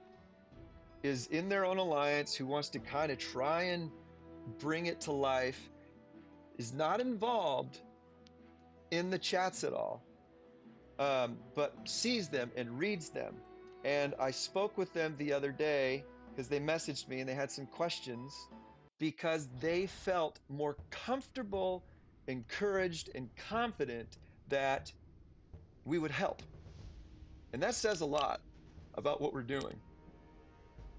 is in their own alliance, who wants to kind of try and bring it to life, is not involved in the chats at all, but sees them and reads them. And I spoke with them the other day because they messaged me and they had some questions because they felt more comfortable, encouraged, and confident that we would help. And that says a lot about what we're doing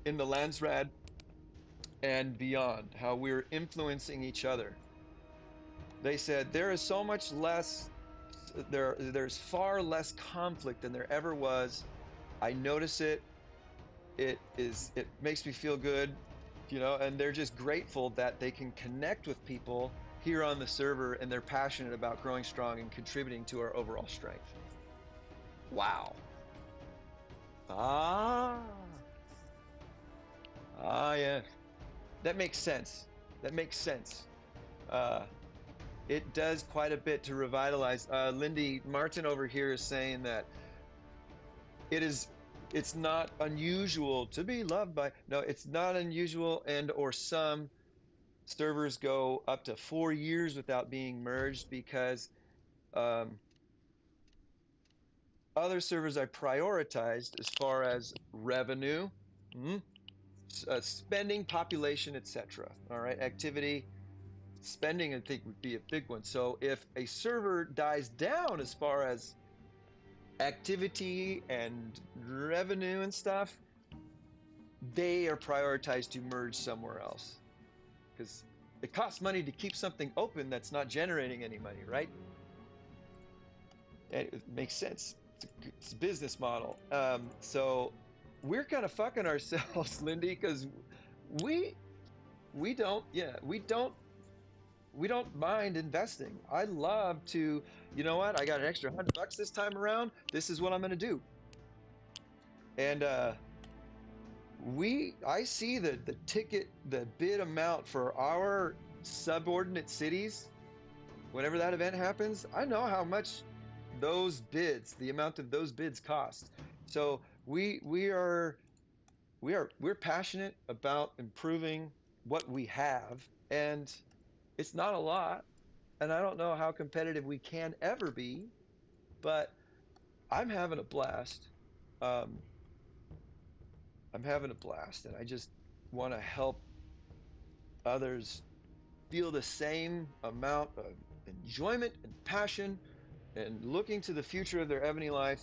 in the Landsraad and beyond, how we're influencing each other. They said there is so much less, there's far less conflict than there ever was. I notice it. It makes me feel good, and they're just grateful that they can connect with people here on the server and they're passionate about growing strong and contributing to our overall strength. Wow. Ah. Ah, yes. That makes sense. That makes sense. Uh, it does quite a bit to revitalize. Lindy Martin over here is saying that it is it's not unusual to be loved by. No, it's not unusual, and or some servers go up to 4 years without being merged because um, other servers I prioritized as far as revenue, spending, population, etc. All right, activity, spending, I think would be a big one. So if a server dies down as far as activity and revenue and stuff, they are prioritized to merge somewhere else because it costs money to keep something open that's not generating any money, right? And it makes sense. It's a business model. So we're kind of fucking ourselves, Lindy, because we we don't yeah we don't mind investing. I love to, you know what? I got an extra $100 this time around. This is what I'm going to do. And I see the bid amount for our subordinate cities. Whenever that event happens, I know how much the amount of those bids cost. So we're passionate about improving what we have, and it's not a lot. And I don't know how competitive we can ever be, but I'm having a blast. Um, I'm having a blast, and I just want to help others feel the same amount of enjoyment and passion and looking to the future of their Evony life,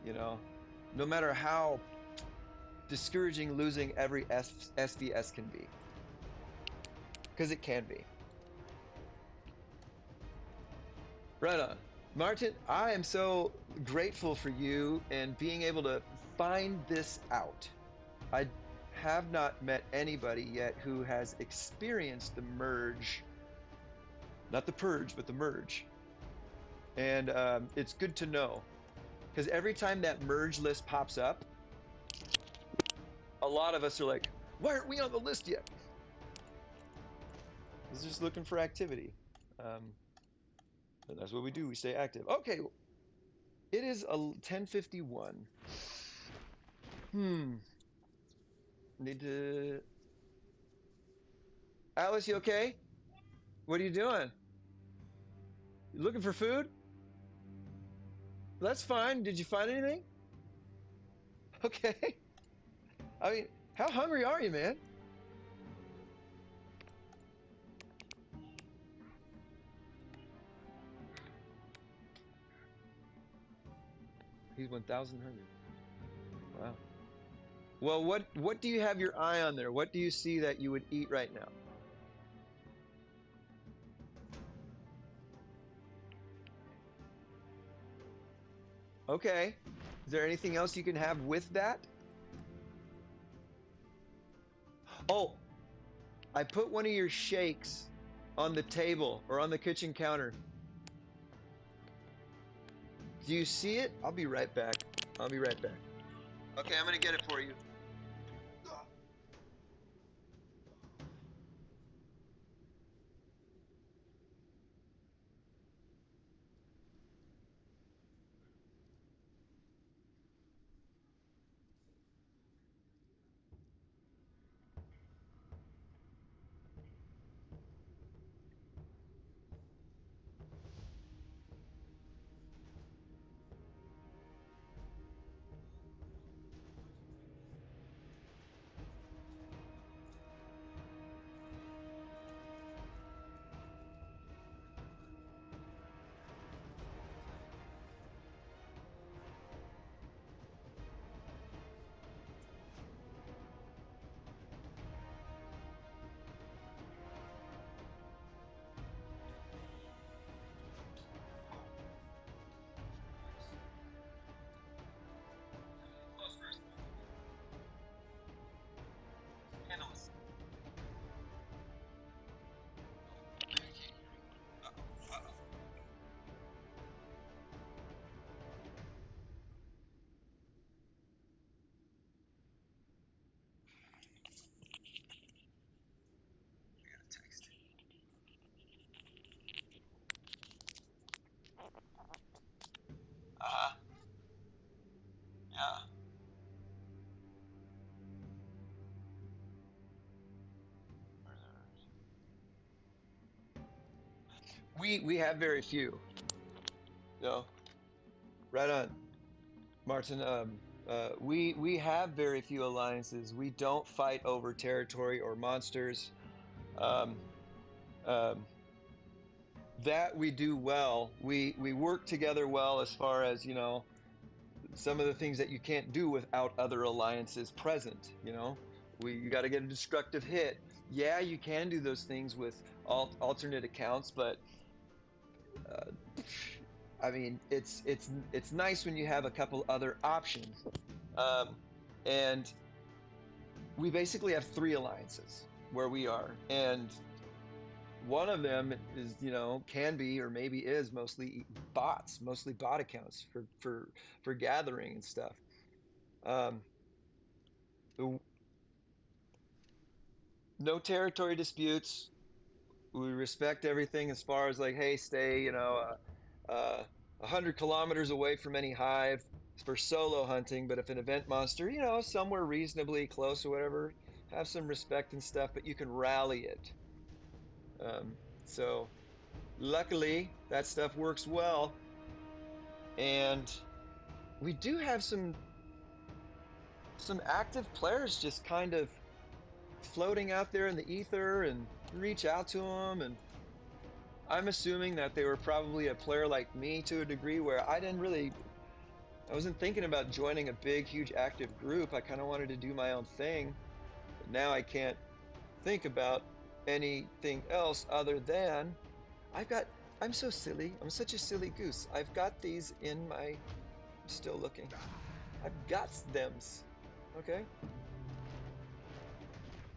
you know, no matter how discouraging losing every SDS can be, because it can be. Right on. Martin, I am so grateful for you and being able to find this out. I have not met anybody yet who has experienced the merge, not the purge, but the merge. And it's good to know because every time that merge list pops up, a lot of us are like, why aren't we on the list yet? It's just looking for activity. And that's what we do. We stay active. Okay, It is a 10:51. Need to. Alice, you okay? What are you doing? You looking for food? That's fine. Did you find anything? Okay. I mean, how hungry are you, man? He's 1,000 hungry. Wow. Well, what do you have your eye on there? What do you see that you would eat right now? Okay. Is there anything else you can have with that? Oh, I put one of your shakes on the table or on the kitchen counter. Do you see it? I'll be right back. I'll be right back. Okay, I'm gonna get it for you. Uh-huh. Yeah. We have very few. No. Right on, Martin. We have very few alliances. We don't fight over territory or monsters. Um, um, that we do well. We work together well as far as some of the things that you can't do without other alliances present. You got to get a destructive hit. Yeah, you can do those things with alternate accounts, but uh, I mean, it's nice when you have a couple other options. Um, and we basically have three alliances where we are, and one of them is, can be or maybe is mostly bots, mostly bot accounts for gathering and stuff. Um, no territory disputes. We respect everything as far as like, hey, stay, 100 kilometers away from any hive for solo hunting. But if an event monster, somewhere reasonably close or whatever, have some respect and stuff, but you can rally it. So luckily, that stuff works well. And we do have some active players just kind of floating out there in the ether, and reach out to them. And I'm assuming that they were probably a player like me to a degree where I wasn't thinking about joining a big, huge active group. I kind of wanted to do my own thing. But now I can't think about anything else other than I've got, I'm so silly. I'm such a silly goose. I've got these in my, I'm still looking. I've got thems. Okay.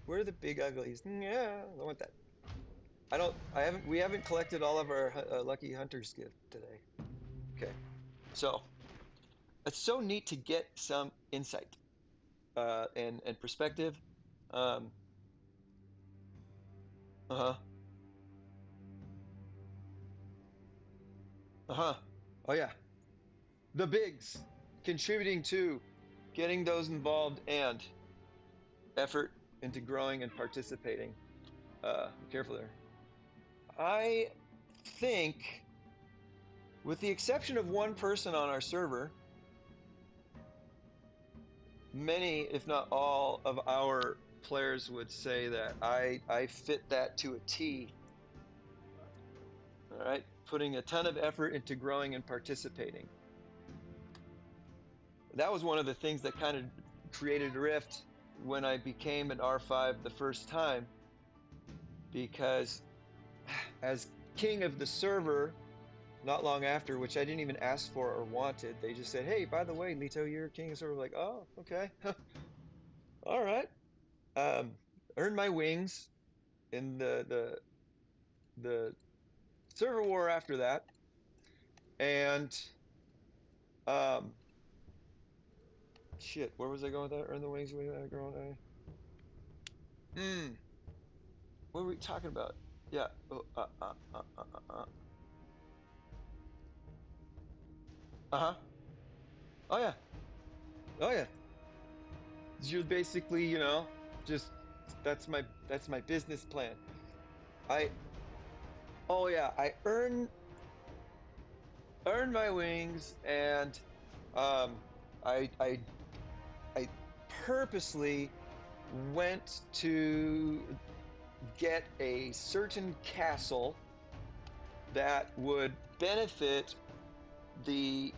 Where are the big uglies? Yeah, I don't want that. We haven't collected all of our lucky hunter's gift today. Okay. So it's so neat to get some insight and perspective. Um, uh-huh. Uh-huh. Oh yeah. the bigs, contributing to getting those involved and effort into growing and participating. Careful there. I think, with the exception of one person on our server, many, if not all, of our players would say that I fit that to a T. All right, putting a ton of effort into growing and participating. That was one of the things that kind of created a rift when I became an R5 the first time, because as king of the server, not long after, which I didn't even ask for or wanted, they just said, "Hey, by the way, Leto, you're king of the server." Like, oh, okay, all right. Earned my wings in the server war after that, and um, shit, where was I going with that? Earn the wings with that girl. What were we talking about? Yeah. Oh, uh-huh. Oh yeah. Oh yeah. You're basically, just that's my business plan. I oh yeah, I earned my wings, and um I I purposely went to get a certain castle that would benefit the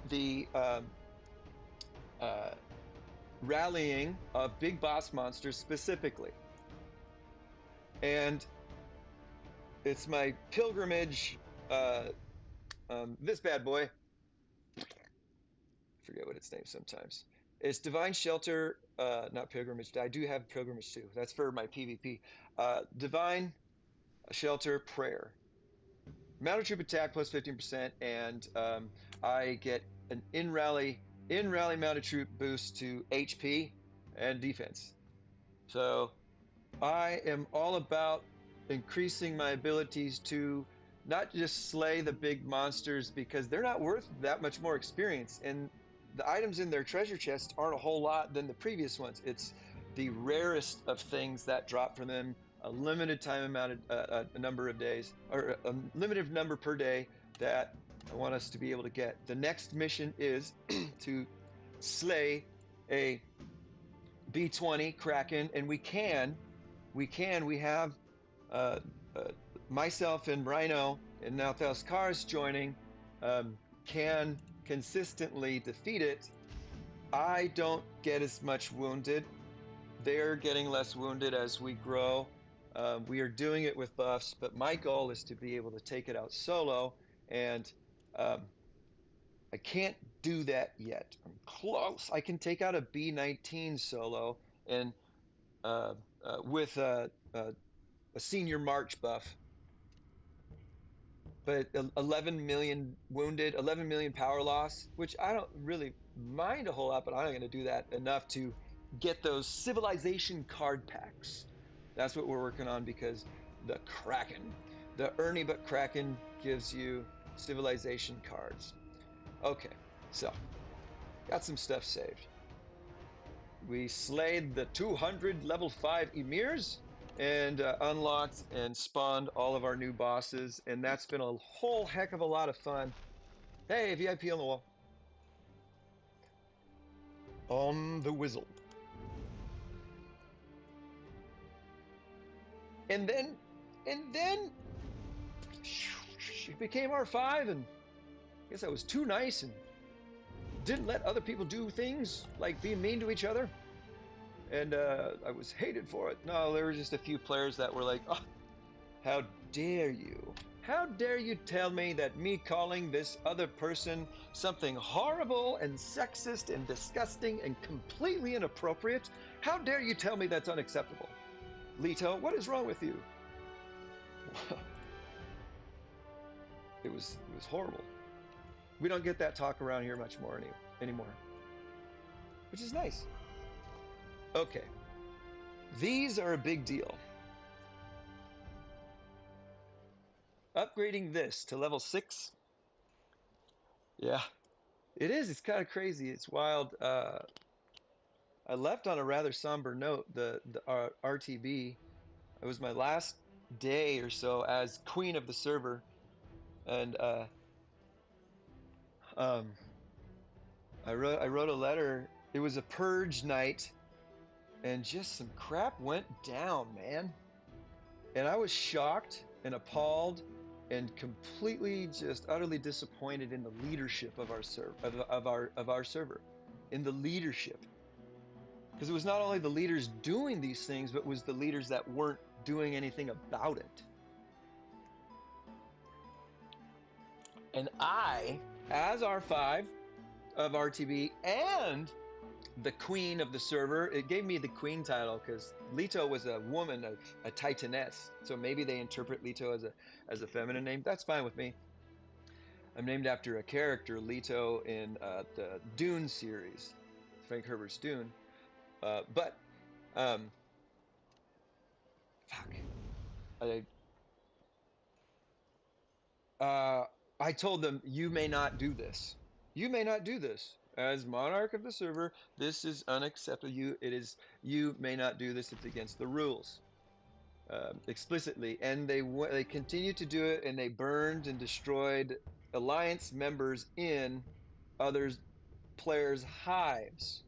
uh, rallying of big boss monsters specifically. And it's my pilgrimage. This bad boy, I forget what its name sometimes. It's Divine Shelter, not Pilgrimage. I do have Pilgrimage too. That's for my PvP. Divine Shelter Prayer. Mounted troop attack plus 15%, and I get an in rally mounted troop boost to HP and defense. So I am all about increasing my abilities to not just slay the big monsters, because they're not worth that much more experience, and the items in their treasure chest aren't a whole lot than the previous ones. It's the rarest of things that drop from them, a limited time amount of a number of days, or a limited number per day, that I want us to be able to get. The next mission is to slay a B20 Kraken, and we have uh, uh, myself and Rhino and now Thelskar's joining, can consistently defeat it. I don't get as much wounded. They're getting less wounded as we grow. We are doing it with buffs, but my goal is to be able to take it out solo, and um, I can't do that yet. I'm close. I can take out a B19 solo, and with a senior March buff, but 11 million wounded, 11 million power loss, which I don't really mind a whole lot, but I'm not going to do that enough to get those civilization card packs. That's what we're working on, because the Kraken, the Ernie but Kraken, gives you civilization cards. Okay, so got some stuff saved. We slayed the 200 level 5 emirs, and unlocked and spawned all of our new bosses, and that's been a whole heck of a lot of fun. Hey, VIP on the wall. On the Whizzle. And then she became R5, and I guess I was too nice and didn't let other people do things like being mean to each other, and I was hated for it. No, there were just a few players that were like, "Oh, how dare you? How dare you tell me that me calling this other person something horrible and sexist and disgusting and completely inappropriate? How dare you tell me that's unacceptable? Leto, what is wrong with you?" It was horrible. We don't get that talk around here much more anymore, which is nice. Okay, these are a big deal. Upgrading this to level 6. Yeah, It is. It's kind of crazy. It's wild. I left on a rather somber note. The RTB. It was my last day or so as queen of the server, and um, I wrote a letter. It was a purge night, and just some crap went down, man. And I was shocked and appalled and completely just utterly disappointed in the leadership of our server of our server, in the leadership. Because it was not only the leaders doing these things, but it was the leaders that weren't doing anything about it. And I, as R5 of RTB and the queen of the server, it gave me the queen title because Leto was a woman, a titaness. So maybe they interpret Leto as a feminine name. That's fine with me. I'm named after a character, Leto, in the Dune series, Frank Herbert's Dune. But um, fuck, I uh, I told them, you may not do this. You may not do this. As monarch of the server, this is unacceptable. You may not do this. It's against the rules, explicitly. And they continued to do it, and they burned and destroyed alliance members in others players' hives,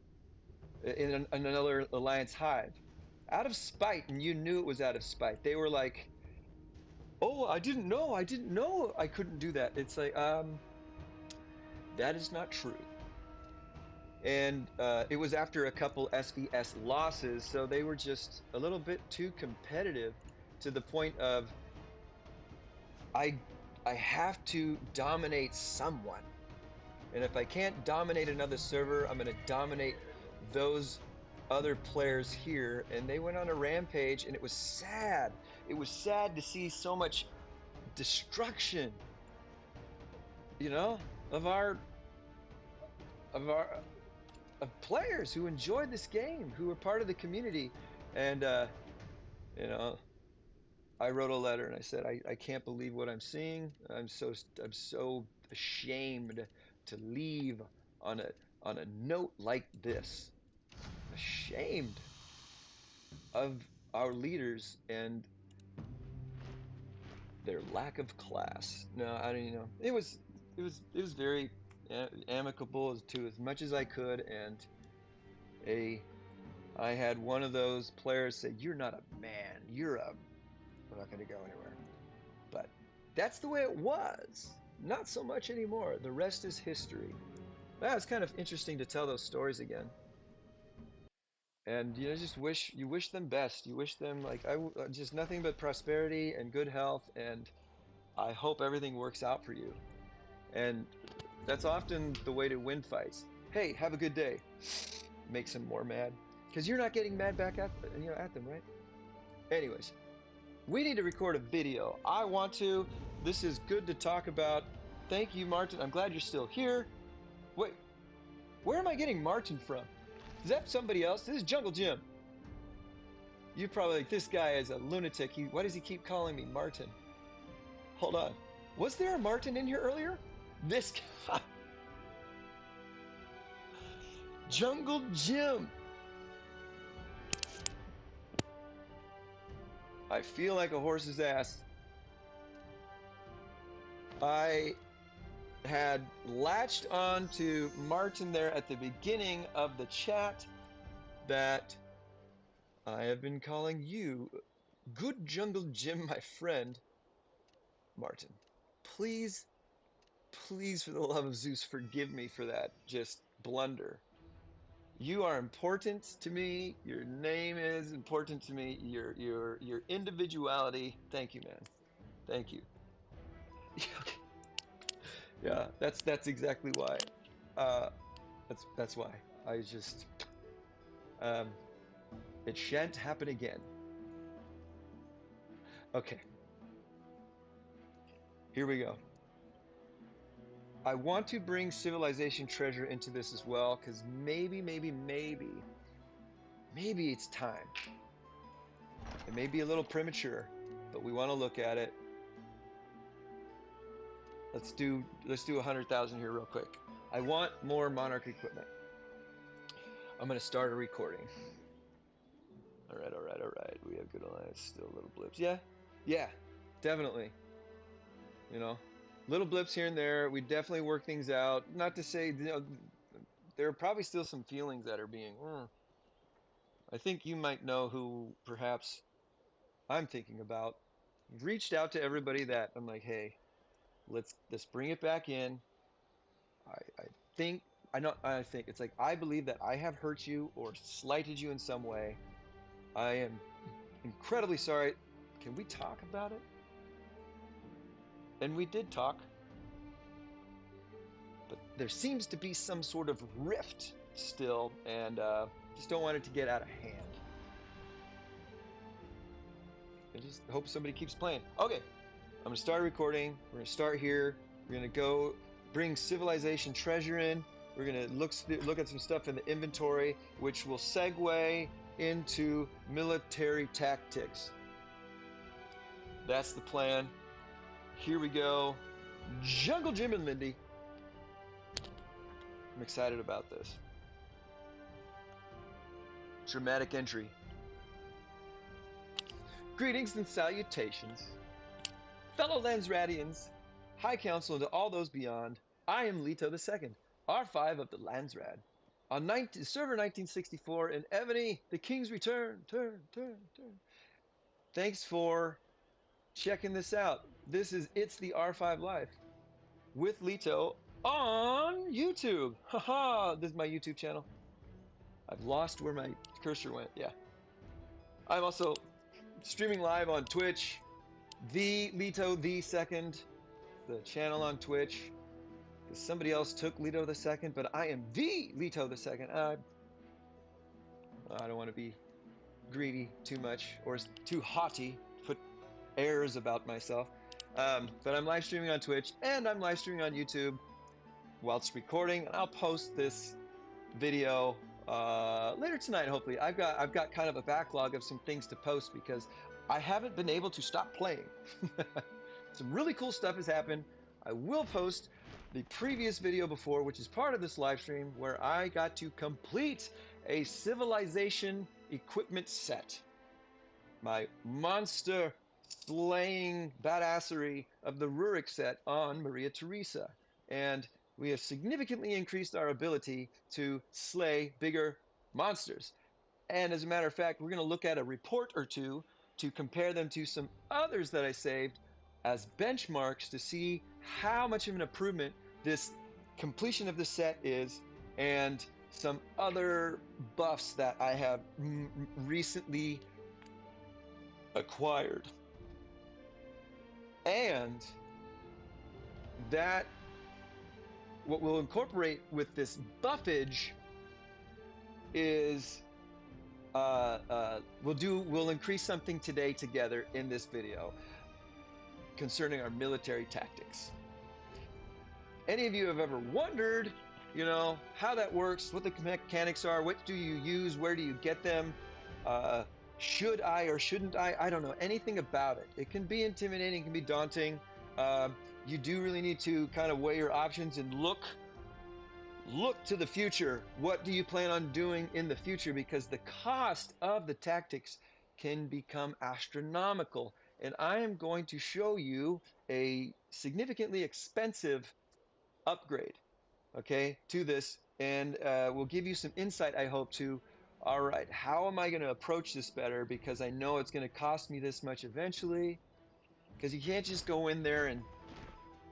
in another alliance hive, out of spite. And you knew it was out of spite. They were like, "Oh, I didn't know I couldn't do that." It's like, that is not true. And it was after a couple SVS losses, so they were just a little bit too competitive, to the point of I I have to dominate someone. And if I can't dominate another server, I'm going to dominate those other players here. And they went on a rampage, and it was sad. It was sad to see so much destruction, you know, of our of players who enjoyed this game, who were part of the community. And you know, I wrote a letter and I said, I can't believe what I'm seeing. I'm so ashamed to leave on a note like this. Ashamed of our leaders and their lack of class. No, I don't, it was very amicable to as much as I could. And a I had one of those players say, "You're not a man. We're not going to go anywhere." But that's the way it was. Not so much anymore. The rest is history. It's kind of interesting to tell those stories again. And just wish them best. You wish them, like, just nothing but prosperity and good health, and I hope everything works out for you. And that's often the way to win fights. Hey, have a good day. Makes them more mad because you're not getting mad back at them, right? Anyways, we need to record a video. I want to. This is good to talk about. Thank you, Martin. I'm glad you're still here. Wait, where am I getting Martin from? Is that somebody else? This is Jungle Jim. You're probably like, this guy is a lunatic. Why does he keep calling me Martin? Hold on. Was there a Martin in here earlier? This guy. Jungle Jim. I feel like a horse's ass. I had latched on to Martin there at the beginning of the chat, that I have been calling you Good Jungle Jim, my friend. Martin, please, please, for the love of Zeus, forgive me for that just blunder. You are important to me. Your name is important to me. Your individuality. Thank you, man. Thank you. Yeah, that's exactly why. Uh, that's why. I just um, it shan't happen again. Okay, here we go. I want to bring Civilization Treasure into this as well, because maybe it's time. It may be a little premature, but we want to look at it. Let's do 100,000 here real quick. I want more Monarch equipment. I'm gonna start a recording. All right, all right, all right. We have good alliance. Still little blips. Yeah, yeah, definitely. You know, little blips here and there. We definitely work things out. Not to say, there are probably still some feelings that are being. I think you might know who perhaps I'm thinking about. Reached out to everybody that I'm like, hey, let's bring it back in. I think I think it's like I believe that I have hurt you or slighted you in some way. I am incredibly sorry. Can we talk about it? And we did talk, but there seems to be some sort of rift still, and just don't want it to get out of hand. I just hope somebody keeps playing. Okay, I'm gonna start recording. We're gonna start here. We're gonna go bring civilization treasure in. We're gonna look at some stuff in the inventory, which will segue into military tactics. That's the plan. Here we go. Jungle Jim and Mindy. I'm excited about this. Dramatic entry. Greetings and salutations. Fellow Landsradians, High Council and to all those beyond, I am Leto the 2nd, R5 of the Landsraad. On server 1964 in Evony, the King's Return. Thanks for checking this out. This is It's the R5 Life with Leto on YouTube. Haha, this is my YouTube channel. I've lost where my cursor went. Yeah. I'm also streaming live on Twitch. TheLetoThe2nd, the channel on Twitch. Because somebody else took Leto the 2nd, but I am the Leto the 2nd. I don't want to be greedy too much or too haughty, put airs about myself. But I'm live streaming on Twitch and I'm live streaming on YouTube whilst recording. And I'll post this video later tonight, hopefully. I've got kind of a backlog of some things to post because I haven't been able to stop playing. Some really cool stuff has happened. I will post the previous video before, which is part of this live stream, where I got to complete a civilization equipment set. My monster slaying badassery of the Rurik set on Maria Theresa. And we have significantly increased our ability to slay bigger monsters. And as a matter of fact, we're going to look at a report or two to compare them to some others that I saved as benchmarks to see how much of an improvement this completion of the set is, and some other buffs that I have recently acquired. And that what we'll incorporate with this buffage is we'll increase something today together in this video concerning our military tactics. Any of you have ever wondered, how that works, what the mechanics are, what do you use, where do you get them, should I or shouldn't I don't know anything about it. It can be intimidating, it can be daunting. You do really need to kind of weigh your options and look to the future. What do you plan on doing in the future? Because the cost of the tactics can become astronomical. And I am going to show you a significantly expensive upgrade, okay, to this. And we'll give you some insight, I hope, to, all right, how am I going to approach this better? Because I know it's going to cost me this much eventually. Because you can't just go in there and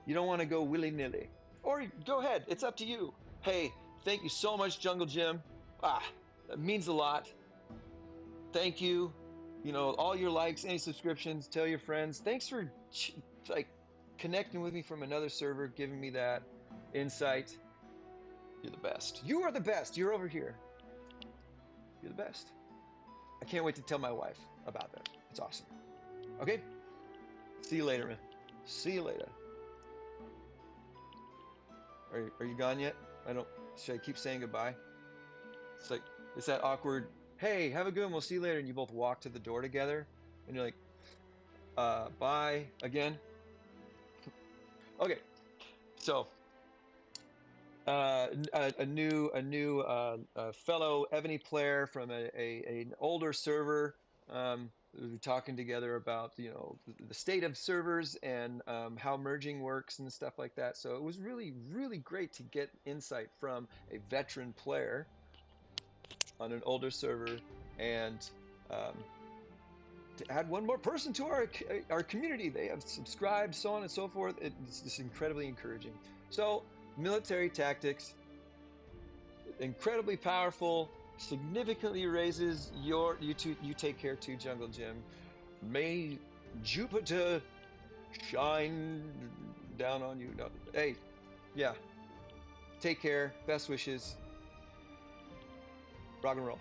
you don't want to go willy-nilly. Or go ahead, it's up to you. Hey, thank you so much, Jungle Jim. That means a lot. Thank you. All your likes, any subscriptions, tell your friends. Thanks for connecting with me from another server, giving me that insight. You're the best. You are the best. You're over here. You're the best. I can't wait to tell my wife about that. It's awesome. Okay? See you later, man. See you later. Are you gone yet? Should I keep saying goodbye? It's that awkward, hey, have a good one, we'll see you later, and you both walk to the door together, and you're like, bye again. Okay, so a new fellow Evony player from an older server. We were talking together about the state of servers and how merging works and stuff like that. So it was really great to get insight from a veteran player on an older server and um, to add one more person to our community. They have subscribed, so on and so forth. It's just incredibly encouraging. So military tactics, incredibly powerful, significantly raises you take care too, Jungle Jim. May Jupiter shine down on you. No, hey, yeah, take care. Best wishes. Rock and roll.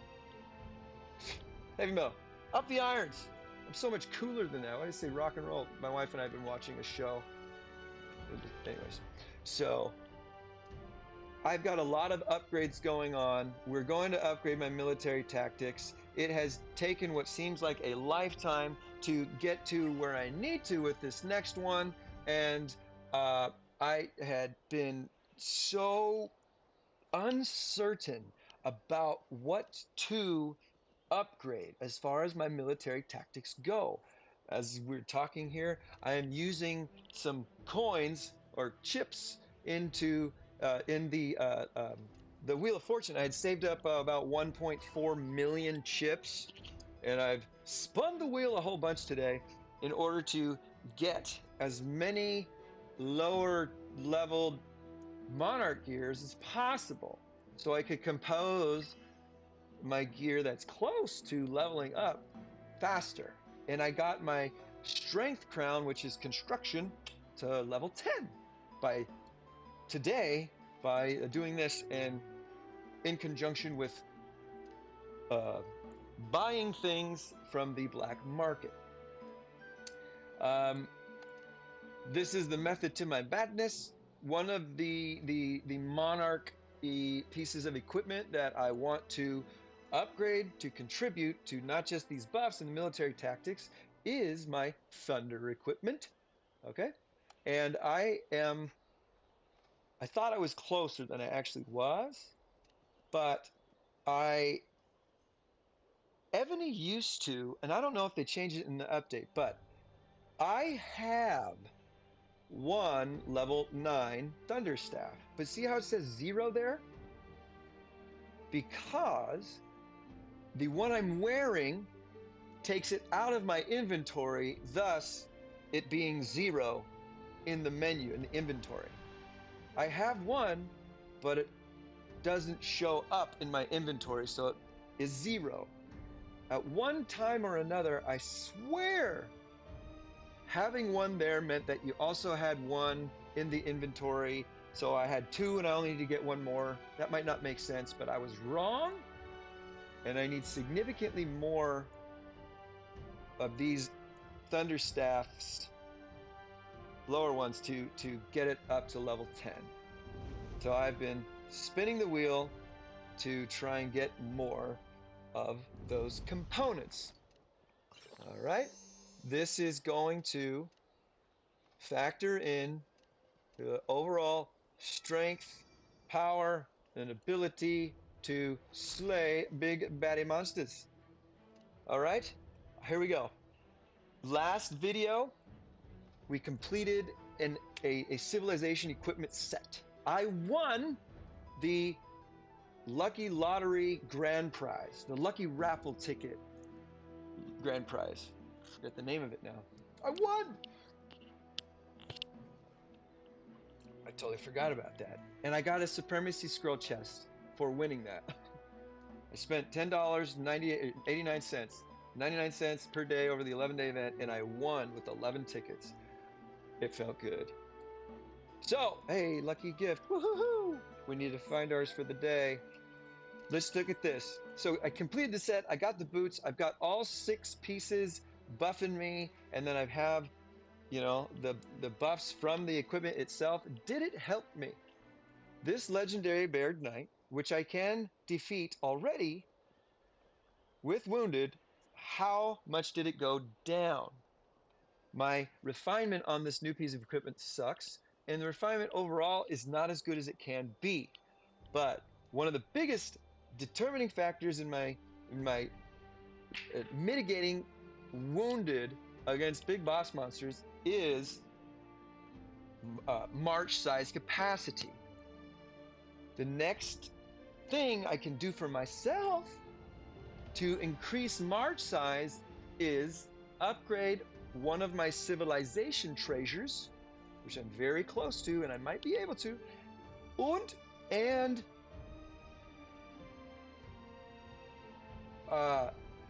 Heavy metal. Up the irons. I'm so much cooler than that. Why did I say rock and roll? My wife and I have been watching a show. Anyways, so I've got a lot of upgrades going on. We're going to upgrade my military tactics. It has taken what seems like a lifetime to get to where I need to with this next one. And I had been so uncertain about what to upgrade as far as my military tactics go. As we're talking here, I am using some coins or chips into in the Wheel of Fortune. I had saved up about 1.4 million chips, and I've spun the wheel a whole bunch today in order to get as many lower leveled monarch gears as possible, so I could compose my gear that's close to leveling up faster. And I got my strength crown, which is construction, to level 10 by today by doing this and in conjunction with uh, buying things from the black market. Um, this is the method to my madness. One of the monarch pieces of equipment that I want to upgrade to contribute to not just these buffs and the military tactics is my thunder equipment. Okay, and I thought I was closer than I actually was, but I Evony used to, and I don't know if they changed it in the update, but I have one level 9 thunder staff. But see how it says 0 there? Because the one I'm wearing takes it out of my inventory, thus it being 0 in the menu, in the inventory. I have one, but it doesn't show up in my inventory, so it is 0. At one time or another, I swear, having one there meant that you also had one in the inventory. So I had 2 and I only need to get one more. That might not make sense, but I was wrong. And I need significantly more of these thunder staffs, lower ones, to get it up to level 10. So I've been spinning the wheel to try and get more of those components. All right. This is going to factor in the overall strength, power, and ability to slay big baddie monsters. All right, here we go. Last video, we completed a civilization equipment set. I won the lucky lottery grand prize, the lucky raffle ticket grand prize. I forget the name of it now. I won! I totally forgot about that. And I got a Supremacy Scroll Chest for winning that. I spent $10.89, 99 cents per day over the 11-day event, and I won with 11 tickets. It felt good. So, hey, lucky gift. Woohoo! We need to find ours for the day. Let's look at this. So I completed the set. I got the boots. I've got all 6 pieces buffing me, and then I have, the buffs from the equipment itself. Did it help me? This legendary Baird Knight, which I can defeat already with wounded, how much did it go down? My refinement on this new piece of equipment sucks. and the refinement overall is not as good as it can be. But one of the biggest determining factors in my mitigating wounded against big boss monsters is march size capacity. The next thing I can do for myself to increase march size is upgrade one of my civilization treasures, which I'm very close to and I might be able to, and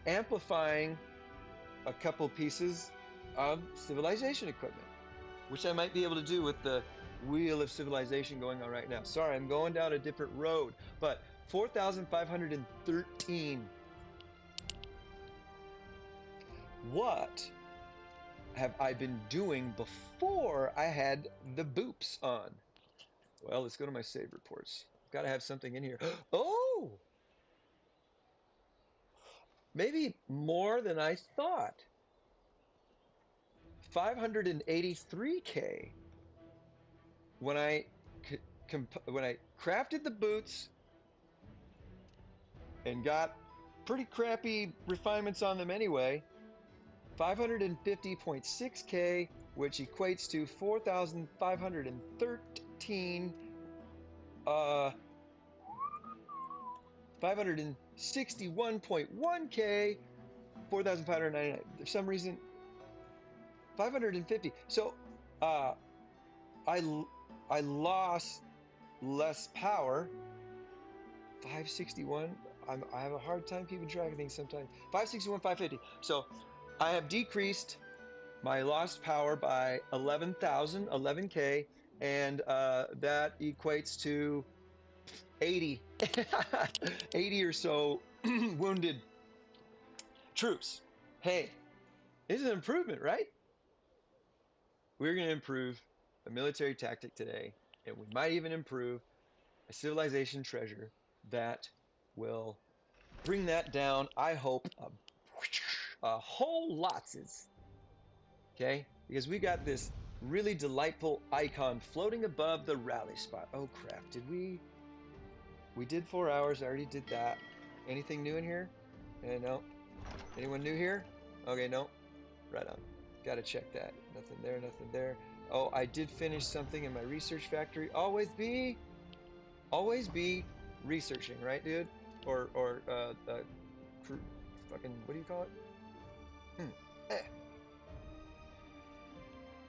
amplifying a couple pieces of civilization equipment, which I might be able to do with the Wheel of Civilization going on right now. Sorry, I'm going down a different road, but 4,513. What have I been doing before I had the boops on? Well, let's go to my save reports. I've got to have something in here. Oh! Maybe more than I thought. 583K. When I crafted the boots and got pretty crappy refinements on them anyway, 550.6K, which equates to 4,513, 561.1K, 4,599. For some reason, 550. So, I lost less power. 561. I have a hard time keeping track of things sometimes. 561, 550. So I have decreased my lost power by 11,000, 11K, and that equates to 80, 80 or so wounded troops. Hey, this is an improvement, right? We're going to improve a military tactic today, and we might even improve a civilization treasure that will bring that down, I hope, a whole lots. Okay? Because we got this really delightful icon floating above the rally spot. Oh crap, did we did 4 hours, I already did that. Anything new in here? No. Anyone new here? Okay, no. Right on. Gotta check that. Nothing there, nothing there. Oh, I did finish something in my research factory. Always be researching, right, dude? Or fucking, what do you call it?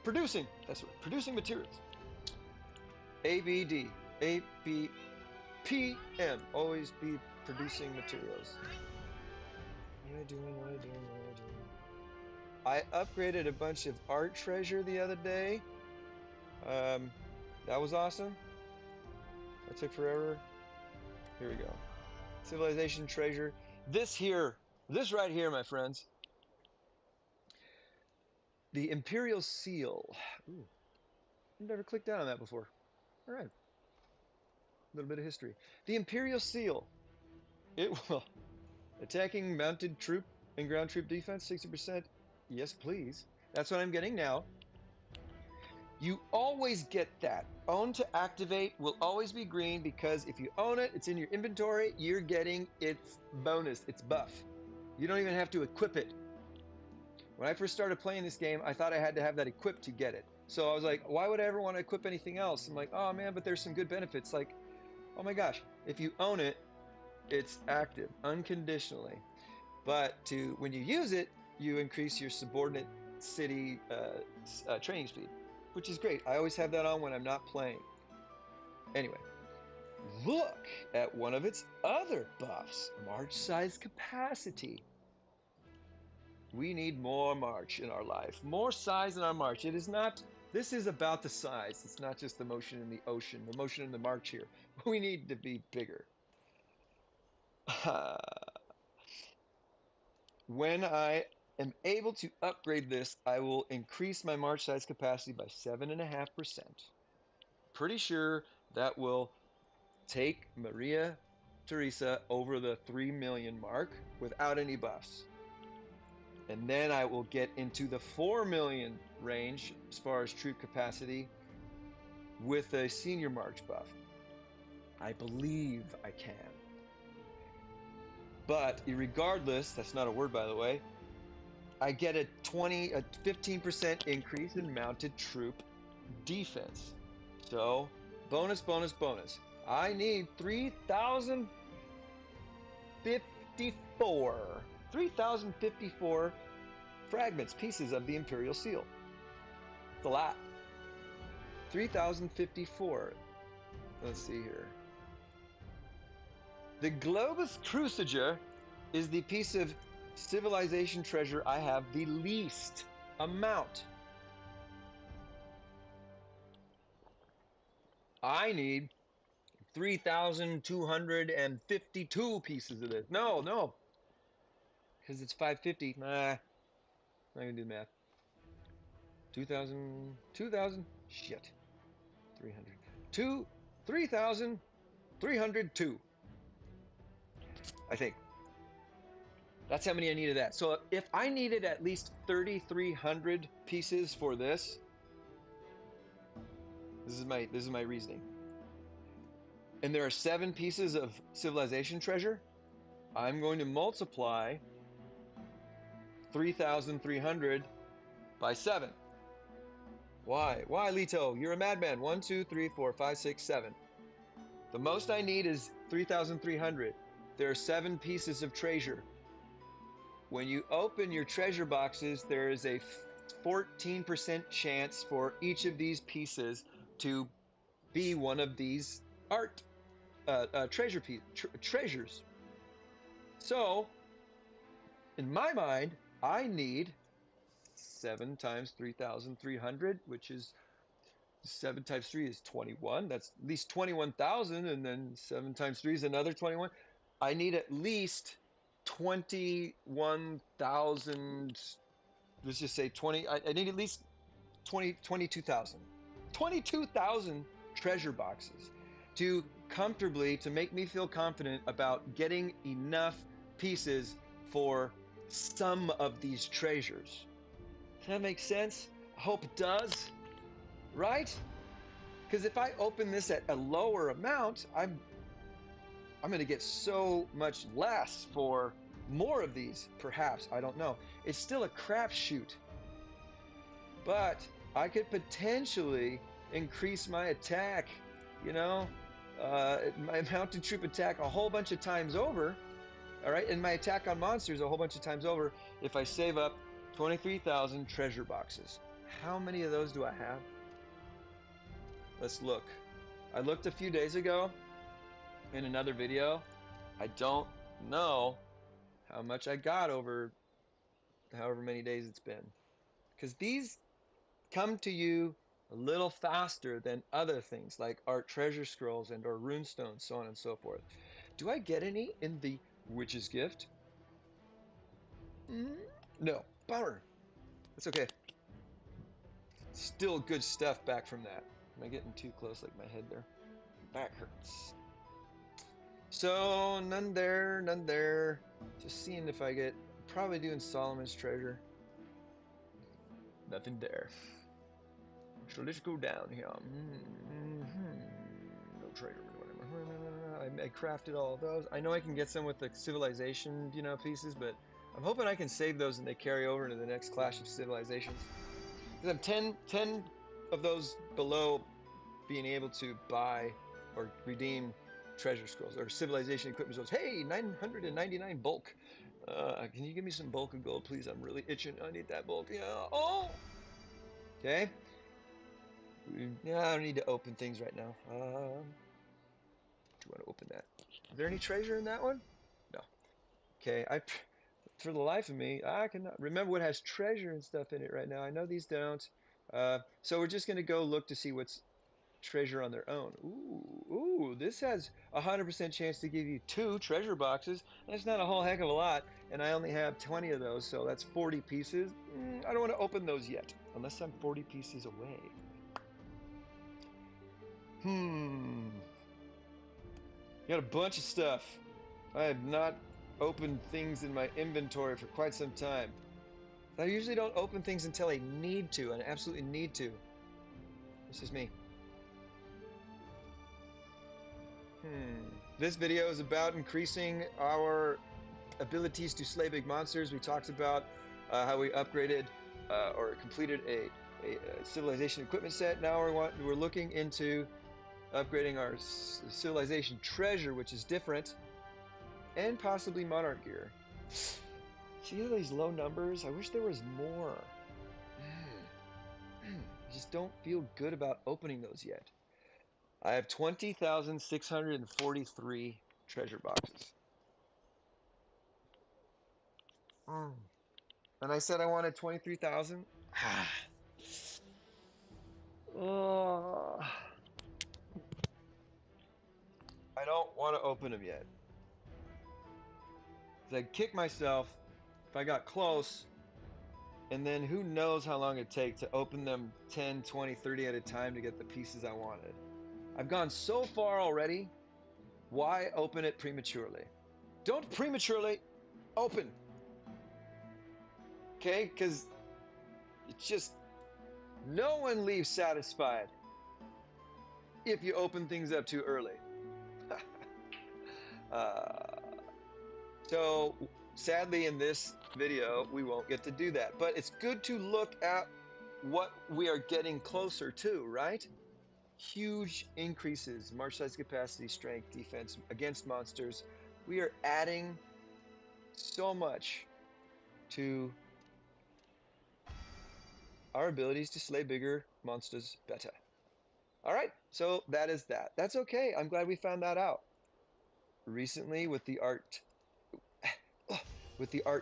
Producing. That's right. Producing materials. ABD. ABPM. Always be producing materials. What am I doing? What am I doing? What am I doing? I upgraded a bunch of art treasure the other day. That was awesome. That took forever. Here we go. Civilization treasure. This right here, my friends. The Imperial Seal. Ooh, I've never clicked down on that before. All right. A little bit of history. The Imperial Seal. It will attacking mounted troop and ground troop defense 60%. Yes, please. That's what I'm getting now. You always get that. Own to activate will always be green because if you own it, it's in your inventory, you're getting its bonus, its buff. You don't even have to equip it. When I first started playing this game, I thought I had to have that equipped to get it. So I was like, why would I ever want to equip anything else? I'm like, oh man, but there's some good benefits. Like, oh my gosh, if you own it, it's active unconditionally. But when you use it, you increase your subordinate city training speed, which is great. I always have that on when I'm not playing. Anyway, look at one of its other buffs, march size capacity. We need more march in our life, more size in our march. This is about the size. It's not just the motion in the ocean, the motion in the march here. We need to be bigger. When I am able to upgrade this, I will increase my march size capacity by 7.5%. Pretty sure that will take Maria Teresa over the 3 million mark without any buffs. And then I will get into the 4 million range as far as troop capacity with a senior march buff. I believe I can. But regardless, that's not a word by the way, I get a 15% increase in mounted troop defense. So, bonus, bonus, bonus. I need 3,054 fragments, pieces of the Imperial Seal. It's a lot. 3,054. Let's see here. The Globus Cruciger is the piece of civilization treasure I have the least amount. I need 3,252 pieces of this. No. Because it's 550. Nah. I'm not going to do the math. 2,000. Shit. 300. 3,302. I think. That's how many I need of that. So if I needed at least 3,300 pieces for this, this is my reasoning. And there are 7 pieces of civilization treasure. I'm going to multiply 3,300 by 7. Why? Why, Leto? You're a madman. 1, 2, 3, 4, 5, 6, 7. The most I need is 3,300. There are 7 pieces of treasure. When you open your treasure boxes, there is a 14% chance for each of these pieces to be one of these treasures. So, in my mind, I need 7 times 3,300, which is 7 times 3 is 21. That's at least 21,000, and then 7 times 3 is another 21. I need at least 21,000. Let's just say 20. I need at least 22,000. 22,000 treasure boxes to make me feel confident about getting enough pieces for some of these treasures. Does that make sense? I hope it does. Right? Because if I open this at a lower amount, I'm going to get so much less for more of these, perhaps. I don't know. It's still a crapshoot. But I could potentially increase my attack, my mounted troop attack a whole bunch of times over. All right, and my attack on monsters a whole bunch of times over if I save up 23,000 treasure boxes. How many of those do I have? Let's look. I looked a few days ago in another video. I don't know how much I got over however many days it's been. Because these come to you a little faster than other things like art treasure scrolls and or runestones, so on and so forth. Do I get any in the Witch's Gift? No. Bummer. That's okay. Still good stuff back from that. Am I getting too close, like my head there? Back hurts. So, none there. Just seeing if I get, probably doing Solomon's treasure. Nothing there. So let's go down here. No treasure. I crafted all of those. I know I can get some with the civilization, pieces, but I'm hoping I can save those and they carry over into the next Clash of Civilizations. Because I'm 10 of those below being able to buy or redeem treasure scrolls or civilization equipment scrolls. Hey, 999 bulk. Can you give me some bulk of gold, please? I'm really itching. I need that bulk. Yeah. Oh. Okay. Yeah, I don't need to open things right now. Do you want to open that? Is there any treasure in that one? No. Okay. For the life of me, I cannot remember what has treasure and stuff in it right now. I know these don't. So we're just gonna go look to see what's treasure on their own. Ooh, this has 100% chance to give you 2 treasure boxes. That's not a whole heck of a lot, and I only have 20 of those, so that's 40 pieces. I don't want to open those yet, unless I'm 40 pieces away. Got a bunch of stuff. I have not opened things in my inventory for quite some time. I usually don't open things until I need to, and I absolutely need to. This is me. This video is about increasing our abilities to slay big monsters. We talked about how we upgraded or completed a civilization equipment set. Now we're looking into upgrading our civilization treasure, which is different, and possibly monarch gear. See all these low numbers? I wish there was more. I just don't feel good about opening those yet. I have 20,643 treasure boxes. And I said I wanted 23,000. Oh, I don't want to open them yet. I'd kick myself if I got close, and then who knows how long it'd take to open them 10, 20, 30 at a time to get the pieces I wanted. I've gone so far already. Why open it prematurely? Don't prematurely open. Okay? Because it's just no one leaves satisfied if you open things up too early. So sadly in this video we won't get to do that, but it's good to look at what we are getting closer to, right? Huge increases, march size, capacity, strength, defense against monsters. We are adding so much to our abilities to slay bigger monsters better. All right, so that is that. That's okay. I'm glad we found that out. Recently with the art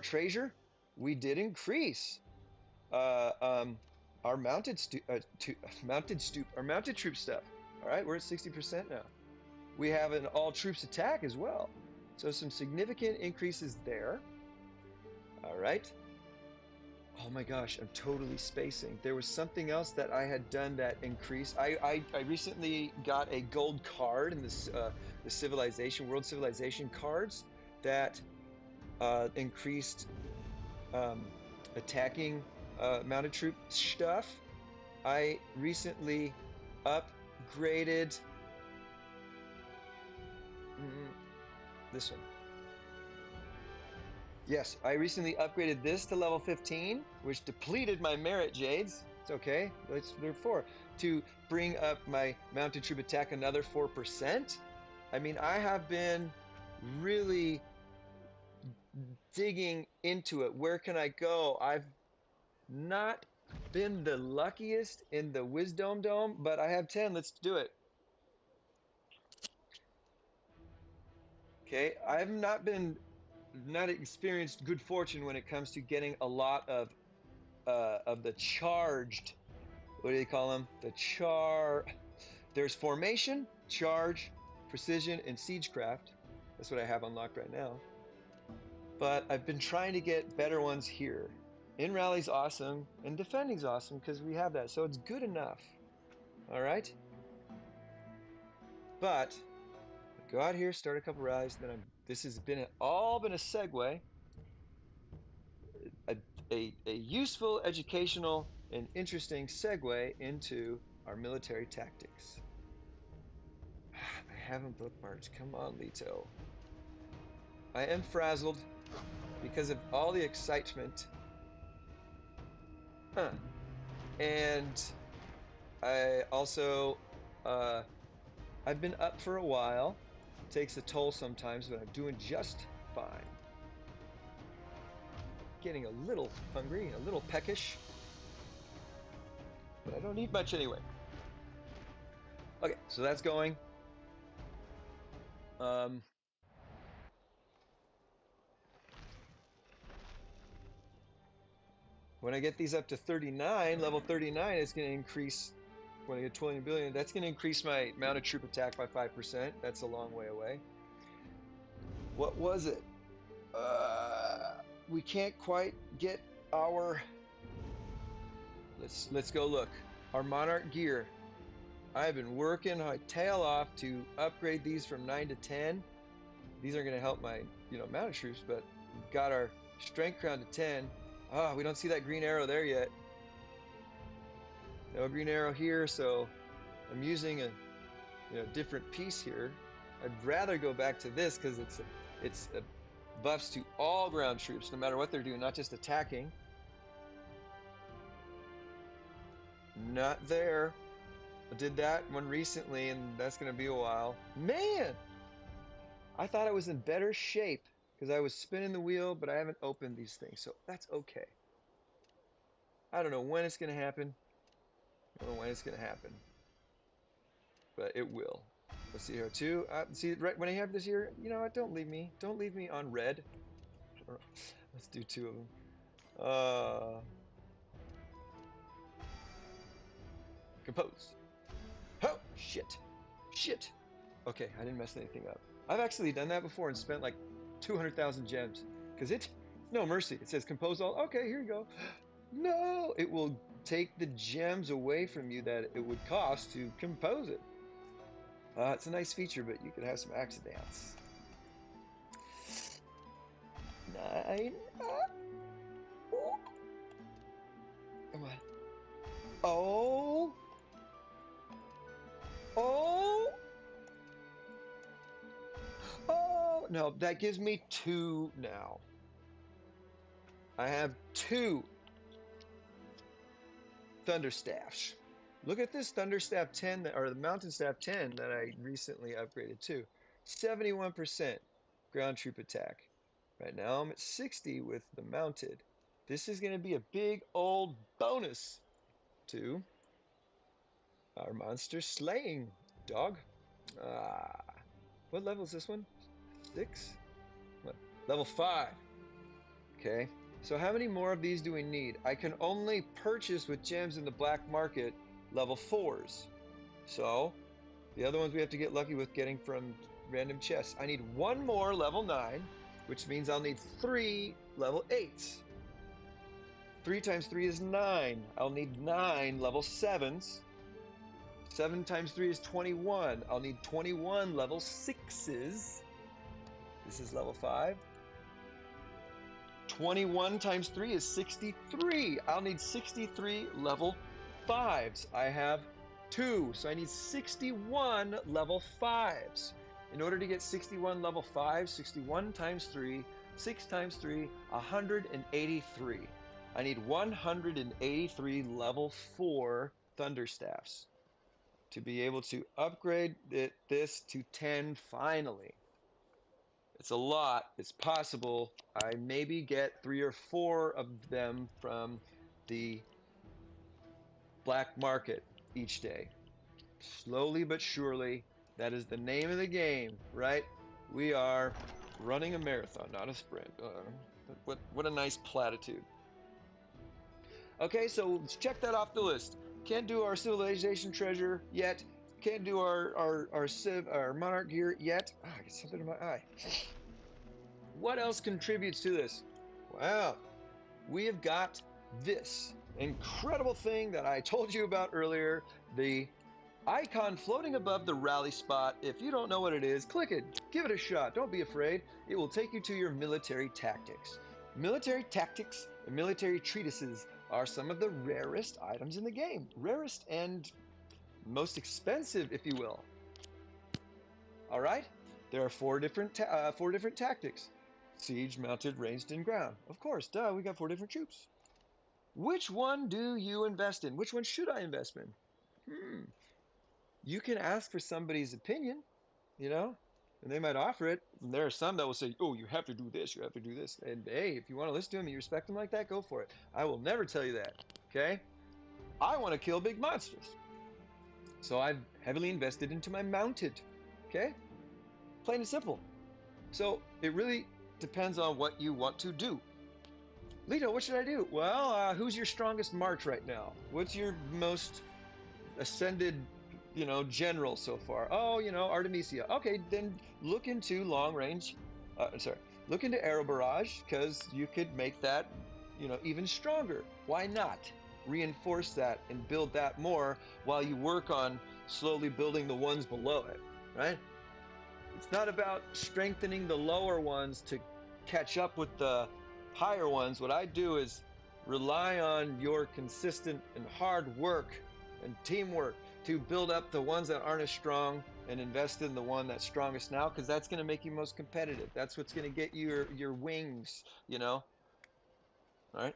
treasure, we did increase our mounted troop stuff. All right, we're at 60% now. We have an all troops attack as well. So some significant increases there. All right. Oh my gosh, I'm totally spacing. There was something else that I had done that increased. I recently got a gold card in this the world civilization cards that increased attacking mounted troop stuff. I recently upgraded this one. Yes, I recently upgraded this to level 15, which depleted my merit jades. It's okay, that's therefore to bring up my mounted troop attack another 4%. I mean, I have been really digging into it. Where can I go? I've not been the luckiest in the Wisdom Dome, but I have 10. Let's do it. Okay, I've not experienced good fortune when it comes to getting a lot of the charged. What do they call them? There's formation, charge, precision, and siegecraft. That's what I have unlocked right now. But I've been trying to get better ones here. In rally's awesome, and defending's awesome because we have that, so it's good enough. All right. But go out here, start a couple rallies. Then this has all been a segue. A useful, educational, and interesting segue into our military tactics. I haven't bookmarked. Come on, Leto. I am frazzled because of all the excitement. And I also, I've been up for a while. It takes a toll sometimes, but I'm doing just fine. Getting a little hungry, a little peckish, but I don't need much anyway. Okay, so that's going. When I get these up to 39, level 39, it's going to increase. When I get 20 billion, that's going to increase my mounted troop attack by 5%. That's a long way away. What was it? We can't quite get our. Let's go look. Our monarch gear. I've been working my tail off to upgrade these from 9 to 10. These are going to help my, mounted troops, but we've got our strength crown to 10. Ah, we don't see that green arrow there yet. No green arrow here, so I'm using a different piece here. I'd rather go back to this because it's buffs to all ground troops, no matter what they're doing, not just attacking. Not there. I did that one recently, and that's going to be a while. Man! I thought I was in better shape because I was spinning the wheel, but I haven't opened these things, so that's okay. I don't know when it's going to happen. I don't know when it's going to happen, but it will. Let's see here, too. See, right when I have this here, you know what? Don't leave me. Don't leave me on red. Let's do 2 of them. Compose. Oh, shit. Shit. Okay, I didn't mess anything up. I've actually done that before and spent like 200,000 gems. Because it's no mercy. It says compose all. Okay, here you go. No! It will take the gems away from you that it would cost to compose it. It's a nice feature, but you could have some accidents. 9. Come on. Oh! Oh! Oh! No, that gives me 2 now. I have 2 Thunderstaffs. Look at this Thunderstaff 10, or the Mountain Staff 10 that I recently upgraded to. 71% ground troop attack. Right now I'm at 60 with the mounted. This is going to be a big old bonus to our monster slaying dog. What level is this one? 6? What? Level 5. Okay. So how many more of these do we need? I can only purchase with gems in the black market level 4s. So the other ones we have to get lucky with getting from random chests. I need 1 more level 9, which means I'll need 3 level 8s. 3 times 3 is 9. I'll need 9 level 7s. 7 times 3 is 21. I'll need 21 level 6s. This is level 5. 21 times 3 is 63. I'll need 63 level 5s. I have 2, so I need 61 level 5s. In order to get 61 level 5s, 61 times 3, 6 times 3, 183. I need 183 level 4 Thunderstaffs to be able to upgrade this to 10 finally. It's a lot. It's possible. I maybe get 3 or 4 of them from the black market each day. Slowly but surely, that is the name of the game, right? We are running a marathon, not a sprint. What a nice platitude. Okay, so let's check that off the list. Can't do our civilization treasure yet. Can't do our monarch gear yet. I got something in my eye. What else contributes to this? Wow, we have got this incredible thing that I told you about earlier, the icon floating above the rally spot. If you don't know what it is, click it, give it a shot, don't be afraid. It will take you to your military tactics. Military tactics and military treatises are some of the rarest items in the game. Rarest and most expensive, if you will. All right, there are 4 different tactics. Siege, mounted, ranged, and ground. Of course, duh, we got 4 different troops. Which one do you invest in? Which one should I invest in? You can ask for somebody's opinion, you know, and they might offer it. And there are some that will say, oh, you have to do this, you have to do this. And hey, if you want to listen to them and you respect them like that, go for it. I will never tell you that, okay? I want to kill big monsters. So I've heavily invested into my mounted, okay? Plain and simple. So it really depends on what you want to do. Leto, what should I do? Well, who's your strongest march right now? What's your most ascended, general so far? Oh, Artemisia. Okay, then look into long range. Look into arrow barrage because you could make that, even stronger. Why not reinforce that and build that more while you work on slowly building the ones below it, right? It's not about strengthening the lower ones to catch up with the higher ones. What I do is rely on your consistent and hard work and teamwork to build up the ones that aren't as strong and invest in the one that's strongest now, because that's going to make you most competitive. That's what's going to get you your wings, you know. All right,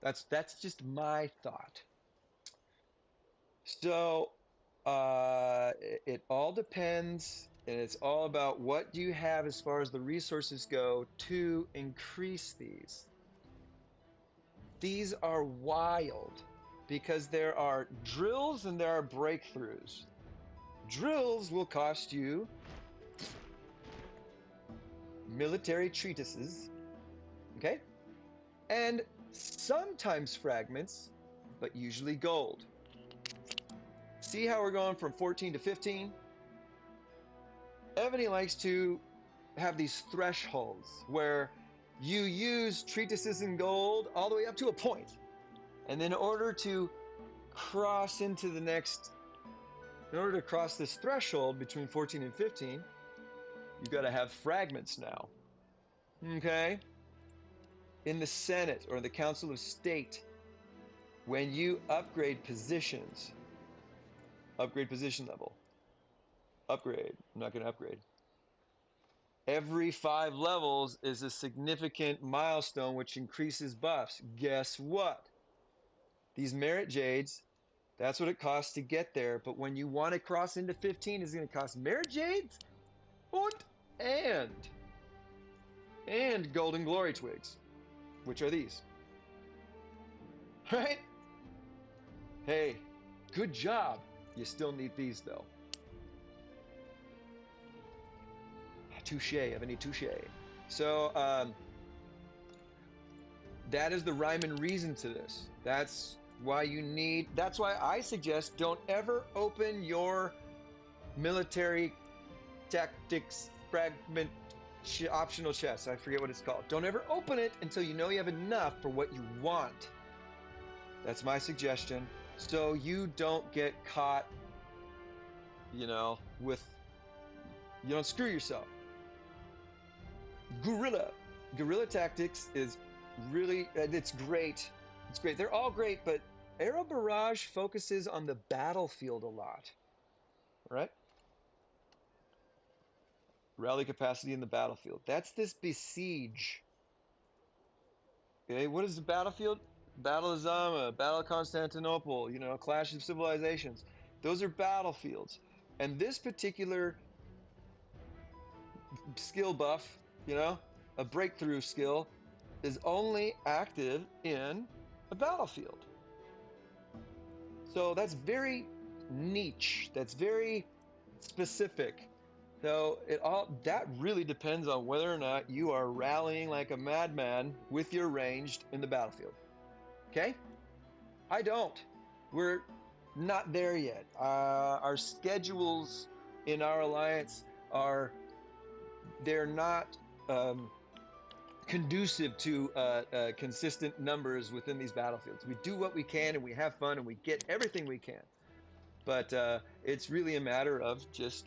that's just my thought. So it all depends, and it's all about what do you have as far as the resources go to increase these. These are wild because there are drills and there are breakthroughs. Drills will cost you military treatises, okay? And sometimes fragments, but usually gold. See how we're going from 14 to 15? Evony likes to have these thresholds where you use treatises in gold all the way up to a point. And then in order to cross into the next, in order to cross this threshold between 14 and 15, you've got to have fragments now. Okay? In the Senate or the Council of State, when you upgrade positions, upgrade position level, upgrade, I'm not going to upgrade. Every 5 levels is a significant milestone which increases buffs. Guess what? These merit jades, that's what it costs to get there. But when you want to cross into 15, it's going to cost merit jades and golden glory twigs, which are these. Right? Hey, good job. You still need these though. Touche, Evony, touche. So that is the rhyme and reason to this. That's why you need, that's why I suggest don't ever open your military tactics fragment optional chest. I forget what it's called. Don't ever open it until you know you have enough for what you want. That's my suggestion. So you don't get caught, you know, with, you don't screw yourself. Guerrilla tactics is really, it's great. It's great. They're all great, but Arrow Barrage focuses on the battlefield a lot, right? Rally capacity in the battlefield. That's this besiege. Okay, what is the battlefield? Battle of Zama, Battle of Constantinople, you know, Clash of Civilizations. Those are battlefields. And this particular skill buff, you know, a breakthrough skill, is only active in a battlefield. So that's very niche. That's very specific. So that really depends on whether or not you are rallying like a madman with your ranged in the battlefield. Okay? I don't. We're not there yet. Our schedules in our alliance they're not conducive to consistent numbers within these battlefields. We do what we can and we have fun and we get everything we can. But it's really a matter of just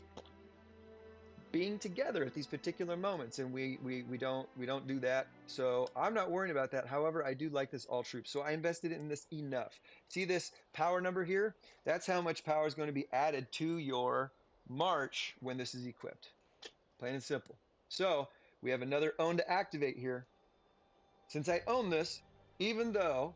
being together at these particular moments, and we don't do that. So I'm not worrying about that. However, I do like this all troops, so I invested in this enough. See this power number here? That's how much power is going to be added to your march when this is equipped. Plain and simple. So we have another own to activate here. Since I own this, even though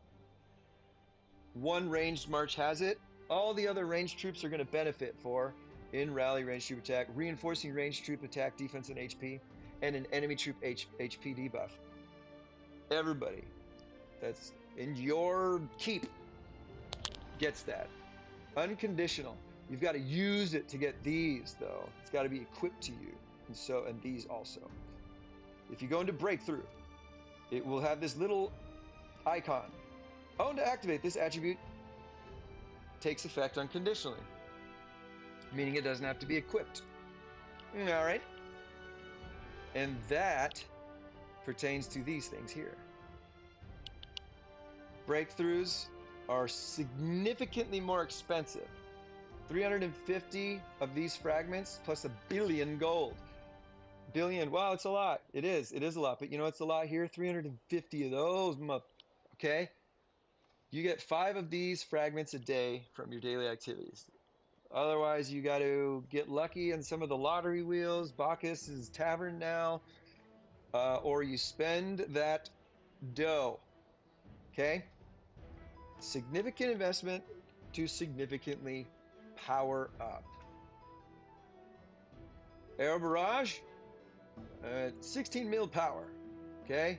one ranged march has it, all the other ranged troops are going to benefit for in rally ranged troop attack, reinforcing ranged troop attack, defense, and HP, and an enemy troop HP debuff. Everybody that's in your keep gets that. Unconditional. You've got to use it to get these, though. It's got to be equipped to you. And these also. If you go into breakthrough, it will have this little icon. Own to activate this attribute takes effect unconditionally, meaning it doesn't have to be equipped. All right. And that pertains to these things here. Breakthroughs are significantly more expensive. 350 of these fragments plus 1 billion gold. Billion, wow, it's a lot. It is a lot. But you know it's a lot here? 350 of those, okay? You get 5 of these fragments a day from your daily activities. Otherwise, you got to get lucky in some of the lottery wheels. Bacchus' Tavern now. Or you spend that dough. Okay? Significant investment to significantly power up. Aero Barrage, 16 mil power. Okay?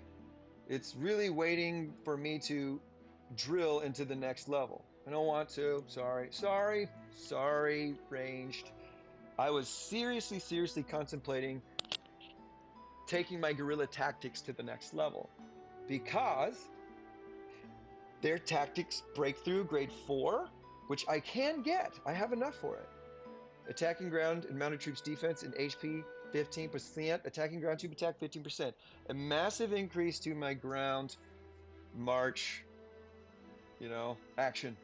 It's really waiting for me to drill into the next level. I don't want to. Sorry, ranged. I was seriously contemplating taking my guerrilla tactics to the next level because their tactics breakthrough grade 4, which I can get. I have enough for it. Attacking ground and mounted troops defense and HP 15%. Attacking ground troop attack 15%. A massive increase to my ground march, action.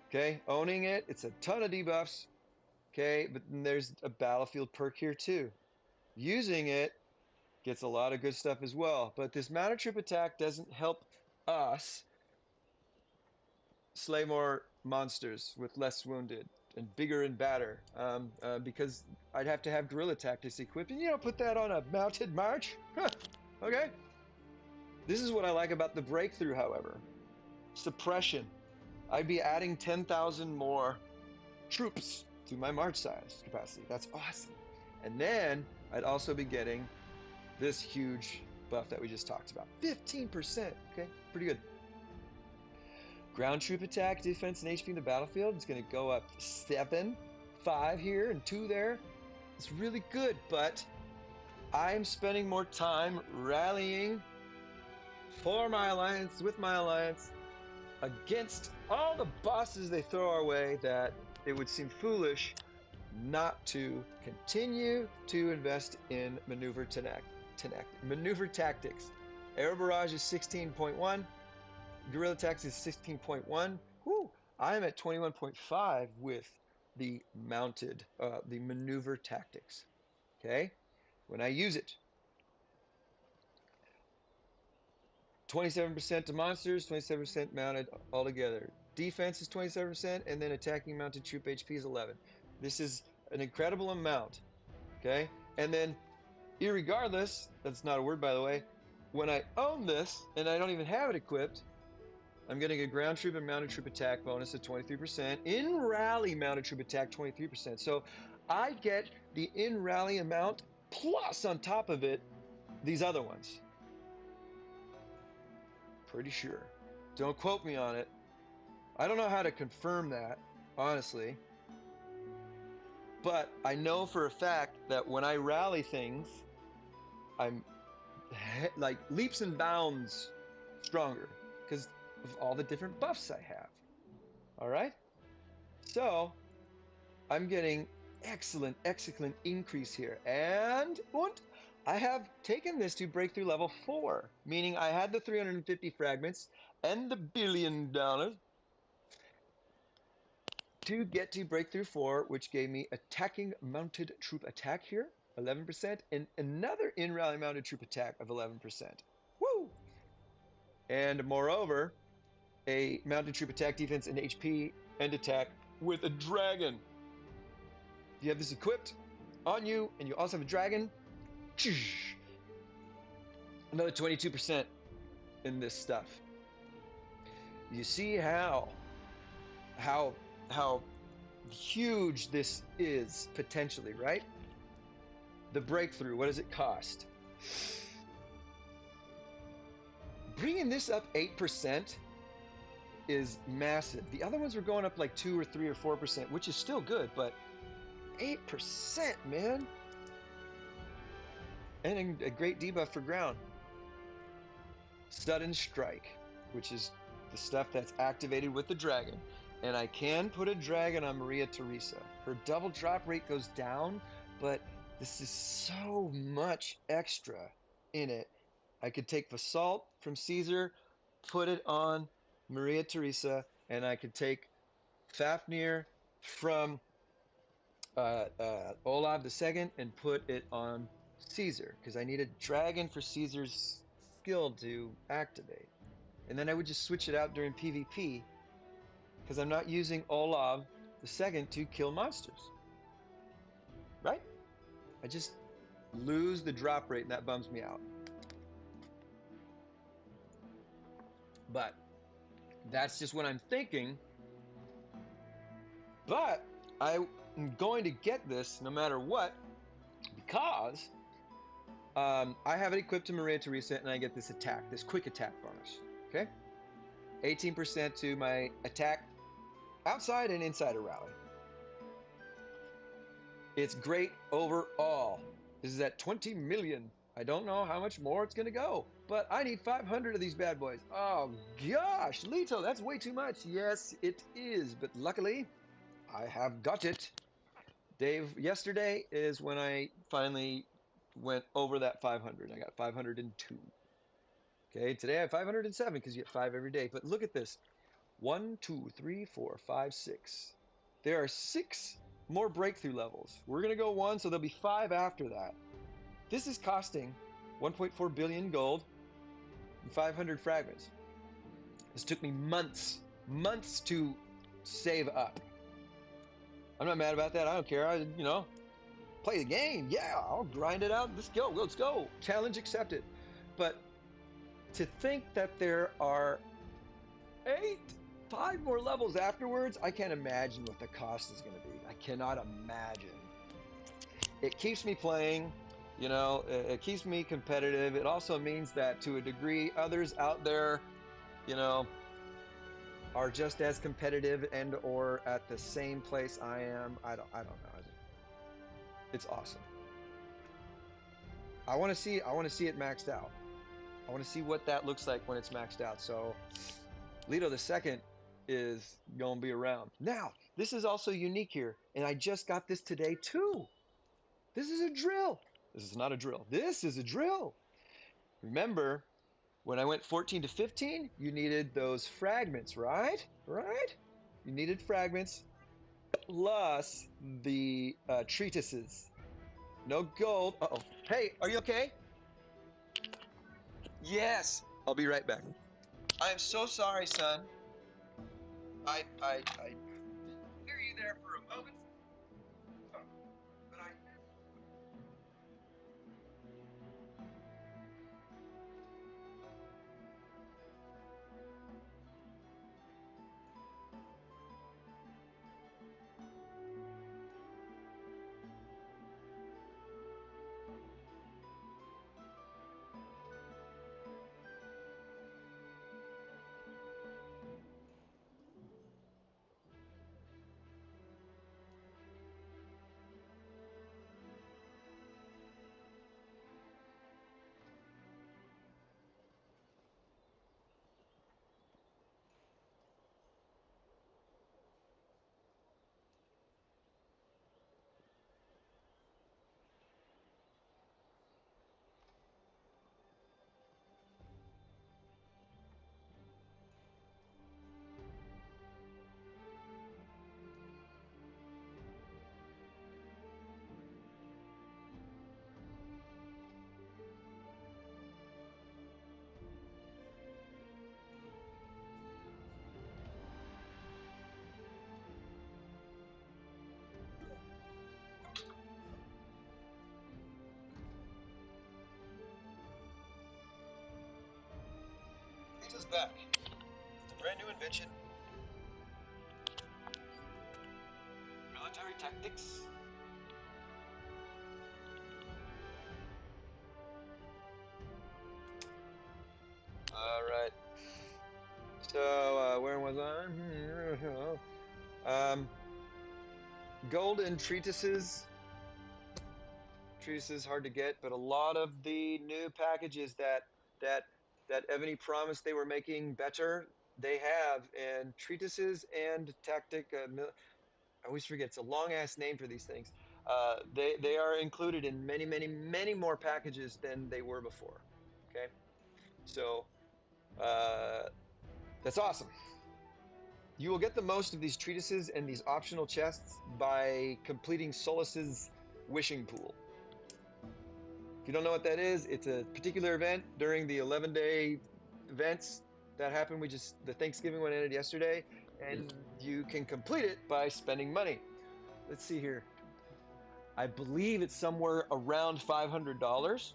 Okay, owning it. It's a ton of debuffs. Okay, but then there's a battlefield perk here too. Using it gets a lot of good stuff as well. But this mounted troop attack doesn't help us slay more monsters with less wounded and bigger and badder, because I'd have to have guerrilla tactics equipped, and put that on a mounted march. Okay. This is what I like about the breakthrough, however. Suppression. I'd be adding 10,000 more troops to my march size capacity. That's awesome. And then I'd also be getting this huge buff that we just talked about. 15%. Okay, pretty good. Ground troop attack, defense, and HP in the battlefield is going to go up 7, 5 here, and 2 there. It's really good, but I'm spending more time rallying for my alliance, with my alliance, against all the bosses they throw our way, that it would seem foolish not to continue to invest in maneuver tactics. Aero Barrage is 16.1. Guerrilla Tactics is 16.1. Whoo! I'm at 21.5 with the mounted, the maneuver tactics. Okay? When I use it, 27% to monsters, 27% mounted altogether. Defense is 27%, and then attacking mounted troop HP is 11. This is an incredible amount. Okay? And then, irregardless, that's not a word by the way, when I own this and I don't even have it equipped, I'm getting a ground troop and mounted troop attack bonus of 23%. In rally mounted troop attack 23%. So I get the in rally amount plus on top of it these other ones. Pretty sure. Don't quote me on it. I don't know how to confirm that, honestly. But I know for a fact that when I rally things, I'm like leaps and bounds stronger because of all the different buffs I have. All right? So I'm getting excellent increase here. And I have taken this to breakthrough level 4, meaning I had the 350 fragments and the $1 billion to get to breakthrough 4, which gave me attacking mounted troop attack here, 11%, and another in rally mounted troop attack of 11%. Woo! And moreover, a mounted troop attack, defense, and HP and attack with a dragon. If you have this equipped on you and you also have a dragon, another 22% in this stuff. You see how huge this is potentially, right? The breakthrough, what does it cost? Bringing this up 8% is massive. The other ones were going up like 2 or 3 or 4%, which is still good, but 8%, man. And a great debuff for ground. Sudden Strike, which is the stuff that's activated with the dragon. And I can put a dragon on Maria Theresa. Her double drop rate goes down, but this is so much extra in it. I could take Vassalt from Caesar, put it on Maria Theresa, and I could take Fafnir from Olav II and put it on Caesar, because I need a dragon for Caesar's skill to activate. And then I would just switch it out during PvP, because I'm not using Olav the second to kill monsters. Right? I just lose the drop rate and that bums me out. But that's just what I'm thinking. But I'm going to get this no matter what because I have it equipped to Maria Theresa and I get this attack, this quick attack bonus. Okay? 18% to my attack outside and inside a rally. It's great overall. This is at 20 million. I don't know how much more it's going to go, but I need 500 of these bad boys. Oh gosh, Leto, that's way too much. Yes, it is, but luckily I have got it. Dave, yesterday is when I finally went over that 500. I got 502. Okay, today I have 507 because you get 5 every day. But look at this. 1, 2, 3, 4, 5, 6. There are 6 more breakthrough levels. We're going to go 1, so there'll be 5 after that. This is costing 1.4 billion gold and 500 fragments. This took me months to save up. I'm not mad about that. I don't care. Play the game. Yeah, I'll grind it out. Let's go. Let's go. Challenge accepted. But to think that there are 5 more levels afterwards, I can't imagine what the cost is going to be. I cannot imagine. It keeps me playing. It keeps me competitive. It also means that to a degree, others out there, are just as competitive and or at the same place I am. I don't know. It's awesome. I want to see it maxed out. I want to see what that looks like when it's maxed out. So TheLetoThe2nd is going to be around. Now, this is also unique here, and I just got this today too. This is a drill. This is not a drill. This is a drill. Remember, when I went 14 to 15, you needed those fragments, right? Right? You needed fragments plus the treatises. No gold. Uh-oh. Hey, are you okay? Yes. I'll be right back. I am so sorry, son. I hear you there for a moment. Oh, but I Leto's back. Brand new invention. Military tactics. All right. So where was I? Gold and treatises. Treatises hard to get, but a lot of the new packages that that Evony promised they were making better, they have. And treatises and tactic. I always forget. It's a long ass name for these things. They are included in many more packages than they were before. Okay, so uh, that's awesome. You will get the most of these treatises and these optional chests by completing Solus's wishing pool. If you don't know what that is, it's a particular event during the 11-day events that happened. The Thanksgiving one ended yesterday, and you can complete it by spending money. Let's see here. I believe it's somewhere around $500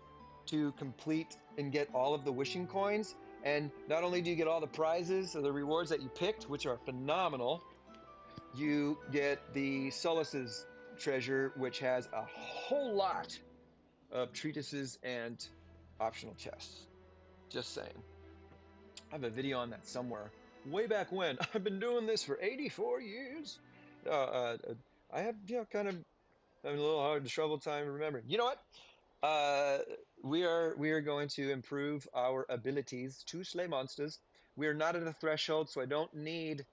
to complete and get all of the wishing coins. And not only do you get all the prizes or the rewards that you picked, which are phenomenal, you get the Solace's treasure, which has a whole lot of treatises and optional chests. Just saying. I have a video on that somewhere. Way back when. I've been doing this for 84 years. I have, kind of having a little hard trouble time remembering. You know what? We are going to improve our abilities to slay monsters. We are not at a threshold, so I don't need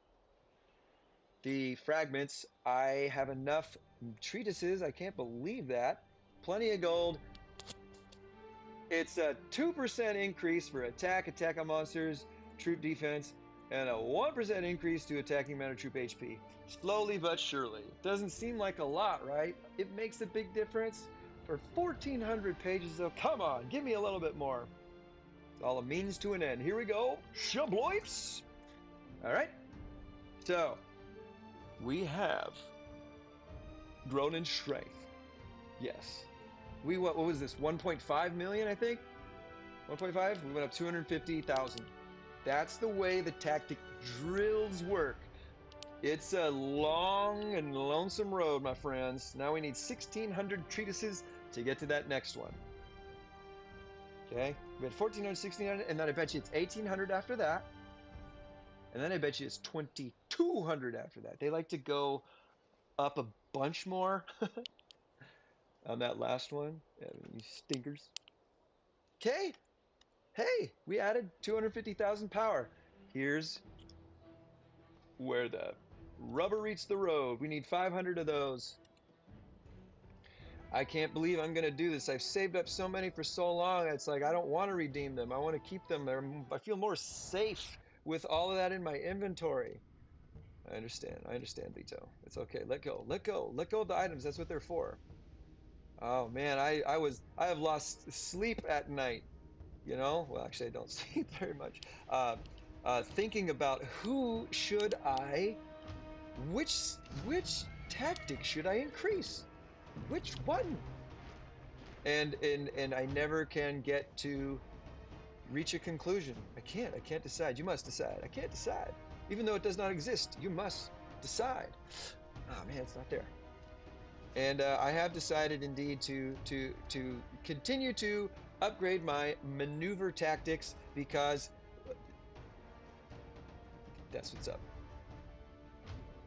the fragments. I have enough treatises. I can't believe that. Plenty of gold. It's a 2% increase for attack on monsters, troop defense, and a 1% increase to attacking mana troop HP. Slowly but surely. Doesn't seem like a lot, right? It makes a big difference. For 1,400 pages, though, come on, give me a little bit more. It's all a means to an end. Here we go. Shabloips! All right. So, we have grown in strength. Yes. What was this? 1.5 million, I think? 1.5? We went up 250,000. That's the way the tactic drills work. It's a long and lonesome road, my friends. Now we need 1,600 treatises to get to that next one. Okay? We had 1,400, 1,600, and then I bet you it's 1,800 after that. And then I bet you it's 2,200 after that. They like to go up a bunch more on that last one. Yeah, you stinkers. Okay? Hey, we added 250,000 power. Here's where the rubber meets the road. We need 500 of those. I can't believe I'm going to do this. I've saved up so many for so long. It's like I don't want to redeem them. I want to keep them. I feel more safe with all of that in my inventory. I understand, Leto. It's okay. Let go. Let go. Let go of the items. That's what they're for. Oh man, I have lost sleep at night. Well, actually, I don't sleep very much. Thinking about which tactic should I increase? Which one? And I never can get to reach a conclusion. I can't decide. You must decide. I can't decide. Even though it does not exist, you must decide. Oh man, it's not there. And I have decided indeed to continue to upgrade my maneuver tactics because that's what's up.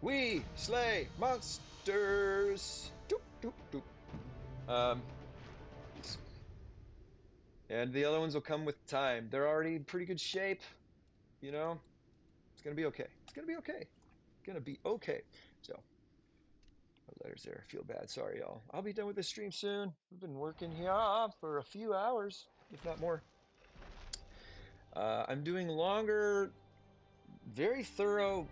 We slay monsters. Doop, doop, doop. And the other ones will come with time. They're already in pretty good shape. It's gonna be okay. It's gonna be okay. It's gonna be okay. So, my letters there. I feel bad. Sorry, y'all. I'll be done with this stream soon. We've been working here for a few hours, if not more. I'm doing longer, very thorough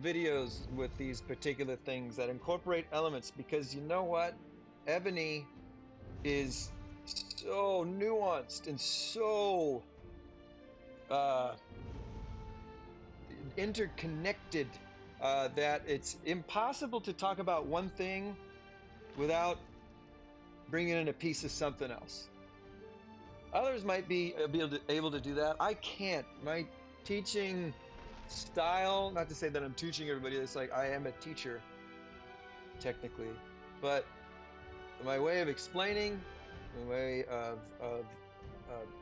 videos with these particular things that incorporate elements because you know what? Evony is so nuanced and so interconnected that it's impossible to talk about one thing without bringing in a piece of something else. Others might be able to do that. I can't. My teaching style, not to say that I'm teaching everybody, it's like I am a teacher, technically, but my way of explaining, my way of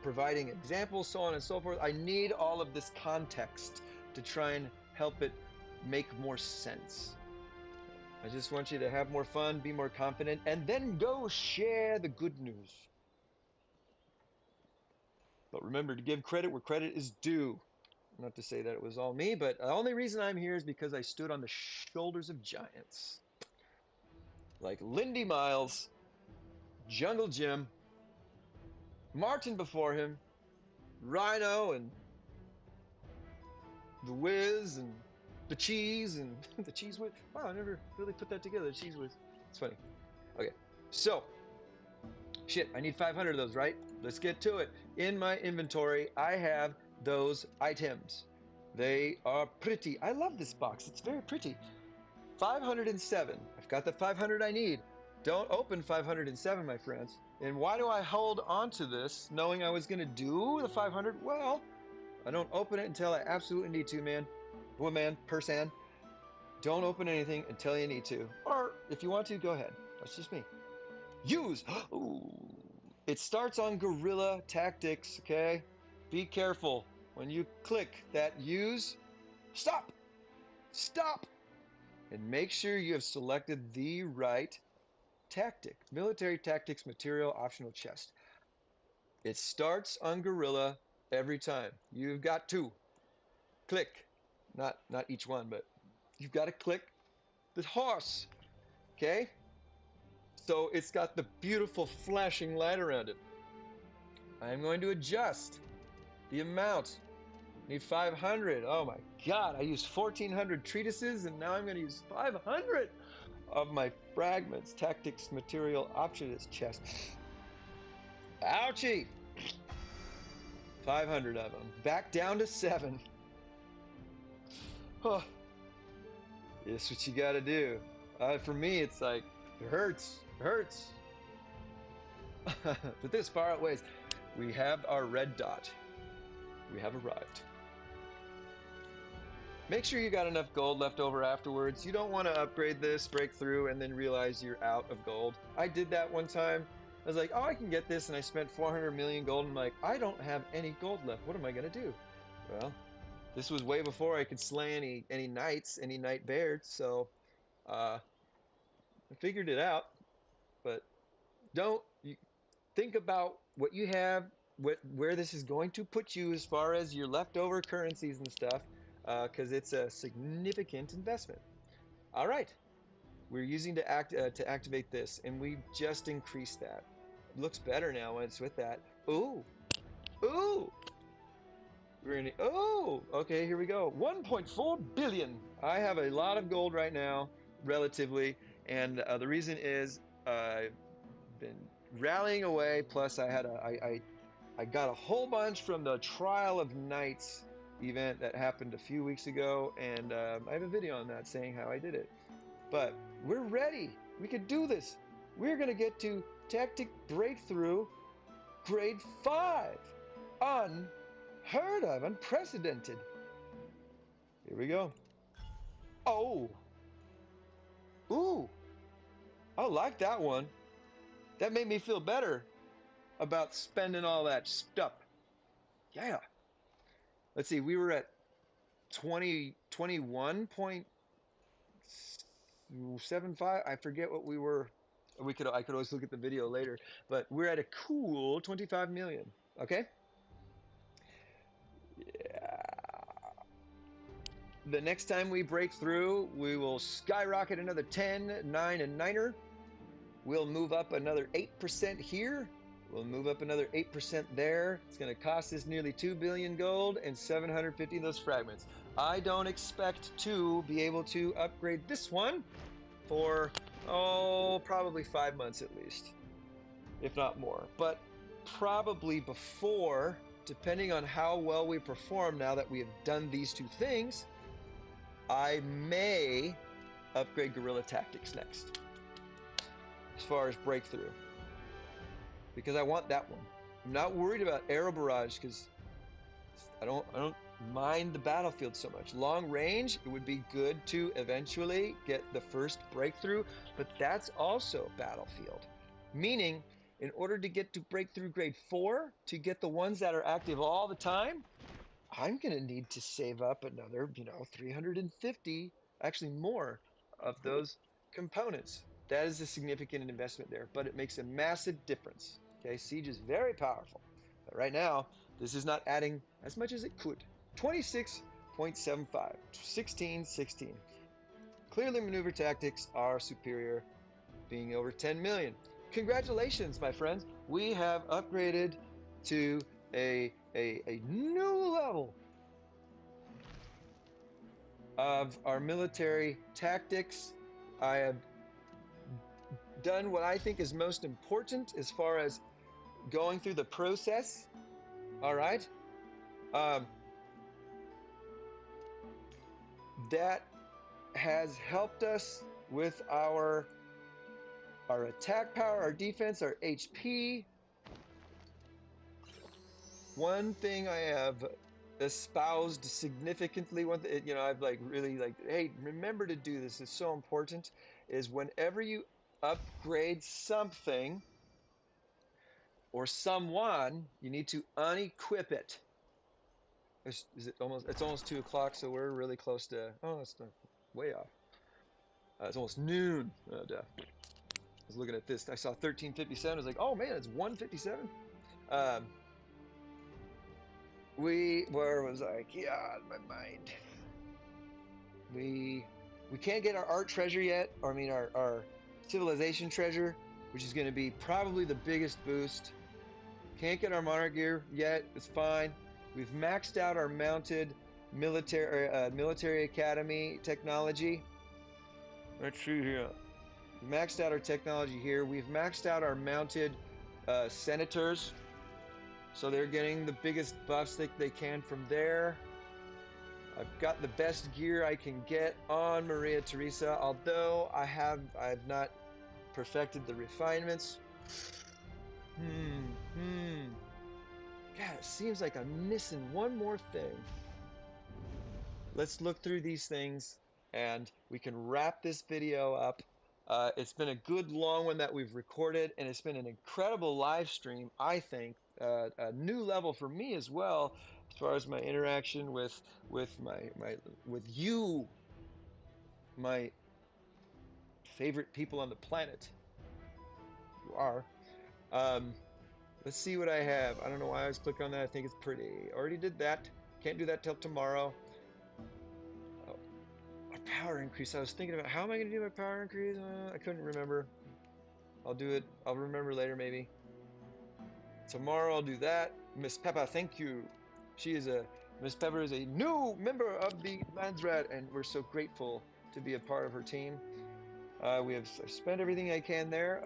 providing examples, so on and so forth, I need all of this context to try and help it make more sense. I just want you to have more fun, be more confident, and then go share the good news. But remember to give credit where credit is due. Not to say that it was all me, but the only reason I'm here is because I stood on the shoulders of giants. Like Lindy Miles, Jungle Jim, Martin before him, Rhino, and the Wiz, and the Cheese, and the Cheese Whiz. Wow, I never really put that together, the Cheese Whiz. It's funny. Okay, so, shit, I need 500 of those, right? Let's get to it. In my inventory, I have those items They are pretty. I love this box. It's very pretty. 507. I've got the 500 I need. Don't open 507, my friends. And why do I hold on to this knowing I was going to do the 500? Well, I don't open it until I absolutely need to, man. Woman, person. Don't open anything until you need to. Or if you want to, go ahead. That's just me. Use. Ooh. It starts on guerrilla tactics, okay? Be careful. When you click that use, stop. Stop. And make sure you have selected the right tactic. Military tactics material optional chest. It starts on guerrilla every time. You've got to click. Not each one, but you've got to click the horse. Okay? So it's got the beautiful flashing light around it. I'm going to adjust the amount. Need 500. Oh my God, I used 1,400 treatises and now I'm going to use 500 of my fragments, tactics, material, options chest. Ouchie! 500 of them. Back down to 7. Oh, it's what you got to do. For me, it's like, it hurts. It hurts. But this far outweighs. We have our red dot. We have arrived. Make sure you got enough gold left over afterwards. You don't want to upgrade this, break through, and then realize you're out of gold. I did that one time. I was like, oh, I can get this, and I spent 400 million gold. And I'm like, I don't have any gold left. What am I going to do? Well, this was way before I could slay any knights, any knight bears, so I figured it out. But don't think about what you have, where this is going to put you as far as your leftover currencies and stuff, because it's a significant investment. All right, we're using to activate this, and we just increased that. It looks better now when it's with that. Ooh, ooh. Okay, here we go. 1.4 billion. I have a lot of gold right now, relatively, and the reason is I've been rallying away. Plus, I got a whole bunch from the Trial of Knights event that happened a few weeks ago, and I have a video on that saying how I did it. But we're ready. We could do this. We're gonna get to Tactic Breakthrough Grade 5. Unheard of, unprecedented. Here we go. Oh, ooh, I like that one. That made me feel better about spending all that stuff. Yeah. Let's see, we were at 21.75. I forget what we were. I could always look at the video later, but we're at a cool 25 million. Okay? Yeah. The next time we break through, we will skyrocket another 10, 9, and 9er. We'll move up another 8% here. We'll move up another 8% there. It's going to cost us nearly 2 billion gold and 750 of those fragments. I don't expect to be able to upgrade this one for, probably 5 months at least, if not more. But probably before, depending on how well we perform now that we have done these two things, I may upgrade guerrilla tactics next, as far as breakthrough, because I want that one. I'm not worried about arrow barrage because I don't mind the battlefield so much. Long range, it would be good to eventually get the first breakthrough, but that's also battlefield. Meaning, in order to get to breakthrough grade 4, to get the ones that are active all the time, I'm going to need to save up another, 350, actually more, of those components. That is a significant investment there, but it makes a massive difference. Okay, Siege is very powerful. But right now, this is not adding as much as it could. 26.75, 16. Clearly, maneuver tactics are superior, being over 10 million. Congratulations, my friends. We have upgraded to a new level of our military tactics. I have done what I think is most important as far as going through the process. All right. that has helped us with our attack power, our defense, our HP. One thing I have espoused significantly, I've like really like, hey, remember to do this. It's so important. Is whenever you upgrade something or someone, you need to unequip it. It's almost 2 o'clock, so we're really close to. Oh, it's not way off. It's almost noon. Oh, duh. I was looking at this. I saw 13:57. I was like, oh man, it's 1:57. Where was I? God, my mind. We can't get our art treasure yet. Or I mean, our civilization treasure, which is going to be probably the biggest boost. Can't get our monarch gear yet. It's fine. We've maxed out our mounted military academy technology. Let's see here. We maxed out our technology here. We've maxed out our mounted senators. So they're getting the biggest buffs that they can from there. I've got the best gear I can get on Maria Theresa, although I've not perfected the refinements. God, it seems like I'm missing one more thing. Let's look through these things and we can wrap this video up. It's been a good long one that we've recorded, and it's been an incredible live stream, I think. A new level for me as well, as far as my interaction with you, my favorite people on the planet. You are. Let's see what I have. I don't know why I was clicking on that. I think it's pretty. Already did that. Can't do that till tomorrow. Oh, my power increase. I was thinking about how am I going to do my power increase? I couldn't remember. I'll do it. I'll remember later maybe. Tomorrow I'll do that. Miss Peppa, thank you. Miss Pepper is a new member of the Landsraad, and we're so grateful to be a part of her team. We have spent everything I can there.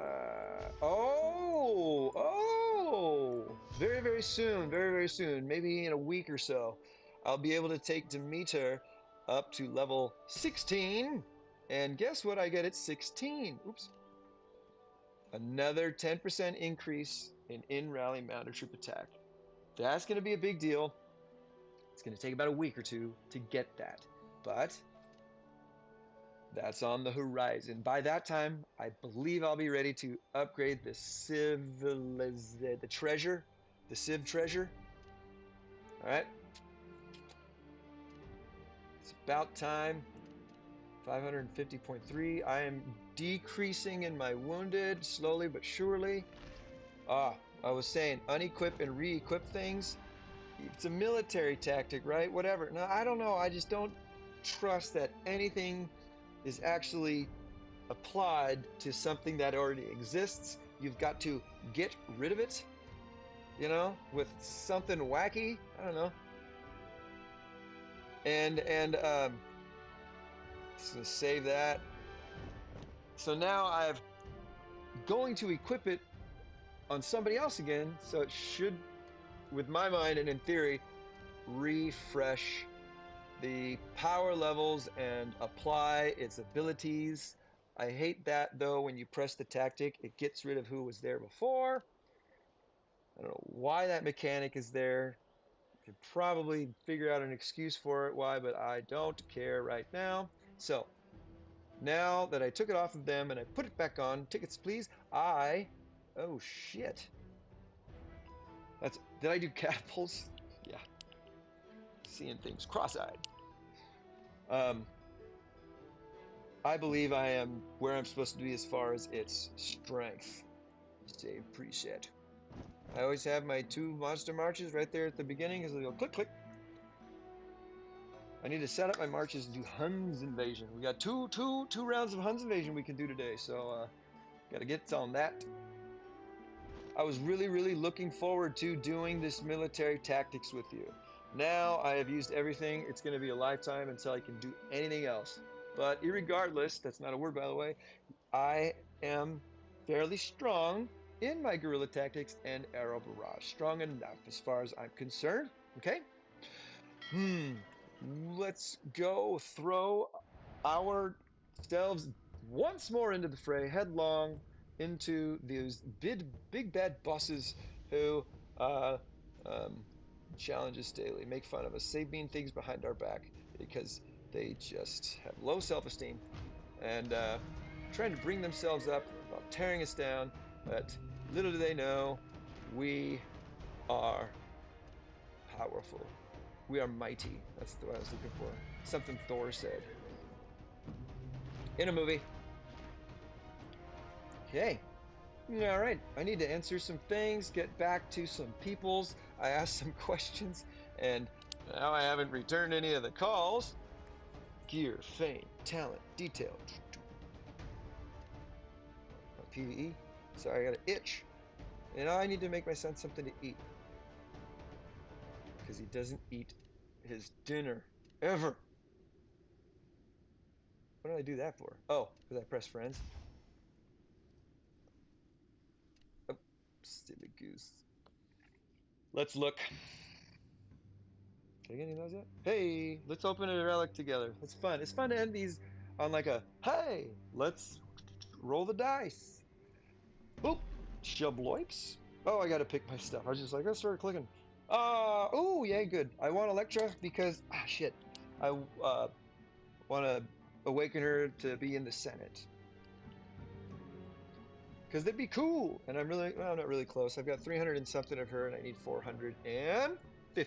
Very, very soon, very, very soon, maybe in a week or so, I'll be able to take Demeter up to level 16. And guess what I get at 16? Oops. Another 10% increase in rally mounted troop attack. That's going to be a big deal. It's going to take about a week or two to get that. But that's on the horizon. By that time, I believe I'll be ready to upgrade the treasure, the Civ treasure. All right. It's about time. 550.3. I am decreasing in my wounded, slowly but surely. I was saying, unequip and re-equip things. It's a military tactic, right? Whatever. No, I don't know. I just don't trust that anything is actually applied to something that already exists. You've got to get rid of it, with something wacky. I don't know. And just gonna save that. So now I'm going to equip it on somebody else again, so it should, with my mind and in theory, refresh the power levels and apply its abilities. I hate that though, when you press the tactic, it gets rid of who was there before. I don't know why that mechanic is there. You could probably figure out an excuse for it, why, but I don't care right now. So now that I took it off of them and I put it back on, tickets please, oh shit. Did I do catapults? Yeah. Seeing things cross-eyed. I believe I am where I'm supposed to be as far as its strength. Save preset. I always have my 2 monster marches right there at the beginning because they go click, click. I need to set up my marches and do Huns invasion. We got two rounds of Huns invasion we can do today, so gotta get on that. I was really, really looking forward to doing this military tactics with you. Now I have used everything. It's going to be a lifetime until I can do anything else. But irregardless, that's not a word by the way, I am fairly strong in my guerrilla tactics and arrow barrage. Strong enough as far as I'm concerned. Okay? let's go throw ourselves once more into the fray, headlong into these big bad bosses who um, challenge us daily, make fun of us, say mean things behind our back because they just have low self-esteem and trying to bring themselves up while tearing us down. But little do they know, we are powerful. We are mighty. That's what I was looking for. Something Thor said in a movie. Okay. All right. I need to answer some things, get back to some peoples. I asked some questions, and now I haven't returned any of the calls. Gear, fame, talent, detail. PvE. Sorry, I got an itch. And now I need to make my son something to eat. Because he doesn't eat his dinner. Ever. What did I do that for? Oh, because I pressed friends. Oh, silly goose. Let's look. Did I get any of those yet? Hey, let's open a relic together. It's fun. It's fun to end these on like a, hey, let's roll the dice. Boop. Shabloips. Oh, I gotta pick my stuff. I was just like, let's start clicking. Oh, yay, good. I want Electra because, shit. I want to awaken her to be in the Senate. Because they'd be cool. And I'm really, well, I'm not really close. I've got 300 and something of her, and I need 450.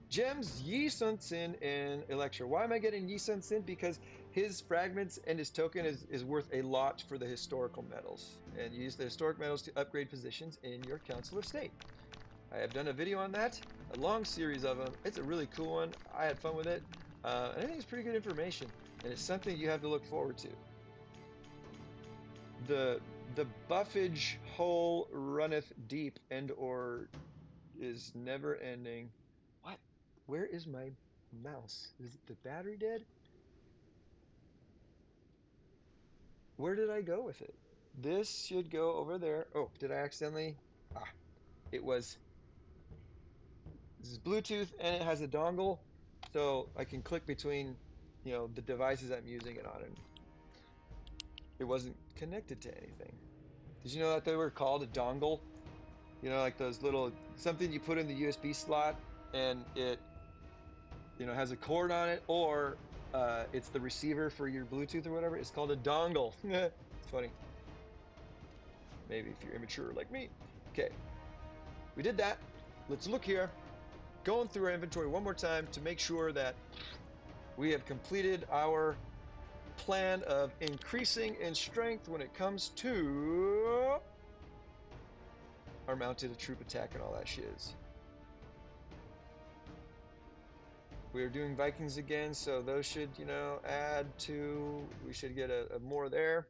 Gems, Yi Sun Sin, and Electra. Why am I getting Yi Sun Sin? Because his fragments and his token is worth a lot for the historical medals. And you use the historic medals to upgrade positions in your Council of State. I have done a video on that, a long series of them. It's a really cool one. I had fun with it. And I think it's pretty good information. And it's something you have to look forward to. The buffage hole runneth deep and or is never ending. What? Where is my mouse? Is the battery dead? Where did I go with it? This should go over there. Oh, did I accidentally? It was. This is Bluetooth and it has a dongle, so I can click between, the devices I'm using it on, and it wasn't connected to anything. Did you know that they were called a dongle? Like those little something you put in the USB slot, and it, has a cord on it, or it's the receiver for your Bluetooth or whatever. It's called a dongle. It's funny. Maybe if you're immature like me. Okay, we did that. Let's look here. Going through our inventory one more time to make sure that we have completed our plan of increasing in strength when it comes to our mounted troop attack and all that shiz. We are doing Vikings again, so those should, add to. We should get a more there.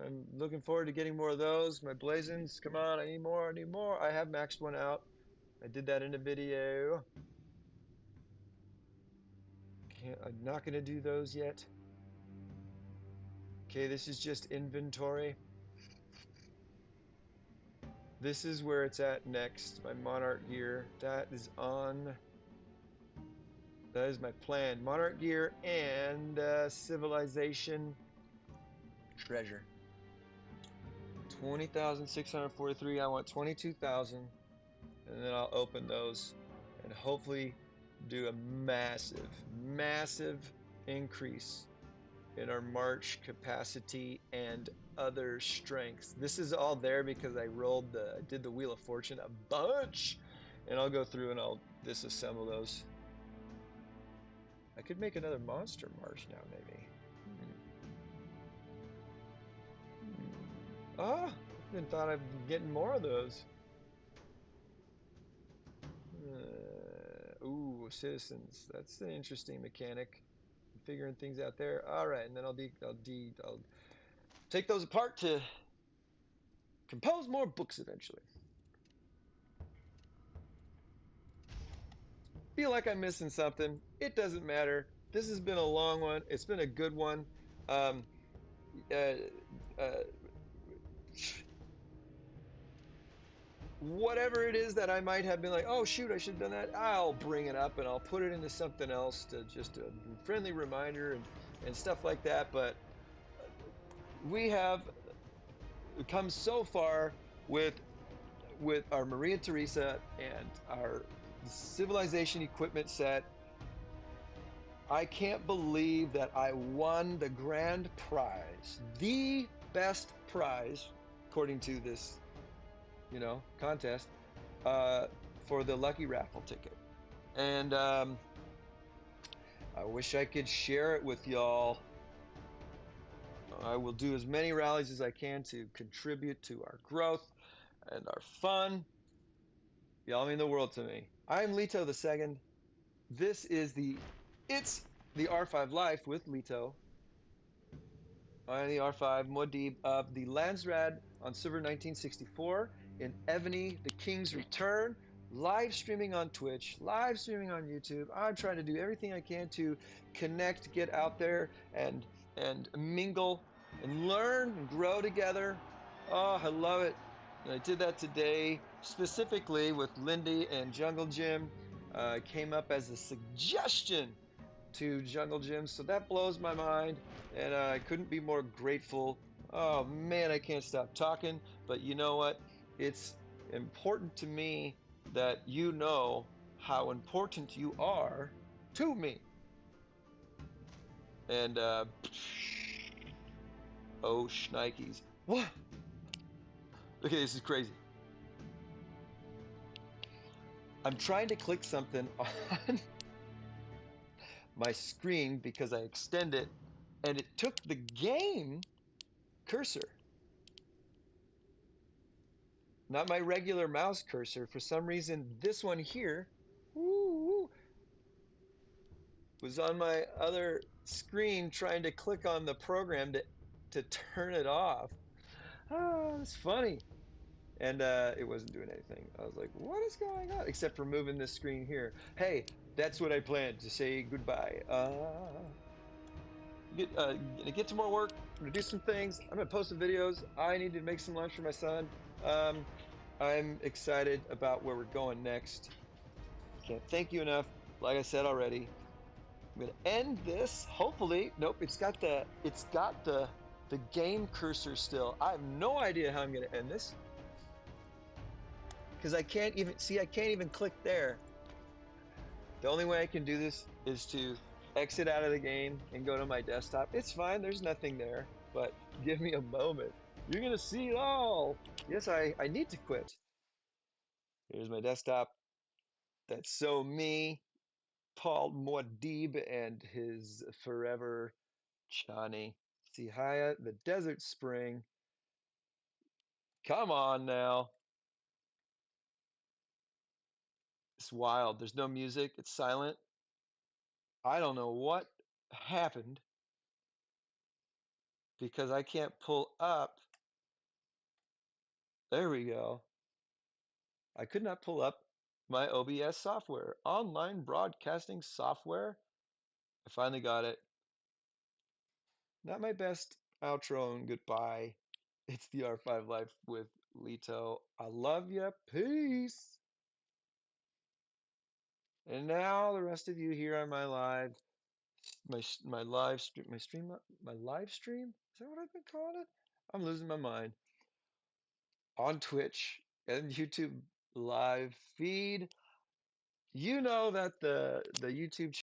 I'm looking forward to getting more of those. My blazons, come on, I need more, I need more. I have maxed one out. I did that in a video. I'm not going to do those yet. Okay, this is just inventory. This is where it's at next, my Monarch gear. That is on. That is my plan. Monarch gear and civilization treasure. 20,643. I want 22,000. And then I'll open those and hopefully do a massive, massive increase in our march capacity and other strengths. This is all there because I did the Wheel of Fortune a bunch, and I'll go through and I'll disassemble those. I could make another monster march now, maybe. I even thought I'd getting more of those. Ooh, citizens. That's an interesting mechanic. Figuring things out there. All right, and then I'll take those apart to compose more books eventually. Feel like I'm missing something. It doesn't matter. This has been a long one. It's been a good one. Um, uh, uh, whatever it is that I might have been like, oh shoot, I should have done that. I'll bring it up and I'll put it into something else to just a friendly reminder and stuff like that. But we have come so far with our Maria Theresa and our civilization equipment set. I can't believe that I won the grand prize, the best prize, according to this, contest, uh, for the lucky raffle ticket. And I wish I could share it with y'all. I will do as many rallies as I can to contribute to our growth and our fun. Y'all mean the world to me. I'm Leto the second. This is it's the R5 Life with Leto. I'm the R5 Muad'Dib of the Landsraad on server 1964 in Evony, the King's Return, live streaming on Twitch, live streaming on YouTube. I'm trying to do everything I can to connect, get out there, and mingle and learn and grow together. Oh, I love it. And I did that today specifically with Lindy and Jungle Jim. Came up as a suggestion to Jungle Gym, so that blows my mind, and I couldn't be more grateful. Oh man, I can't stop talking, but you know what? It's important to me that you know how important you are to me. And oh shnikes. What? Okay, this is crazy. I'm trying to click something on my screen because I extend it, and it took the game cursor, not my regular mouse cursor. For some reason, this one here was on my other screen trying to click on the program to turn it off. Oh, it's funny. And it wasn't doing anything. I was like, what is going on? Except for moving this screen here. Hey, that's what I planned to say goodbye. Get to more work. I'm gonna do some things. I'm gonna post some videos. I need to make some lunch for my son. Um, I'm excited about where we're going next. Can't thank you enough. Like I said already, I'm gonna end this. Hopefully, nope. It's got the game cursor still. I have no idea how I'm gonna end this because I can't even see. I can't even click there. The only way I can do this is to exit out of the game and go to my desktop. It's fine. There's nothing there, but give me a moment. You're gonna see it all. Yes, I need to quit. Here's my desktop. That's so me, Paul Muad'Dib and his forever Chani. Sihaya, the Desert Spring. Come on now. It's wild. There's no music. It's silent. I don't know what happened because I can't pull up. There we go. I could not pull up my OBS software, online broadcasting software. I finally got it. Not my best outro and goodbye. It's the R5 Life with Leto. I love ya. Peace. And now the rest of you here on my live, my live stream, my live stream. Is that what I've been calling it? I'm losing my mind. On Twitch and YouTube live feed. You know that the YouTube